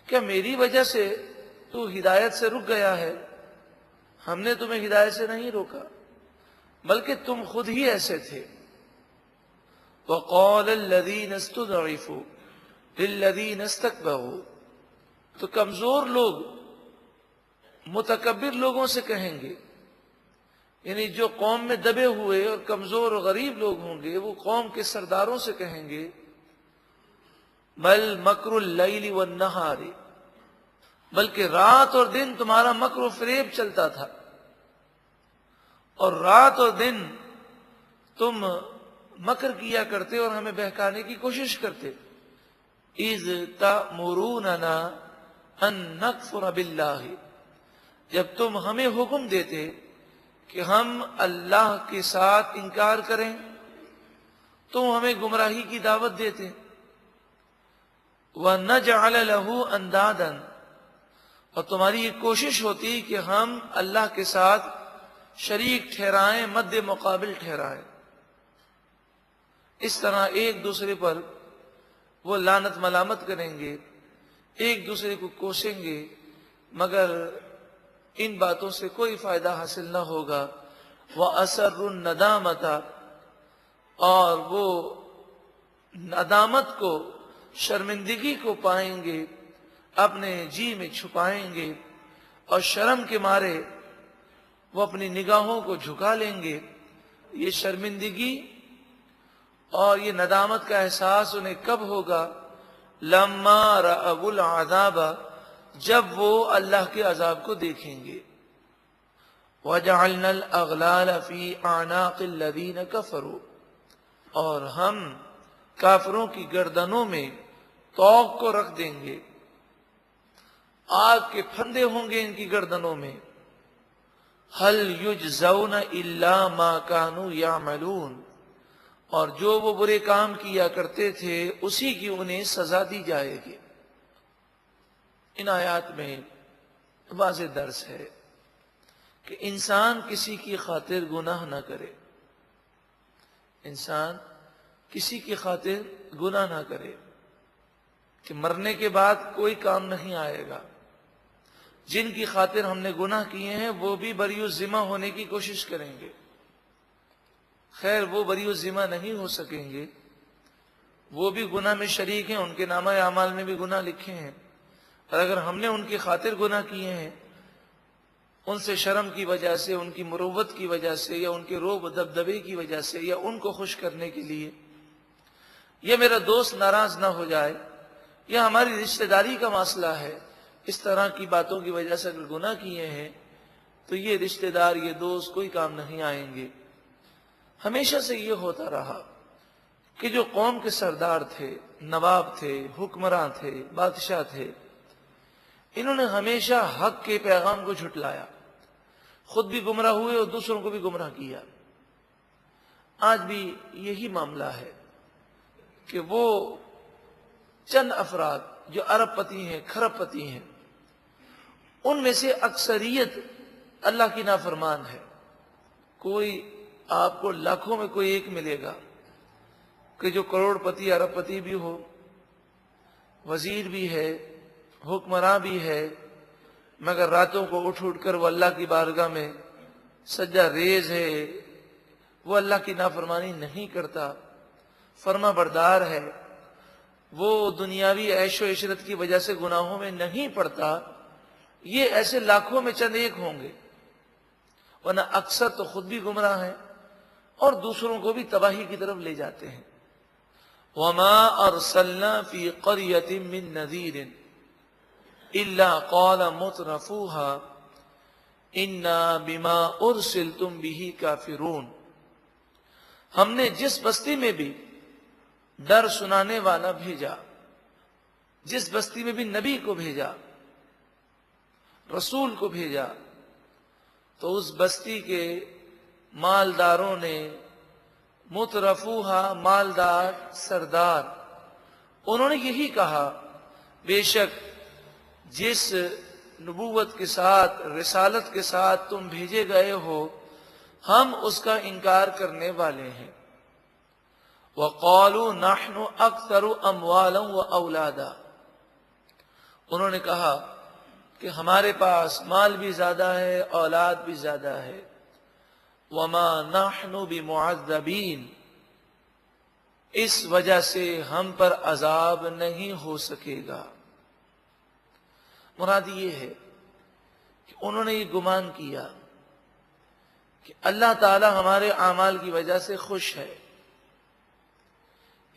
کیا میری وجہ سے تو ہدایت سے رک گیا ہے؟ ہم نے تمہیں ہدایت سے نہیں روکا، بلکہ تم خود ہی ایسے تھے۔ وَقَالَ الَّذِينَ اسْتُضْعِفُوا لِلَّذِينَ اسْتَكْبَرُوا، تو کمزور لوگ متکبر لوگوں سے کہیں گے، یعنی جو قوم میں دبے ہوئے اور کمزور اور غریب لوگ ہوں گے، وہ قوم کے سرداروں سے کہیں گے، بل مکر اللیل والنہار، بلکہ رات اور دن تمہارا مکر و فریب چلتا تھا، اور رات اور دن تم مکر کیا کرتے اور ہمیں بہکانے کی کوشش کرتے۔ اذ تأمروننا ان نکفر باللہ، جب تم ہمیں حکم دیتے کہ ہم اللہ کے ساتھ انکار کریں، تم ہمیں گمراہی کی دعوت دیتے۔ وَنَجْعَلَ لَهُ أَنْدَادًا، اور تمہاری یہ کوشش ہوتی کہ ہم اللہ کے ساتھ شریک ٹھہرائیں، مد مقابل ٹھہرائیں۔ اس طرح ایک دوسرے پر وہ لعنت ملامت کریں گے، ایک دوسرے کو کوسیں گے، مگر ان باتوں سے کوئی فائدہ حاصل نہ ہوگا۔ وَأَسَرُّ النَّدَامَةَ، اور وہ ندامت کو، شرمندگی کو پائیں گے، اپنے جی میں چھپائیں گے، اور شرم کے مارے وہ اپنی نگاہوں کو جھکا لیں گے۔ یہ شرمندگی اور یہ ندامت کا احساس انہیں کب ہوگا؟ لَمَّا رَأَوُا الْعَذَابَ، جب وہ اللہ کے عذاب کو دیکھیں گے۔ وَجَعَلْنَا الْأَغْلَالَ فِي أَعْنَاقِ الَّذِينَ كَفَرُوا، اور ہم کافروں کی گردنوں میں طوق کو رکھ دیں گے، آگ کے پھندے ہوں گے ان کی گردنوں میں۔ هَلْ يُجْزَوْنَ إِلَّا مَا كَانُوا يَعْمَلُونَ، اور جو وہ برے کام کیا کرتے تھے اسی کی انہیں سزا دی جائے گی۔ ان آیات میں واضح درس ہے کہ انسان کسی کی خاطر گناہ نہ کرے، انسان کسی کی خاطر گناہ نہ کرے، کہ مرنے کے بعد کوئی کام نہیں آئے گا۔ جن کی خاطر ہم نے گناہ کیے ہیں وہ بھی بری الذمہ ہونے کی کوشش کریں گے، خیر وہ بری الذمہ نہیں ہو سکیں گے، وہ بھی گناہ میں شریک ہیں، ان کے نامہ اعمال میں بھی گناہ لکھے ہیں، اور اگر ہم نے ان کی خاطر گناہ کیے ہیں، ان سے شرم کی وجہ سے، ان کی مروت کی وجہ سے، یا ان کے روب و دبدبے کی وجہ سے، یا ان کو خوش کرنے کے لیے، یا میرا دوست ناراض نہ ہو جائے، یا ہماری رشتہ داری کا مسئلہ ہے، اس طرح کی باتوں کی وجہ سے اگر گناہ کیے ہیں تو یہ رشتہ دار، یہ دوست کوئی کام نہیں آئیں گے۔ ہمیشہ سے یہ ہوتا رہا کہ جو قوم کے سردار تھے، نواب تھے، حکمراں تھے، بادشاہ تھے، انہوں نے ہمیشہ حق کے پیغام کو جھٹلایا، خود بھی گمراہ ہوئے اور دوسروں کو بھی گمراہ کیا۔ آج بھی یہی معاملہ ہے کہ وہ چند افراد جو ارب پتی ہیں، کھرب پتی ہیں، ان میں سے اکثریت اللہ کی نافرمان ہے۔ کوئی آپ کو لاکھوں میں کوئی ایک ملے گا کہ جو کروڑ پتی ارب پتی بھی ہو، وزیر بھی ہے، حکمراں بھی ہے، مگر راتوں کو اٹھ کر وہ اللہ کی بارگاہ میں سجدہ ریز ہے، وہ اللہ کی نافرمانی نہیں کرتا، فرما بردار ہے، وہ دنیاوی عیش و عشرت کی وجہ سے گناہوں میں نہیں پڑتا، یہ ایسے لاکھوں میں چند ایک ہوں گے، ورنہ اکثر تو خود بھی گمراہ ہیں اور دوسروں کو بھی تباہی کی طرف لے جاتے ہیں۔ وَمَا أَرْسَلْنَا فِي قَرْيَةٍ مِّن نَذِيرٍ إِلَّا قَالَ مُتْرَفُوهَا إِنَّا بِمَا أُرْسِلْتُمْ بِهِ كَافِرُونَ۔ ہم نے جس بستی میں بھی ڈر سنانے والا بھیجا، جس بستی میں بھی نبی کو بھیجا، رسول کو بھیجا، تو اس بستی کے مالداروں نے، مترفوہا مالدار سردار، انہوں نے یہی کہا بے شک جس نبوت کے ساتھ، رسالت کے ساتھ تم بھیجے گئے ہو، ہم اس کا انکار کرنے والے ہیں۔ وَقَالُوا نَحْنُ أَكْثَرُ أَمْوَالًا وَأَوْلَادًا، انہوں نے کہا کہ ہمارے پاس مال بھی زیادہ ہے، اولاد بھی زیادہ ہے۔ وَمَا نَحْنُ بِمُعَذَّبِينَ، اس وجہ سے ہم پر عذاب نہیں ہو سکے گا۔ مراد یہ ہے کہ انہوں نے یہ گمان کیا کہ اللہ تعالی ہمارے اعمال کی وجہ سے خوش ہے،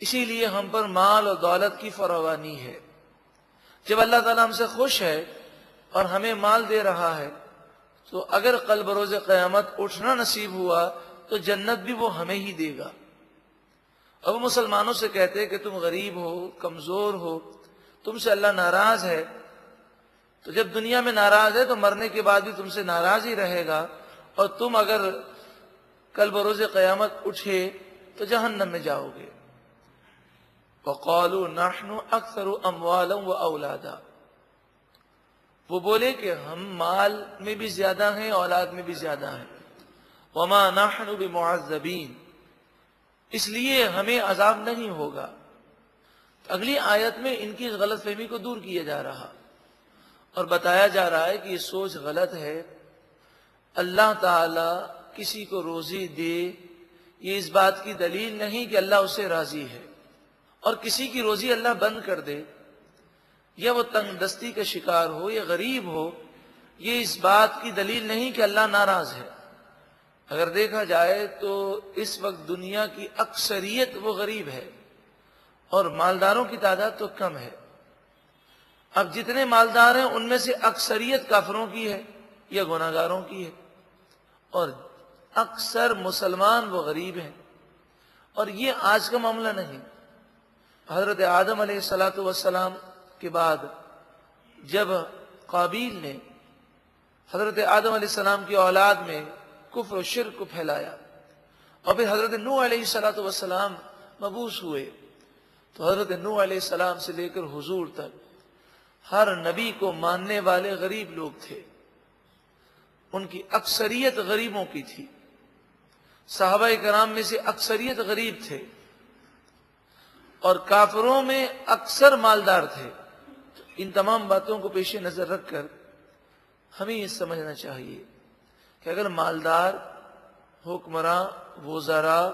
اسی لیے ہم پر مال اور دولت کی فراوانی ہے۔ جب اللہ تعالی ہم سے خوش ہے اور ہمیں مال دے رہا ہے، تو اگر کل بروز قیامت اٹھنا نصیب ہوا تو جنت بھی وہ ہمیں ہی دے گا۔ اب وہ مسلمانوں سے کہتے کہ تم غریب ہو، کمزور ہو، تم سے اللہ ناراض ہے، تو جب دنیا میں ناراض ہے تو مرنے کے بعد بھی تم سے ناراض ہی رہے گا، اور تم اگر کل بروز قیامت اٹھے تو جہنم میں جاؤ گے۔ وَقَالُوا نَحْنُ أَكْثَرُ أَمْوَالًا وَأَوْلَادًا، وہ بولے کہ ہم مال میں بھی زیادہ ہیں، اولاد میں بھی زیادہ ہیں۔ وَمَا نَحْنُ بِمُعَذَّبِينَ، اس لیے ہمیں عذاب نہیں ہوگا۔ اگلی آیت میں ان کی غلط فہمی کو دور کیا جا رہا اور بتایا جا رہا ہے کہ یہ سوچ غلط ہے۔ اللہ تعالی کسی کو روزی دے، یہ اس بات کی دلیل نہیں کہ اللہ اسے راضی ہے، اور کسی کی روزی اللہ بند کر دے یا وہ تنگ دستی کا شکار ہو یا غریب ہو، یہ اس بات کی دلیل نہیں کہ اللہ ناراض ہے۔ اگر دیکھا جائے تو اس وقت دنیا کی اکثریت وہ غریب ہے اور مالداروں کی تعداد تو کم ہے۔ اب جتنے مالدار ہیں ان میں سے اکثریت کافروں کی ہے یا گناہگاروں کی ہے، اور اکثر مسلمان وہ غریب ہیں۔ اور یہ آج کا معاملہ نہیں۔ حضرت آدم علیہ السلام کے بعد جب قابیل نے حضرت آدم علیہ السلام کی اولاد میں کفر و شرک کو پھیلایا، اور پھر حضرت نوح علیہ السلام مبعوث ہوئے، تو حضرت نوح علیہ السلام سے لے کر حضور تک ہر نبی کو ماننے والے غریب لوگ تھے، ان کی اکثریت غریبوں کی تھی۔ صحابہ کرام میں سے اکثریت غریب تھے اور کافروں میں اکثر مالدار تھے۔ ان تمام باتوں کو پیش نظر رکھ کر ہمیں یہ سمجھنا چاہیے کہ اگر مالدار، حکمراں، وزراء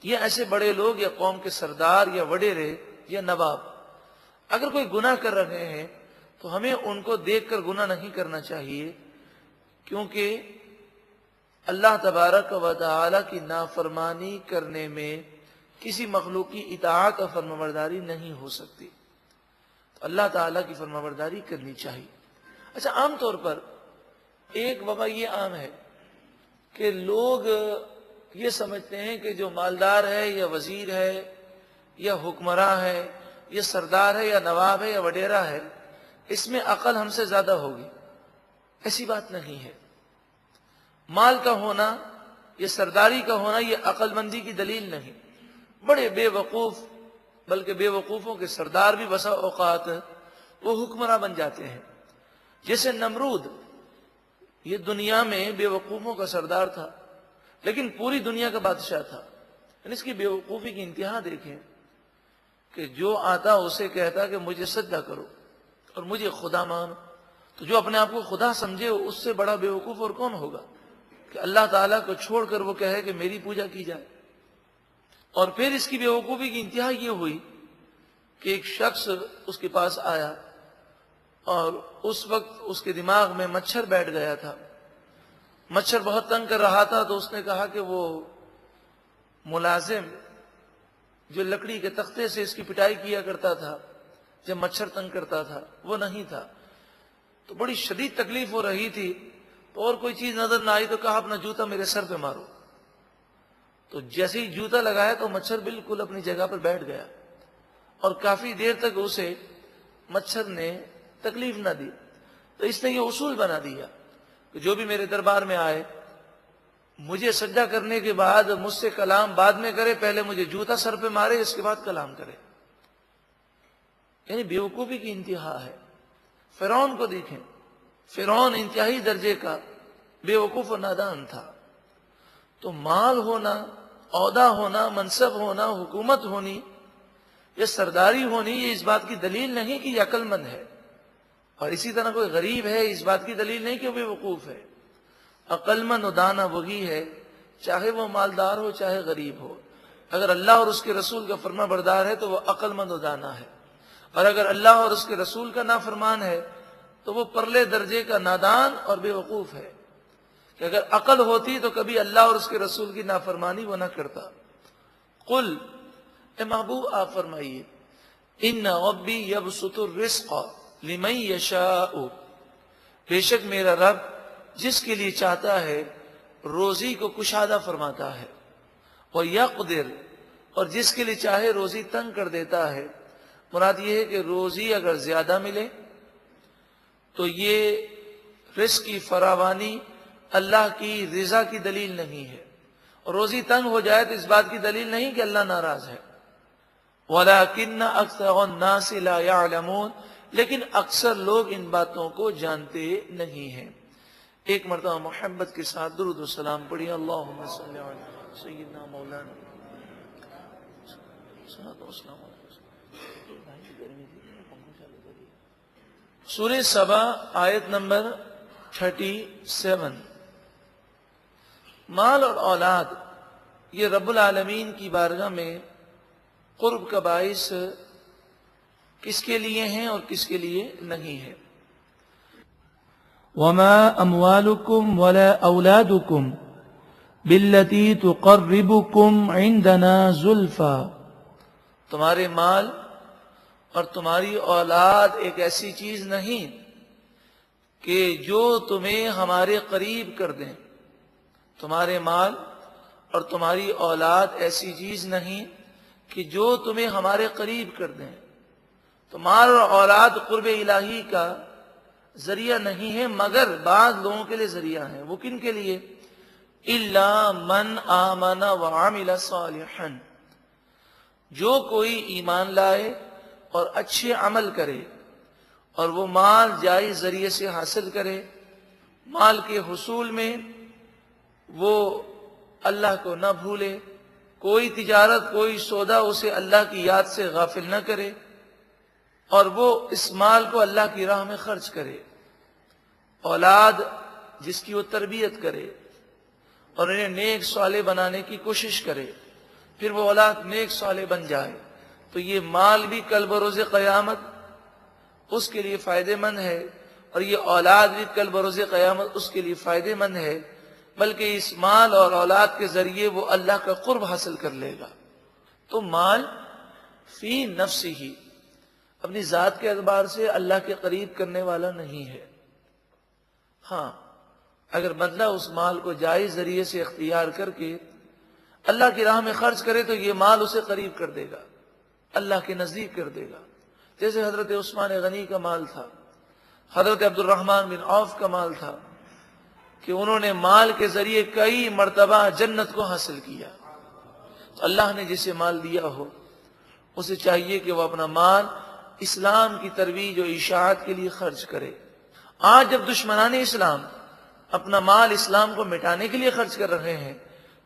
یا ایسے بڑے لوگ یا قوم کے سردار یا وڈیرے یا نواب اگر کوئی گناہ کر رہے ہیں تو ہمیں ان کو دیکھ کر گناہ نہیں کرنا چاہیے، کیونکہ اللہ تبارک و تعالی کی نافرمانی کرنے میں کسی مخلوق کی اطاعت اور فرمانبرداری نہیں ہو سکتی، تو اللہ تعالیٰ کی فرمانبرداری کرنی چاہیے۔ اچھا، عام طور پر ایک وبا یہ عام ہے کہ لوگ یہ سمجھتے ہیں کہ جو مالدار ہے یا وزیر ہے یا حکمراں ہے یا سردار ہے یا نواب ہے یا وڈیرا ہے، اس میں عقل ہم سے زیادہ ہوگی۔ ایسی بات نہیں ہے۔ مال کا ہونا یا سرداری کا ہونا یہ عقل مندی کی دلیل نہیں۔ بڑے بے وقوف، بلکہ بے وقوفوں کے سردار بھی بسا اوقات وہ حکمراں بن جاتے ہیں۔ جیسے نمرود، یہ دنیا میں بے وقوفوں کا سردار تھا، لیکن پوری دنیا کا بادشاہ تھا. اس کی بیوقوفی کی انتہا دیکھیں کہ جو آتا اسے کہتا کہ مجھے سجدہ کرو اور مجھے خدا مانو. تو جو اپنے آپ کو خدا سمجھے اس سے بڑا بیوقوف اور کون ہوگا کہ اللہ تعالیٰ کو چھوڑ کر وہ کہے کہ میری پوجا کی جائے. اور پھر اس کی بیوقوفی کی انتہا یہ ہوئی کہ ایک شخص اس کے پاس آیا اور اس وقت اس کے دماغ میں مچھر بیٹھ گیا تھا. مچھر بہت تنگ کر رہا تھا. تو اس نے کہا کہ وہ ملازم جو لکڑی کے تختے سے اس کی پٹائی کیا کرتا تھا جب مچھر تنگ کرتا تھا وہ نہیں تھا. تو بڑی شدید تکلیف ہو رہی تھی. تو اور کوئی چیز نظر نہ آئی تو کہا اپنا جوتا میرے سر پہ مارو. تو جیسے ہی جوتا لگایا تو مچھر بالکل اپنی جگہ پر بیٹھ گیا اور کافی دیر تک اسے مچھر نے تکلیف نہ دی. تو اس نے یہ اصول بنا دیا کہ جو بھی میرے دربار میں آئے مجھے سجدہ کرنے کے بعد مجھ سے کلام بعد میں کرے, پہلے مجھے جوتا سر پہ مارے اس کے بعد کلام کرے. یعنی بیوقوفی کی انتہا ہے. فرعون کو دیکھیں, فرعون انتہائی درجے کا بیوقوف و نادان تھا. تو مال ہونا, عہدہ ہونا, منصب ہونا, حکومت ہونی یا سرداری ہونی یہ اس بات کی دلیل نہیں کہ یہ عقل مند ہے. اور اسی طرح کوئی غریب ہے اس بات کی دلیل نہیں کہ وہ بیوقوف ہے. عقل مند و دانا وہی ہے چاہے وہ مالدار ہو چاہے غریب ہو. اگر اللہ اور اس کے رسول کا فرما بردار ہے تو وہ عقل مند و دانا ہے, اور اگر اللہ اور اس کے رسول کا نافرمان ہے تو وہ پرلے درجے کا نادان اور بیوقوف ہے. کہ اگر عقل ہوتی تو کبھی اللہ اور اس کے رسول کی نافرمانی وہ نہ کرتا. قل, اے محبوب آپ فرمائیے, ان ربی یبسط الرزق لمن یشاء, بے شک میرا رب جس کے لیے چاہتا ہے روزی کو کشادہ فرماتا ہے, اور یقدر, اور جس کے لیے چاہے روزی تنگ کر دیتا ہے. مراد یہ ہے کہ روزی اگر زیادہ ملے تو یہ رزق کی فراوانی اللہ کی رضا کی دلیل نہیں ہے, اور روزی تنگ ہو جائے تو اس بات کی دلیل نہیں کہ اللہ ناراض ہے. وَلَكِنَّ أَكْثَرَ النَّاسِ لَا يَعْلَمُونَ, لیکن اکثر لوگ ان باتوں کو جانتے نہیں ہیں. ایک مرتبہ محبت کے ساتھ درود و سلام پڑھیے. اللہم صلی علی سیدنا مولانا. سورہ سبا آیت نمبر 37. مال اور اولاد یہ رب العالمین کی بارگاہ میں قرب کا باعث کس کے لیے ہیں اور کس کے لیے نہیں ہے. وَمَا أَمْوَالُكُمْ وَلَا أَوْلَادُكُمْ بِالَّتِي تُقَرِّبُكُمْ عِنْدَنَا زُلْفَى, تمہارے مال اور تمہاری اولاد ایک ایسی چیز نہیں کہ جو تمہیں ہمارے قریب کر دیں. تمہارے مال اور تمہاری اولاد ایسی چیز نہیں کہ جو تمہیں ہمارے قریب کر دیں. تو مال اور اولاد قرب الہی کا ذریعہ نہیں ہے, مگر بعض لوگوں کے لیے ذریعہ ہیں. وہ کن کے لیے؟ إِلَّا مَنْ آمَنَ وَعَمِلَ صَالِحًا, جو کوئی ایمان لائے اور اچھے عمل کرے اور وہ مال جائز ذریعے سے حاصل کرے. مال کے حصول میں وہ اللہ کو نہ بھولے, کوئی تجارت کوئی سودا اسے اللہ کی یاد سے غافل نہ کرے, اور وہ اس مال کو اللہ کی راہ میں خرچ کرے. اولاد جس کی وہ تربیت کرے اور انہیں نیک صالح بنانے کی کوشش کرے, پھر وہ اولاد نیک صالح بن جائے, تو یہ مال بھی کل بروز قیامت اس کے لیے فائدہ مند ہے, اور یہ اولاد بھی کل بروز قیامت اس کے لیے فائدہ مند ہے. بلکہ اس مال اور اولاد کے ذریعے وہ اللہ کا قرب حاصل کر لے گا. تو مال فی نفس ہی اپنی ذات کے اعتبار سے اللہ کے قریب کرنے والا نہیں ہے. ہاں, اگر بندہ اس مال کو جائز ذریعے سے اختیار کر کے اللہ کی راہ میں خرچ کرے تو یہ مال اسے قریب کر دے گا, اللہ کے نزدیک کر دے گا. جیسے حضرت عثمان غنی کا مال تھا, حضرت عبد الرحمن بن عوف کا مال تھا کہ انہوں نے مال کے ذریعے کئی مرتبہ جنت کو حاصل کیا. تو اللہ نے جسے مال دیا ہو اسے چاہیے کہ وہ اپنا مال اسلام کی ترویج و اشاعت کے لیے خرچ کرے. آج جب دشمنان اسلام اپنا مال اسلام کو مٹانے کے لیے خرچ کر رہے ہیں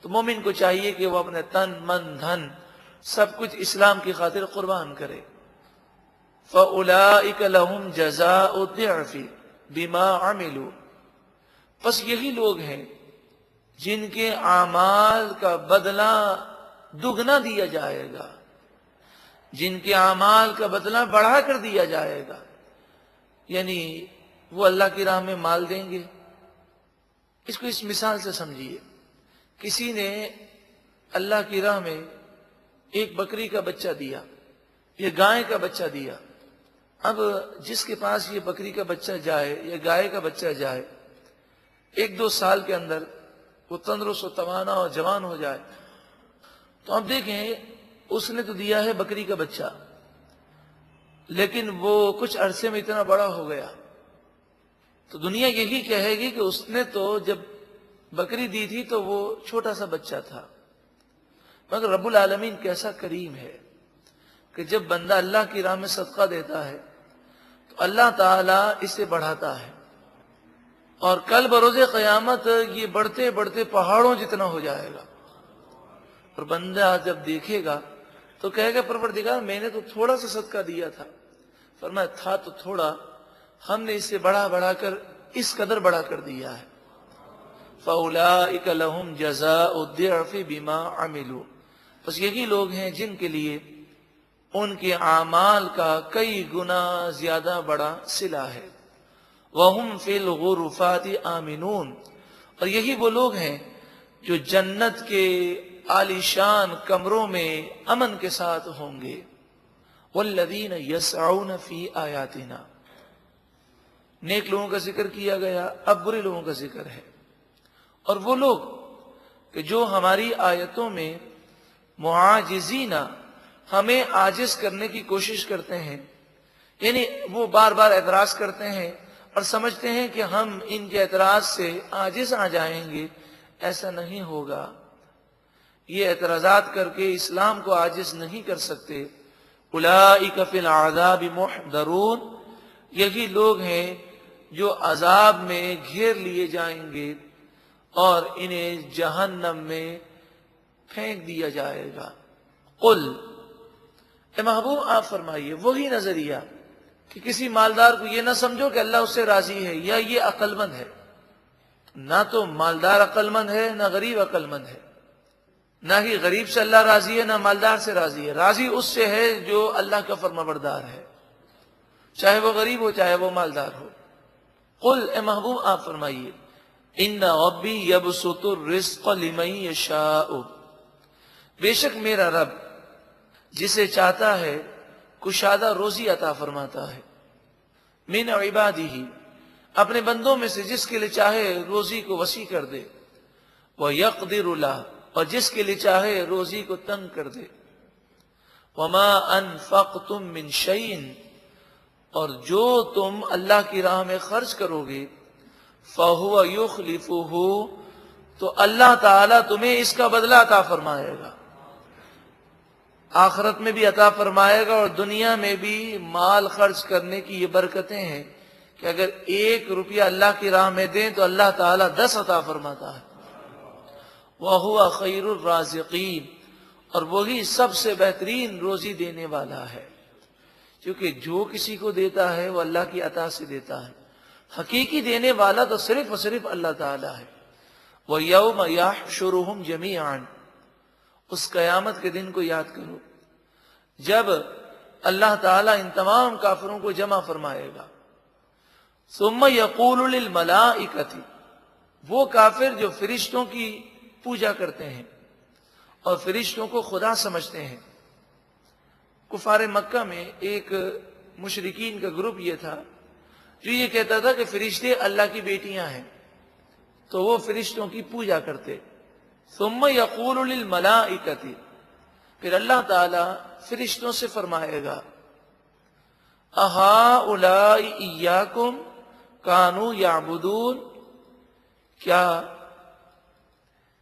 تو مومن کو چاہیے کہ وہ اپنے تن من دھن سب کچھ اسلام کی خاطر قربان کرے. فَأُولَئِكَ لَهُمْ جَزَاءُ الضِّعْفِ بِمَا عَمِلُوا، پس یہی لوگ ہیں جن کے اعمال کا بدلہ دگنا دیا جائے گا، جن کے اعمال کا بدلہ بڑھا کر دیا جائے گا. یعنی وہ اللہ کی راہ میں مال دیں گے. اس کو اس مثال سے سمجھیے. کسی نے اللہ کی راہ میں ایک بکری کا بچہ دیا یا گائے کا بچہ دیا. اب جس کے پاس یہ بکری کا بچہ جائے یا گائے کا بچہ جائے، 1-2 سال کے اندر وہ تندرست و توانا اور جوان ہو جائے، تو اب دیکھیں اس نے تو دیا ہے بکری کا بچہ، لیکن وہ کچھ عرصے میں اتنا بڑا ہو گیا تو دنیا یہی کہے گی کہ اس نے تو جب بکری دی تھی تو وہ چھوٹا سا بچہ تھا. مگر رب العالمین کیسا کریم ہے کہ جب بندہ اللہ کی راہ میں صدقہ دیتا ہے تو اللہ تعالیٰ اسے بڑھاتا ہے، اور کل بروز قیامت یہ بڑھتے بڑھتے پہاڑوں جتنا ہو جائے گا. اور بندہ جب دیکھے گا تو کہے گا پروردگار میں نے تو تھوڑا سا صدقہ دیا تھا. فرمایا تھا تو تھوڑا، ہم نے اسے بڑھا بڑھا کر اس قدر بڑا کر دیا ہے. فَأُولَئِكَ لَهُمْ جَزَاءُ الضِّعْفِ بِمَا عَمِلُوا، بس یہی لوگ ہیں جن کے لیے ان کے اعمال کا کئی گنا زیادہ بڑا صلہ ہے. وَهُمْ فِي الْغُرُفَاتِ آمِنُونَ، اور یہی وہ لوگ ہیں جو جنت کے عالیشان کمروں میں امن کے ساتھ ہوں گے. وَالَّذِينَ يَسْعَوْنَ فِي آيَاتِنَا، نیک لوگوں کا ذکر کیا گیا، اب برے لوگوں کا ذکر ہے. اور وہ لوگ کہ جو ہماری آیتوں میں معاجزین، ہمیں عاجز کرنے کی کوشش کرتے ہیں، یعنی وہ بار بار اعتراض کرتے ہیں اور سمجھتے ہیں کہ ہم ان کے اعتراض سے عاجز آ جائیں گے. ایسا نہیں ہوگا، یہ اعتراضات کر کے اسلام کو عاجز نہیں کر سکتے. اولئک فی العذاب محضرون، یہی لوگ ہیں جو عذاب میں گھیر لیے جائیں گے اور انہیں جہنم میں پھینک دیا جائے گا. قل، اے محبوب آپ فرمائیے، وہی نظریہ کہ کسی مالدار کو یہ نہ سمجھو کہ اللہ اس سے راضی ہے یا یہ عقل مند ہے. نہ تو مالدار عقل مند ہے، نہ غریب عقل مند ہے. نہ ہی غریب سے اللہ راضی ہے، نہ مالدار سے راضی ہے. راضی اس سے ہے جو اللہ کا فرمانبردار ہے، چاہے وہ غریب ہو چاہے وہ مالدار ہو. قل، اے محبوب آپ فرمائیے، ان ربی یبسط الرزق لمن یشاء، بے شک میرا رب جسے چاہتا ہے کشادہ روزی عطا فرماتا ہے. من عبادہ، اپنے بندوں میں سے جس کے لیے چاہے روزی کو وسیع کر دے. وَيَقْدِرُ لَهُ، اور جس کے لیے چاہے روزی کو تنگ کر دے. وَمَا أَنفَقْتُم مِّن شَيْءٍ، اور جو تم اللہ کی راہ میں خرچ کرو گے، فَهُوَ يُخْلِفُهُ، تو اللہ تعالیٰ تمہیں اس کا بدلہ عطا فرمائے گا. آخرت میں بھی عطا فرمائے گا اور دنیا میں بھی. مال خرچ کرنے کی یہ برکتیں ہیں کہ اگر 1 روپیہ اللہ کی راہ میں دیں تو اللہ تعالیٰ 10 عطا فرماتا ہے. وَهُوَ خَيْرُ الرَّازِقِينَ، اور وہی سب سے بہترین روزی دینے والا ہے. کیونکہ جو کسی کو دیتا ہے وہ اللہ کی عطا سے دیتا ہے. حقیقی دینے والا تو صرف اور صرف اللہ تعالیٰ ہے. وَيَوْمَ يَحْشُرُهُمْ جَمِيعًا، اس قیامت کے دن کو یاد کرو جب اللہ تعالیٰ ان تمام کافروں کو جمع فرمائے گا. ثُمَّ يَقُولُ لِلْمَلَائِكَةِ، وہ کافر جو فرشتوں کی پوجا کرتے ہیں اور فرشتوں کو خدا سمجھتے ہیں. کفار مکہ میں ایک مشرکین کا گروپ یہ تھا جو یہ کہتا تھا کہ فرشتے اللہ کی بیٹیاں ہیں، تو وہ فرشتوں کی پوجا کرتے. ثم یقول للملائکۃ، پھر اللہ تعالی فرشتوں سے فرمائے گا، اہؤلاء ایاکم کانوا یعبدون، کیا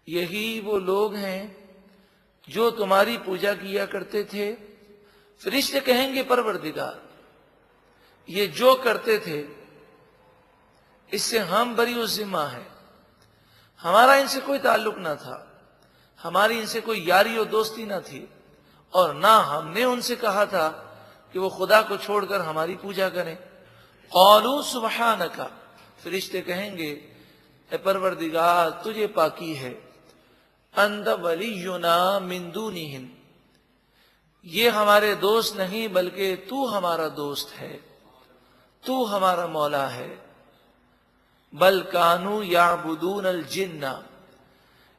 یہی وہ لوگ ہیں جو تمہاری پوجا کیا کرتے تھے؟ فرشتے کہیں گے پروردگار یہ جو کرتے تھے اس سے ہم بری الذمہ ہیں، ہمارا ان سے کوئی تعلق نہ تھا. ہماری ان سے کوئی یاری اور دوستی نہ تھی، اور نہ ہم نے ان سے کہا تھا کہ وہ خدا کو چھوڑ کر ہماری پوجا کریں۔ قالوا سبحانک، فرشتے کہیں گے اے پروردگار تجھے پاکی ہے، انت ولینا من دونہم، یہ ہمارے دوست نہیں بلکہ تو ہمارا دوست ہے، تو ہمارا مولا ہے۔ بل کانوا یعبدون الجن،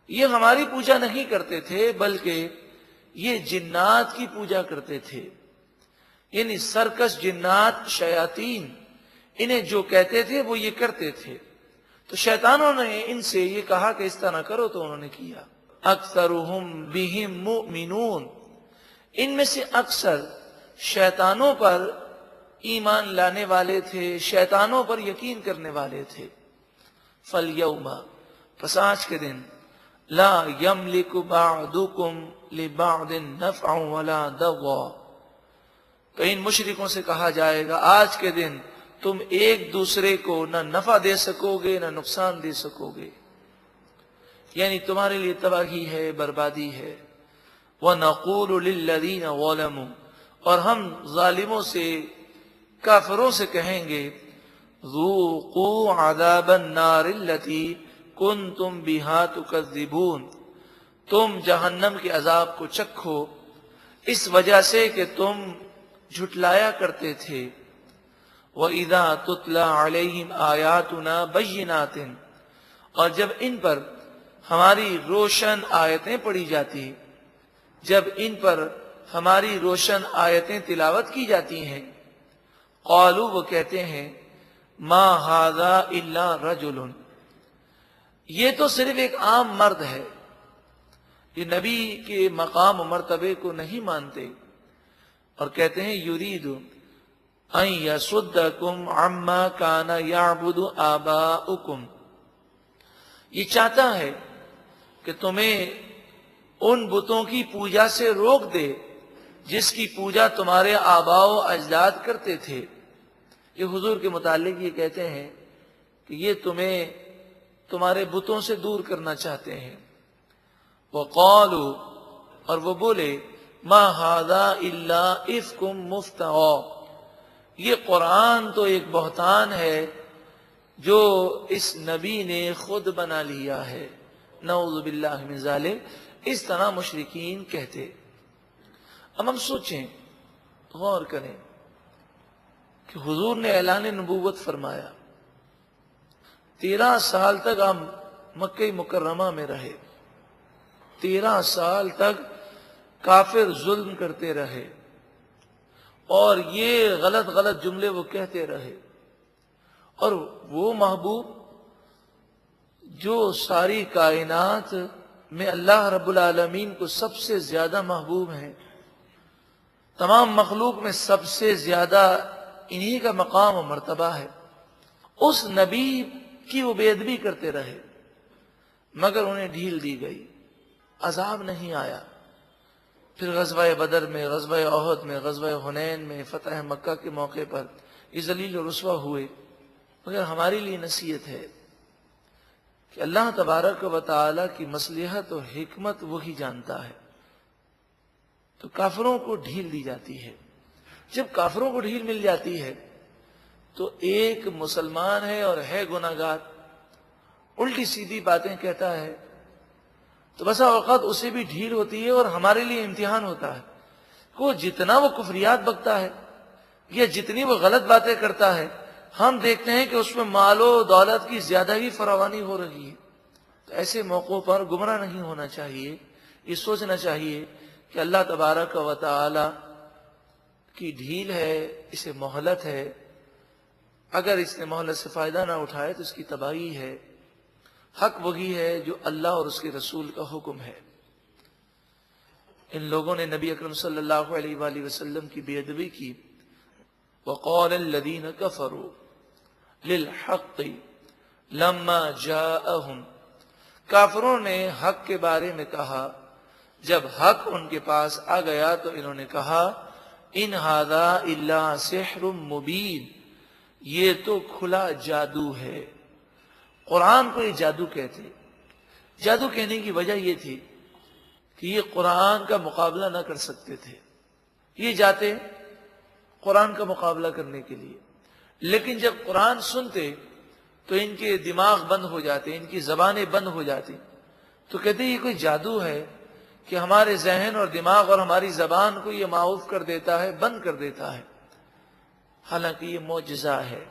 یہ ہماری پوجا نہیں کرتے تھے بلکہ یہ جنات کی پوجا کرتے تھے، یعنی سرکش جنات شیاطین انہیں جو کہتے تھے وہ یہ کرتے تھے۔ تو شیطانوں نے ان سے یہ کہا کہ اس طرح کرو تو انہوں نے کیا۔ اکثرہم بہم مؤمنون، ان میں سے اکثر شیطانوں پر ایمان لانے والے تھے، شیطانوں پر یقین کرنے والے تھے۔ فالیوم، پس آج کے دن، لا یملک بعضکم لبعض نفعا ولا ضرا، تو ان مشرکوں سے کہا جائے گا آج کے دن تم ایک دوسرے کو نہ نفع دے سکو گے نہ نقصان دے سکو گے، یعنی تمہارے لیے تباہی ہے، بربادی ہے۔ وَنَقُولُ لِلَّذِينَ ظَلَمُوا، اور ہم ظالموں سے، کافروں سے کہیں گے، ذُوقُوا عَذَابَ النَّارِ الَّتِي كُنْتُمْ بِهَا تُكَذِّبُونَ، تم جہنم کے عذاب کو چکھو اس وجہ سے کہ تم جھٹلایا کرتے تھے۔ وَإِذَا تُتْلَى عَلَيْهِمْ آيَاتُنَا بَيِّنَاتٍ، اور جب ان پر ہماری روشن آیتیں پڑھی جاتی، جب ان پر ہماری روشن آیتیں تلاوت کی جاتی ہیں، قالوا، وہ کہتے ہیں، ما ھذا الا رجل، یہ تو صرف ایک عام مرد ہے، یہ نبی کے مقام و مرتبے کو نہیں مانتے، اور کہتے ہیں یرید ان یصدکم عما کان یعبد آباؤکم، یہ چاہتا ہے کہ تمہیں ان بتوں کی پوجا سے روک دے جس کی پوجا تمہارے آباء و اجداد کرتے تھے۔ یہ حضور کے متعلق یہ کہتے ہیں کہ یہ تمہیں تمہارے بتوں سے دور کرنا چاہتے ہیں۔ وقالوا، اور وہ بولے، ما ھذا الا افک مفتری، یہ قرآن تو ایک بہتان ہے جو اس نبی نے خود بنا لیا ہے، نعوذ باللہ من ذالک، اس طرح مشرکین کہتے۔ اب ہم سوچیں، غور کریں کہ حضور نے اعلان نبوت فرمایا، 13 سال تک ہم مکہ مکرمہ میں رہے، 13 سال تک کافر ظلم کرتے رہے اور یہ غلط غلط جملے وہ کہتے رہے، اور وہ محبوب جو ساری کائنات میں اللہ رب العالمین کو سب سے زیادہ محبوب ہیں، تمام مخلوق میں سب سے زیادہ انہی کا مقام و مرتبہ ہے، اس نبی کی وہ بے ادبی کرتے رہے مگر انہیں ڈھیل دی گئی، عذاب نہیں آیا۔ پھر غزوہ بدر میں، غزوہ احد میں، غزوہ حنین میں، فتح مکہ کے موقع پر یہ ذلیل و رسوا ہوئے، مگر ہمارے لیے نصیحت ہے کہ اللہ تبارک و تعالی کی مصلحت و حکمت وہی جانتا ہے۔ تو کافروں کو ڈھیل دی جاتی ہے، جب کافروں کو ڈھیل مل جاتی ہے تو ایک مسلمان ہے اور ہے گناہگار، الٹی سیدھی باتیں کہتا ہے، تو بسا اوقات اسے بھی ڈھیل ہوتی ہے اور ہمارے لیے امتحان ہوتا ہے کہ وہ جتنا وہ کفریات بکتا ہے یا جتنی وہ غلط باتیں کرتا ہے، ہم دیکھتے ہیں کہ اس میں مال و دولت کی زیادہ ہی فراوانی ہو رہی ہے۔ تو ایسے موقعوں پر گمراہ نہیں ہونا چاہیے، یہ سوچنا چاہیے کہ اللہ تبارک و تعالی کی ڈھیل ہے، اسے مہلت ہے، اگر اس نے مہلت سے فائدہ نہ اٹھائے تو اس کی تباہی ہے۔ حق وہی ہے جو اللہ اور اس کے رسول کا حکم ہے۔ ان لوگوں نے نبی اکرم صلی اللہ علیہ وآلہ وسلم کی بے ادبی کی۔ وقال الذین کفروا للحق لما جاءہم، کافروں نے حق کے بارے میں کہا جب حق ان کے پاس آ گیا تو انہوں نے کہا، ان ھذا الا سحر مبین، یہ تو کھلا جادو ہے۔ قرآن کو یہ جادو کہتے۔ جادو کہنے کی وجہ یہ تھی کہ یہ قرآن کا مقابلہ نہ کر سکتے تھے. یہ جاتے قرآن کا مقابلہ کرنے کے لیے، لیکن جب قرآن سنتے تو ان کے دماغ بند ہو جاتے، ان کی زبانیں بند ہو جاتی. تو کہتے یہ کوئی جادو ہے کہ ہمارے ذہن اور دماغ اور ہماری زبان کو یہ معاف کر دیتا ہے، بند کر دیتا ہے. حالانکہ یہ معجزہ ہے.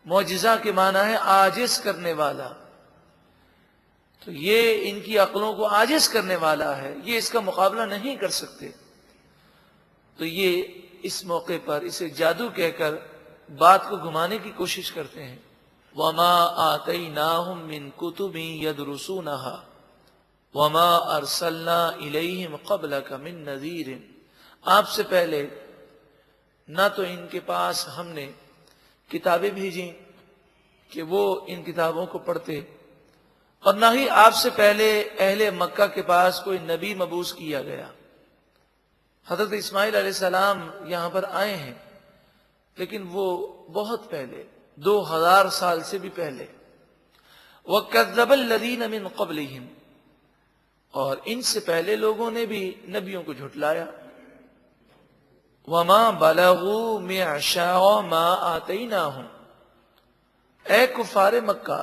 معجزہ کے معنی ہے عاجز کرنے والا. تو یہ ان کی عقلوں کو عاجز کرنے والا ہے، یہ اس کا مقابلہ نہیں کر سکتے. تو یہ اس موقع پر اسے جادو کہہ کر بات کو گھمانے کی کوشش کرتے ہیں. وَمَا آتَيْنَاهُم مِّن كُتُبٍ يَدْرُسُونَهَا وَمَا أَرْسَلْنَا إِلَيْهِمْ قَبْلَكَ مِن نَذِيرٍ. آپ سے پہلے نہ تو ان کے پاس ہم نے کتابیں بھیجیں کہ وہ ان کتابوں کو پڑھتے، اور نہ ہی آپ سے پہلے اہل مکہ کے پاس کوئی نبی مبعوث کیا گیا. حضرت اسماعیل علیہ السلام یہاں پر آئے ہیں، لیکن وہ بہت پہلے، 2000 سال سے بھی پہلے. وَكَذَّبَ الَّذِينَ مِن قَبْلِهِمْ، اور ان سے پہلے لوگوں نے بھی نبیوں کو جھٹلایا. وَمَا بَلَغُوا مِعْشَارَ مَا آتَيْنَاهُمْ. اے کفار مکہ،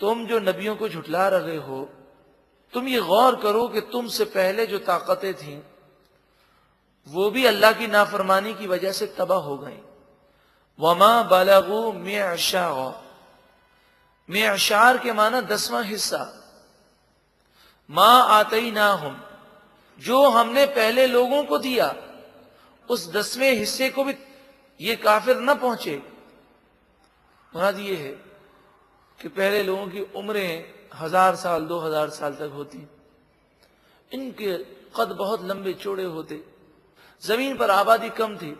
تم جو نبیوں کو جھٹلا رہے ہو، تم یہ غور کرو کہ تم سے پہلے جو طاقتیں تھیں وہ بھی اللہ کی نافرمانی کی وجہ سے تباہ ہو گئیں. وَمَا بَلَغُوا مِعْشَارَ، معشار کے معنی 10واں حصہ. ما آتیناہم، جو ہم نے پہلے لوگوں کو دیا اس 10ویں حصے کو بھی یہ کافر نہ پہنچے. مراد یہ ہے کہ پہلے لوگوں کی عمریں 1000 سال 2000 سال تک ہوتی، ان کے قد بہت لمبے چوڑے ہوتے، زمین پر آبادی کم تھی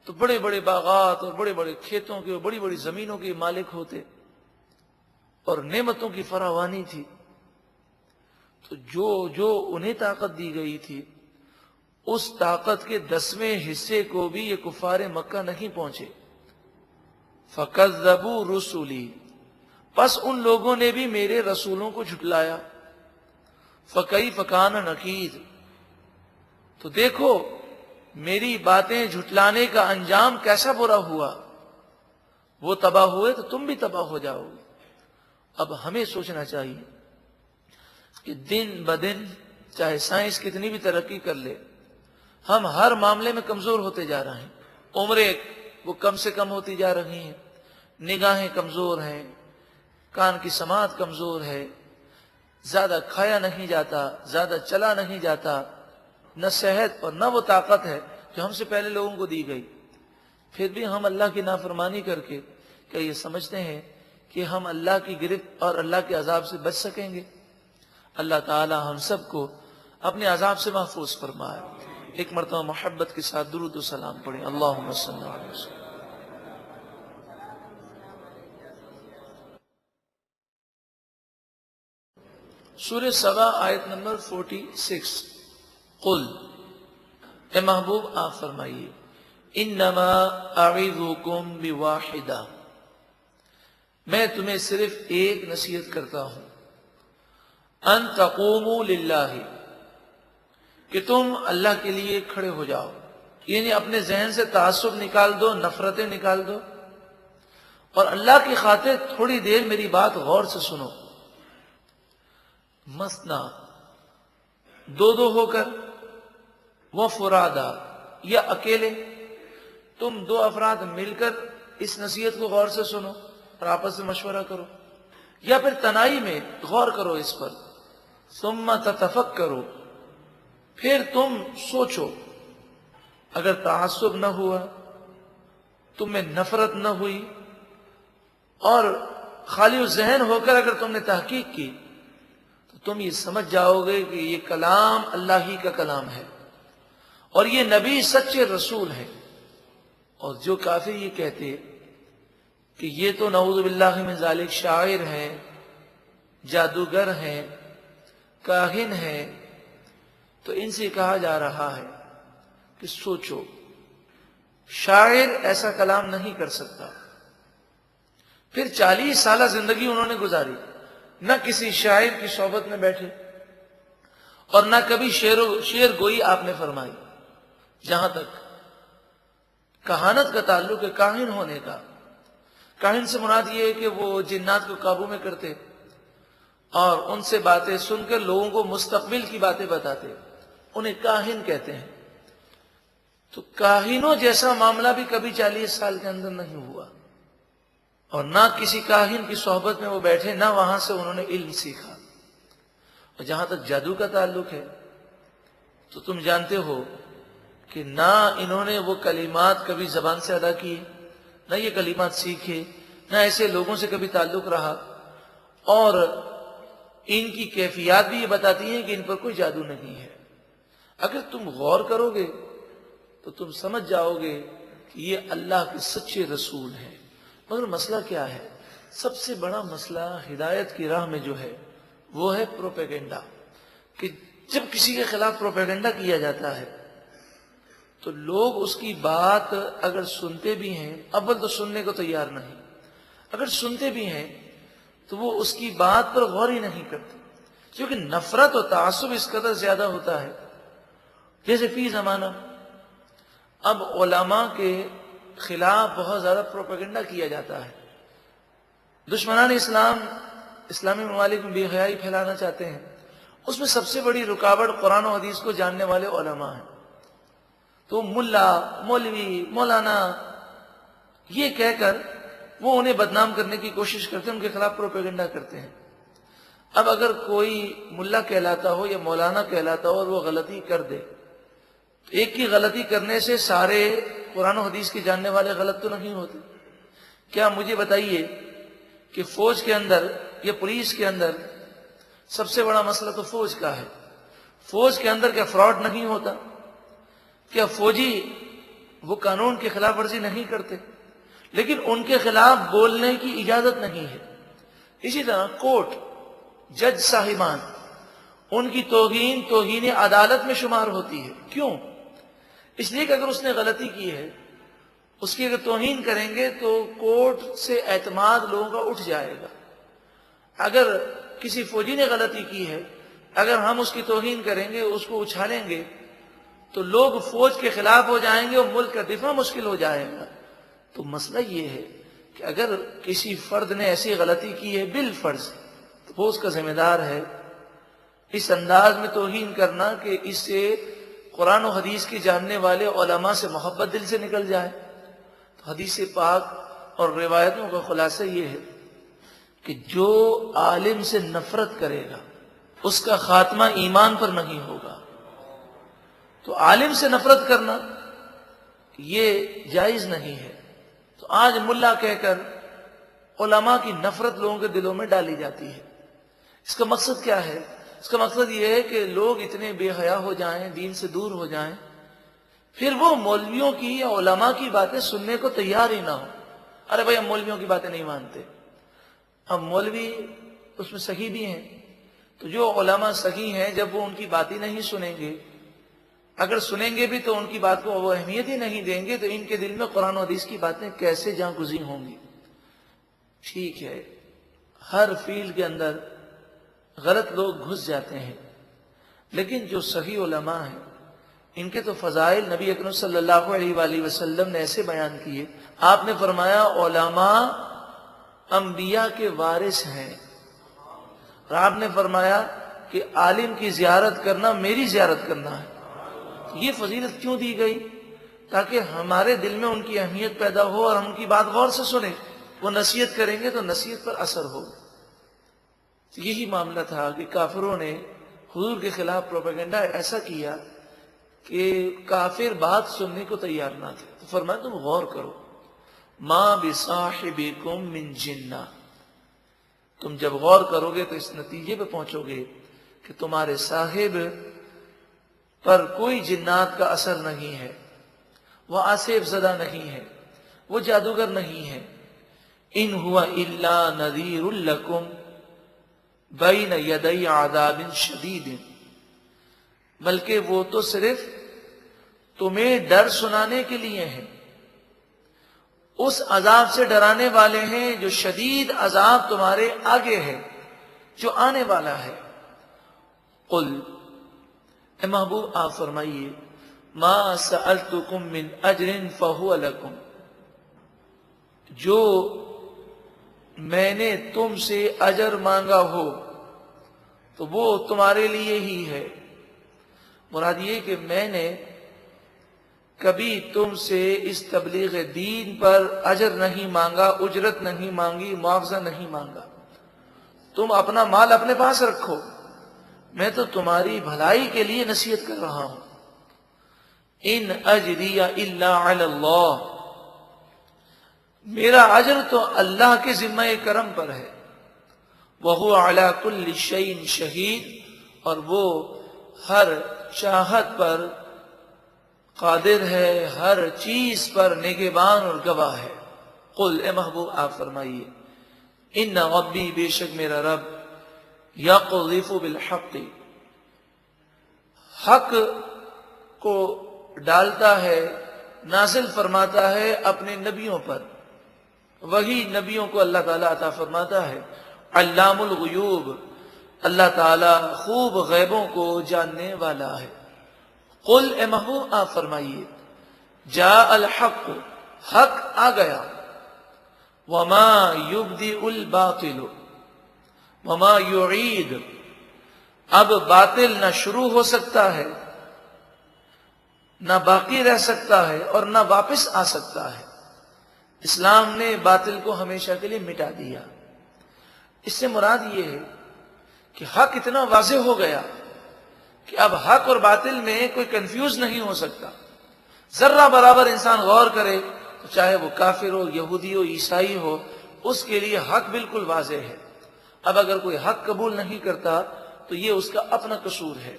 تو بڑے بڑے باغات اور بڑے بڑے کھیتوں کے اور بڑی بڑی زمینوں کے مالک ہوتے، اور نعمتوں کی فراوانی تھی. تو جو انہیں طاقت دی گئی تھی اس طاقت کے 10ویں حصے کو بھی یہ کفار مکہ نہیں پہنچے. فَكَذَّبُوا رُسُلِي، پس ان لوگوں نے بھی میرے رسولوں کو جھٹلایا. فَكَيْفَ كَانَ نَكِيرٌ، تو دیکھو میری باتیں جھٹلانے کا انجام کیسا برا ہوا. وہ تباہ ہوئے تو تم بھی تباہ ہو جاؤ گے. اب ہمیں سوچنا چاہیے کہ دن بدن چاہے سائنس کتنی بھی ترقی کر لے، ہم ہر معاملے میں کمزور ہوتے جا رہے ہیں. عمریں وہ کم سے کم ہوتی جا رہی ہیں، نگاہیں کمزور ہیں، کان کی سماعت کمزور ہے، زیادہ کھایا نہیں جاتا، زیادہ چلا نہیں جاتا، نہ صحت اور نہ وہ طاقت ہے جو ہم سے پہلے لوگوں کو دی گئی. پھر بھی ہم اللہ کی نافرمانی کر کے کیا یہ سمجھتے ہیں کہ ہم اللہ کی گرفت اور اللہ کے عذاب سے بچ سکیں گے؟ اللہ تعالی ہم سب کو اپنے عذاب سے محفوظ فرمائے. ایک مرتبہ محبت کے ساتھ درود و سلام پڑھیں. اللہم صلی علیہ وسلم. سورہ سبا آیت نمبر 46. قل، اے محبوب آپ فرمائیے، انما اعظکم بواحدہ، میں تمہیں صرف ایک نصیحت کرتا ہوں، ان تقوموا للہ، کہ تم اللہ کے لیے کھڑے ہو جاؤ. یعنی اپنے ذہن سے تعصب نکال دو، نفرتیں نکال دو، اور اللہ کی خاطر تھوڑی دیر میری بات غور سے سنو. مثنا، دو ہو کر، وہ فرادا، یا اکیلے، تم 2 افراد مل کر اس نصیحت کو غور سے سنو اور آپس میں مشورہ کرو، یا پھر تنہائی میں غور کرو اس پر. ثم تتفکروا، پھر تم سوچو. اگر تعصب نہ ہوا، تم میں نفرت نہ ہوئی، اور خالی ذہن ہو کر اگر تم نے تحقیق کی، تو تم یہ سمجھ جاؤ گے کہ یہ کلام اللہ ہی کا کلام ہے اور یہ نبی سچے رسول ہے. اور جو کافر یہ کہتے کہ یہ تو نعوذ باللہ من ذالک شاعر ہیں، جادوگر ہیں، کاہن ہیں، تو ان سے کہا جا رہا ہے کہ سوچو، شاعر ایسا کلام نہیں کر سکتا. پھر 40 سالہ زندگی انہوں نے گزاری، نہ کسی شاعر کی صحبت میں بیٹھے اور نہ کبھی شعر گوئی آپ نے فرمائی۔ جہاں تک کہانت کا تعلق ہے، کاہن ہونے کا، کاہن سے مراد یہ ہے کہ وہ جنات کو قابو میں کرتے اور ان سے باتیں سن کر لوگوں کو مستقبل کی باتیں بتاتے، انہیں کاہن کہتے ہیں۔ تو کاہنوں جیسا معاملہ بھی کبھی 40 سال کے اندر نہیں ہوا، اور نہ کسی کاہن کی صحبت میں وہ بیٹھے، نہ وہاں سے انہوں نے علم سیکھا۔ اور جہاں تک جادو کا تعلق ہے تو تم جانتے ہو کہ نہ انہوں نے وہ کلمات کبھی زبان سے ادا کیے، نہ یہ کلمات سیکھے، نہ ایسے لوگوں سے کبھی تعلق رہا، اور ان کی کیفیات بھی یہ بتاتی ہیں کہ ان پر کوئی جادو نہیں ہے۔ اگر تم غور کرو گے تو تم سمجھ جاؤ گے کہ یہ اللہ کے سچے رسول ہیں۔ مگر مسئلہ کیا ہے؟ سب سے بڑا مسئلہ ہدایت کی راہ میں جو ہے وہ ہے پروپیگنڈا، کہ جب کسی کے خلاف پروپیگنڈا کیا جاتا ہے تو لوگ اس کی بات اگر سنتے بھی ہیں، اول تو سننے کو تیار نہیں، اگر سنتے بھی ہیں تو وہ اس کی بات پر غور ہی نہیں کرتے، کیونکہ نفرت و تعصب اس قدر زیادہ ہوتا ہے۔ جیسے فی زمانہ اب علماء کے خلاف بہت زیادہ پروپیگنڈا کیا جاتا ہے، دشمنان اسلام اسلامی ممالک میں بے حیائی پھیلانا چاہتے ہیں، اس میں سب سے بڑی رکاوٹ قرآن و حدیث کو جاننے والے علماء ہیں۔ تو ملا، مولوی، مولانا یہ کہہ کر وہ انہیں بدنام کرنے کی کوشش کرتے ہیں، ان کے خلاف پروپیگنڈا کرتے ہیں۔ اب اگر کوئی ملا کہلاتا ہو یا مولانا کہلاتا ہو اور وہ غلطی کر دے، تو ایک کی غلطی کرنے سے سارے قرآن و حدیث کے جاننے والے غلط تو نہیں ہوتے۔ کیا مجھے بتائیے کہ فوج کے اندر یا پولیس کے اندر سب سے بڑا مسئلہ تو فوج کا ہے، فوج کے اندر کیا فراڈ نہیں ہوتا؟ کیا فوجی وہ قانون کی خلاف ورزی نہیں کرتے؟ لیکن ان کے خلاف بولنے کی اجازت نہیں ہے۔ اسی طرح کورٹ، جج صاحبان، ان کی توہین عدالت میں شمار ہوتی ہے۔ کیوں؟ اس لیے کہ اگر اس نے غلطی کی ہے، اس کی اگر توہین کریں گے تو کورٹ سے اعتماد لوگوں کا اٹھ جائے گا۔ اگر کسی فوجی نے غلطی کی ہے، اگر ہم اس کی توہین کریں گے، اس کو اچھالیں گے، تو لوگ فوج کے خلاف ہو جائیں گے اور ملک کا دفاع مشکل ہو جائے گا۔ تو مسئلہ یہ ہے کہ اگر کسی فرد نے ایسی غلطی کی ہے بالفرض، تو وہ اس کا ذمہ دار ہے۔ اس انداز میں توہین کرنا کہ اس سے قرآن و حدیث کے جاننے والے علماء سے محبت دل سے نکل جائے۔ تو حدیث پاک اور روایتوں کا خلاصہ یہ ہے کہ جو عالم سے نفرت کرے گا اس کا خاتمہ ایمان پر نہیں ہوگا۔ تو عالم سے نفرت کرنا یہ جائز نہیں ہے۔ تو آج ملا کہہ کر علماء کی نفرت لوگوں کے دلوں میں ڈالی جاتی ہے۔ اس کا مقصد کیا ہے؟ اس کا مقصد یہ ہے کہ لوگ اتنے بے حیا ہو جائیں، دین سے دور ہو جائیں، پھر وہ مولویوں کی یا علماء کی باتیں سننے کو تیار ہی نہ ہو۔ ارے بھائی ہم مولویوں کی باتیں نہیں مانتے۔ اب مولوی اس میں صحیح بھی ہیں، تو جو علماء صحیح ہیں جب وہ ان کی بات ہی نہیں سنیں گے، اگر سنیں گے بھی تو ان کی بات کو وہ اہمیت ہی نہیں دیں گے، تو ان کے دل میں قرآن و حدیث کی باتیں کیسے جاں گزین ہوں گی؟ ٹھیک ہے، ہر فیلڈ کے اندر غلط لوگ گھس جاتے ہیں، لیکن جو صحیح علماء ہیں ان کے تو فضائل نبی اکرم صلی اللہ علیہ وآلہ وسلم نے ایسے بیان کیے۔ آپ نے فرمایا علماء انبیاء کے وارث ہیں، اور آپ نے فرمایا کہ عالم کی زیارت کرنا میری زیارت کرنا ہے۔ یہ فضیلت کیوں دی گئی؟ تاکہ ہمارے دل میں ان کی اہمیت پیدا ہو اور ہم ان کی بات غور سے سنیں، وہ نصیحت کریں گے تو نصیحت پر اثر ہو۔ یہی معاملہ تھا کہ کافروں نے حضور کے خلاف پروپیگنڈا ایسا کیا کہ کافر بات سننے کو تیار نہ تھے۔ تو فرمایا تم غور کرو، ما بصاحبکم من جنہ، تم جب غور کرو گے تو اس نتیجے پہ پہنچو گے کہ تمہارے صاحب پر کوئی جنات کا اثر نہیں ہے، وہ آصف زدہ نہیں ہے، وہ جادوگر نہیں ہے۔ ان ہوا الا نذیر لکم بین یدی عذاب شدید، بلکہ وہ تو صرف تمہیں ڈر سنانے کے لیے ہیں، اس عذاب سے ڈرانے والے ہیں جو شدید عذاب تمہارے آگے ہے، جو آنے والا ہے۔ قل اے محبوب آپ فرمائیے ما سألتکم من اجر فہو لکم، جو میں نے تم سے اجر مانگا ہو تو وہ تمہارے لیے ہی ہے۔ مراد یہ کہ میں نے کبھی تم سے اس تبلیغ دین پر اجر نہیں مانگا، اجرت نہیں مانگی، معاوضہ نہیں مانگا۔ تم اپنا مال اپنے پاس رکھو، میں تو تمہاری بھلائی کے لیے نصیحت کر رہا ہوں۔ ان اجری الا علی اللہ، میرا اجر تو اللہ کے ذمہ کرم پر ہے۔ وہو علی کل شیء شہید، اور وہ ہر چاہت پر قادر ہے، ہر چیز پر نگہبان اور گواہ ہے۔ قل، اے محبوب آپ فرمائیے، ان ربی، بے شک میرا رب، یقذف بالحق، حق کو ڈالتا ہے، نازل فرماتا ہے اپنے نبیوں پر، وہی نبیوں کو اللہ تعالیٰ عطا فرماتا ہے۔ علام الغیوب، اللہ تعالیٰ خوب غیبوں کو جاننے والا ہے۔ قل، اے محبوب آپ فرمائیے، جاء الحق، حق آ گیا، وما یبدئ الباطل وما یعید، اب باطل نہ شروع ہو سکتا ہے، نہ باقی رہ سکتا ہے، اور نہ واپس آ سکتا ہے۔ اسلام نے باطل کو ہمیشہ کے لیے مٹا دیا۔ اس سے مراد یہ ہے کہ حق اتنا واضح ہو گیا کہ اب حق اور باطل میں کوئی کنفیوز نہیں ہو سکتا۔ ذرہ برابر انسان غور کرے تو چاہے وہ کافر ہو، یہودی ہو، عیسائی ہو، اس کے لیے حق بالکل واضح ہے۔ اب اگر کوئی حق قبول نہیں کرتا تو یہ اس کا اپنا قصور ہے۔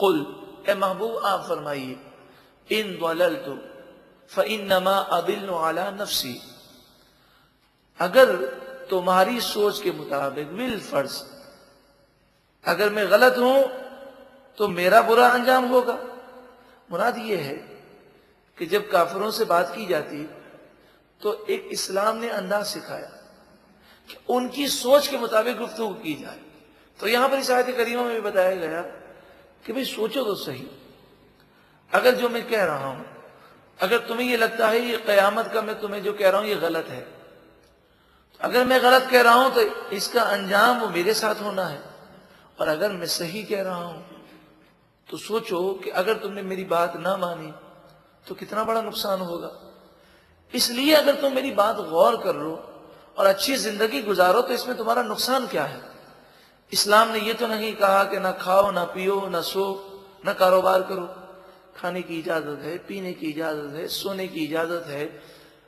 قل، اے محبوب آپ فرمائیے، ان ضللت فانما اضل علی نفسی، اگر تمہاری سوچ کے مطابق بالفرض اگر میں غلط ہوں تو میرا برا انجام ہوگا۔ مراد یہ ہے کہ جب کافروں سے بات کی جاتی تو ایک اسلام نے انداز سکھایا کہ ان کی سوچ کے مطابق گفتگو کی جائے۔ تو یہاں پر اس آیت کریمہ میں بھی بتایا گیا کہ بھئی سوچو تو صحیح، اگر جو میں کہہ رہا ہوں، اگر تمہیں یہ لگتا ہے یہ قیامت کا میں تمہیں جو کہہ رہا ہوں یہ غلط ہے، اگر میں غلط کہہ رہا ہوں تو اس کا انجام وہ میرے ساتھ ہونا ہے، اور اگر میں صحیح کہہ رہا ہوں تو سوچو کہ اگر تم نے میری بات نہ مانی تو کتنا بڑا نقصان ہوگا۔ اس لیے اگر تم میری بات غور کر لو اور اچھی زندگی گزارو تو اس میں تمہارا نقصان کیا ہے۔ اسلام نے یہ تو نہیں کہا کہ نہ کھاؤ، نہ پیو، نہ سو، نہ کاروبار کرو۔ کھانے کی اجازت ہے، پینے کی اجازت ہے، سونے کی اجازت ہے،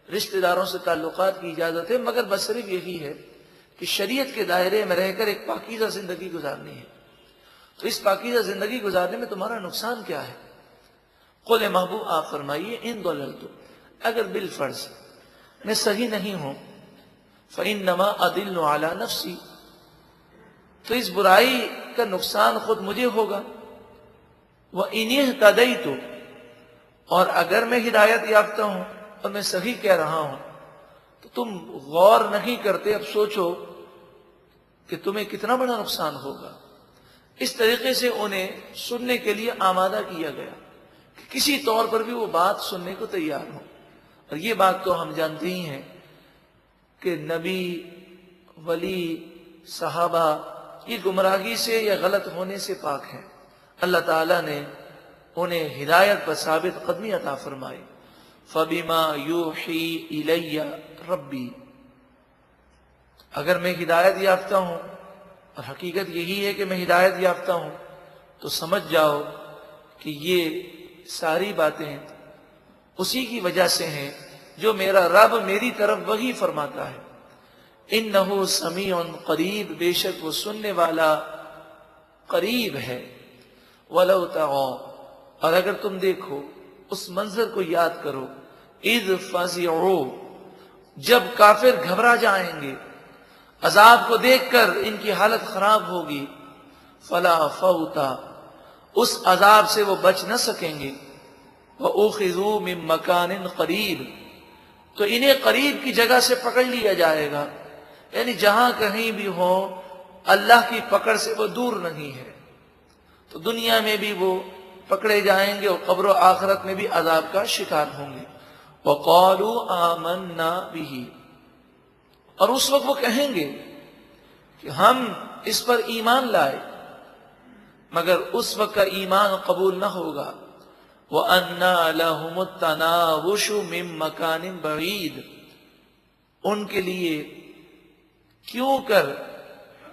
رشتہ داروں سے تعلقات کی اجازت ہے، مگر بس صرف یہی ہے کہ شریعت کے دائرے میں رہ کر ایک پاکیزہ زندگی گزارنی ہے۔ تو اس پاکیزہ زندگی گزارنے میں تمہارا نقصان کیا ہے؟ قل، محبوب آپ فرمائیے، ان ضللت، اگر بالفرض میں صحیح نہیں ہوں، فانما اضل علی نفسی، تو اس برائی کا نقصان خود مجھے ہوگا۔ وَإِنِ اهْتَدَيْتُ، اور اگر میں ہدایت یافتہ ہوں اور میں صحیح کہہ رہا ہوں تو تم غور نہیں کرتے، اب سوچو کہ تمہیں کتنا بڑا نقصان ہوگا۔ اس طریقے سے انہیں سننے کے لیے آمادہ کیا گیا کہ کسی طور پر بھی وہ بات سننے کو تیار ہوں۔ اور یہ بات تو ہم جانتے ہی ہیں کہ نبی، ولی، صحابہ یہ گمراہی سے یا غلط ہونے سے پاک ہیں۔ اللہ تعالیٰ نے انہیں ہدایت پر ثابت قدمی عطا فرمائی۔ فَبِمَا يُوحِي إِلَيَّ رَبِّي، اگر میں ہدایت یافتہ ہوں، اور حقیقت یہی ہے کہ میں ہدایت یافتہ ہوں، تو سمجھ جاؤ کہ یہ ساری باتیں اسی کی وجہ سے ہیں جو میرا رب میری طرف وحی فرماتا ہے۔ اِنَّهُ سَمِيعٌ قریب، بے شک وہ سننے والا قریب ہے۔ وَلَوْ تَرَىٰ، اور اگر تم دیکھو، اس منظر کو یاد کرو، اِذْ فَزِعُوا، جب کافر گھبرا جائیں گے، عذاب کو دیکھ کر ان کی حالت خراب ہوگی، فَلَا فَوْتَ، اس عذاب سے وہ بچ نہ سکیں گے، وَأُخِذُوا مِن مَّكَانٍ قَرِيبٍ، تو انہیں قریب کی جگہ سے پکڑ لیا جائے گا، یعنی جہاں کہیں بھی ہو اللہ کی پکڑ سے وہ دور نہیں ہے۔ تو دنیا میں بھی وہ پکڑے جائیں گے اور قبر و آخرت میں بھی عذاب کا شکار ہوں گے. وَقَالُوا آمَنَّا بِهِ، اور اس وقت وہ کہیں گے کہ ہم اس پر ایمان لائے، مگر اس وقت کا ایمان قبول نہ ہوگا. وَأَنَّا لَهُمُ التَّنَاوُشُ مِن مَّكَانٍ بَعِيدٍ، ان کے لیے کیوں کر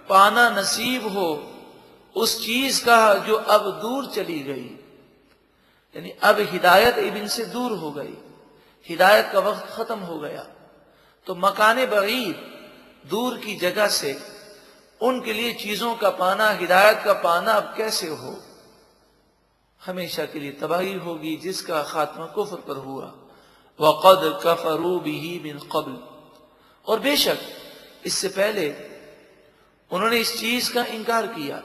پانا نصیب ہو اس چیز کا جو اب دور چلی گئی. یعنی اب ہدایت ابن سے دور ہو گئی، ہدایت کا وقت ختم ہو گیا، تو مکان بعید، دور کی جگہ سے ان کے لیے چیزوں کا پانا، ہدایت کا پانا اب کیسے ہو؟ ہمیشہ کے لیے تباہی ہوگی جس کا خاتمہ کفر پر ہوا. وَقَدْ كَفَرُوا بِهِ مِن قَبْلِ، اور بے شک اس سے پہلے انہوں نے اس چیز کا انکار کیا،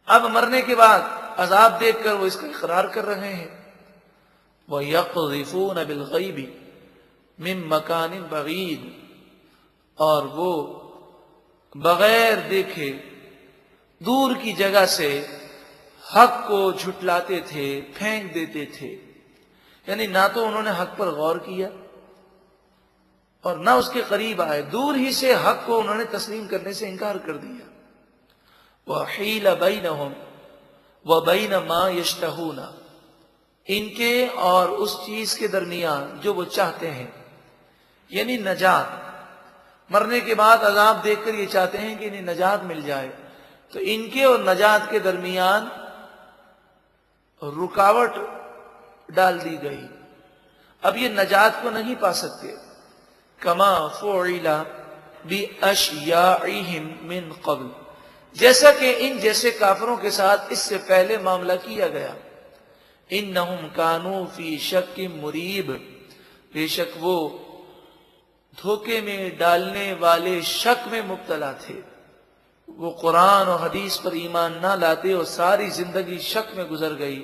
اب مرنے کے بعد عذاب دیکھ کر وہ اس کا اقرار کر رہے ہیں. وَيَقْذِفُونَ بِالْغَيْبِ مِن مَّكَانٍ بَعِيدٍ، اور وہ بغیر دیکھے دور کی جگہ سے حق کو جھٹلاتے تھے، پھینک دیتے تھے. یعنی نہ تو انہوں نے حق پر غور کیا اور نہ اس کے قریب آئے، دور ہی سے حق کو انہوں نے تسلیم کرنے سے انکار کر دیا. وَحِيلَ بَيْنَهُمْ وَبَيْنَ مَا يَشْتَهُونَ، ان کے اور اس چیز کے درمیان جو وہ چاہتے ہیں، یعنی نجات. مرنے کے بعد عذاب دیکھ کر یہ چاہتے ہیں کہ انہیں نجات مل جائے، تو ان کے اور نجات کے درمیان رکاوٹ ڈال دی گئی، اب یہ نجات کو نہیں پا سکتے. کما فعل باشیاعہم من قبل، جیسا کہ ان جیسے کافروں کے ساتھ اس سے پہلے معاملہ کیا گیا. انہم کانوا فی شک مریب، بے شک وہ دھوکے میں ڈالنے والے شک میں مبتلا تھے. وہ قرآن اور حدیث پر ایمان نہ لاتے اور ساری زندگی شک میں گزر گئی.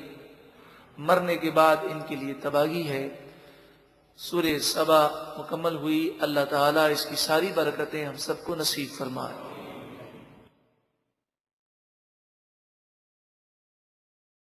مرنے کے بعد ان کے لیے تباہی ہے. سورہ سبا مکمل ہوئی. اللہ تعالیٰ اس کی ساری برکتیں ہم سب کو نصیب فرمائے.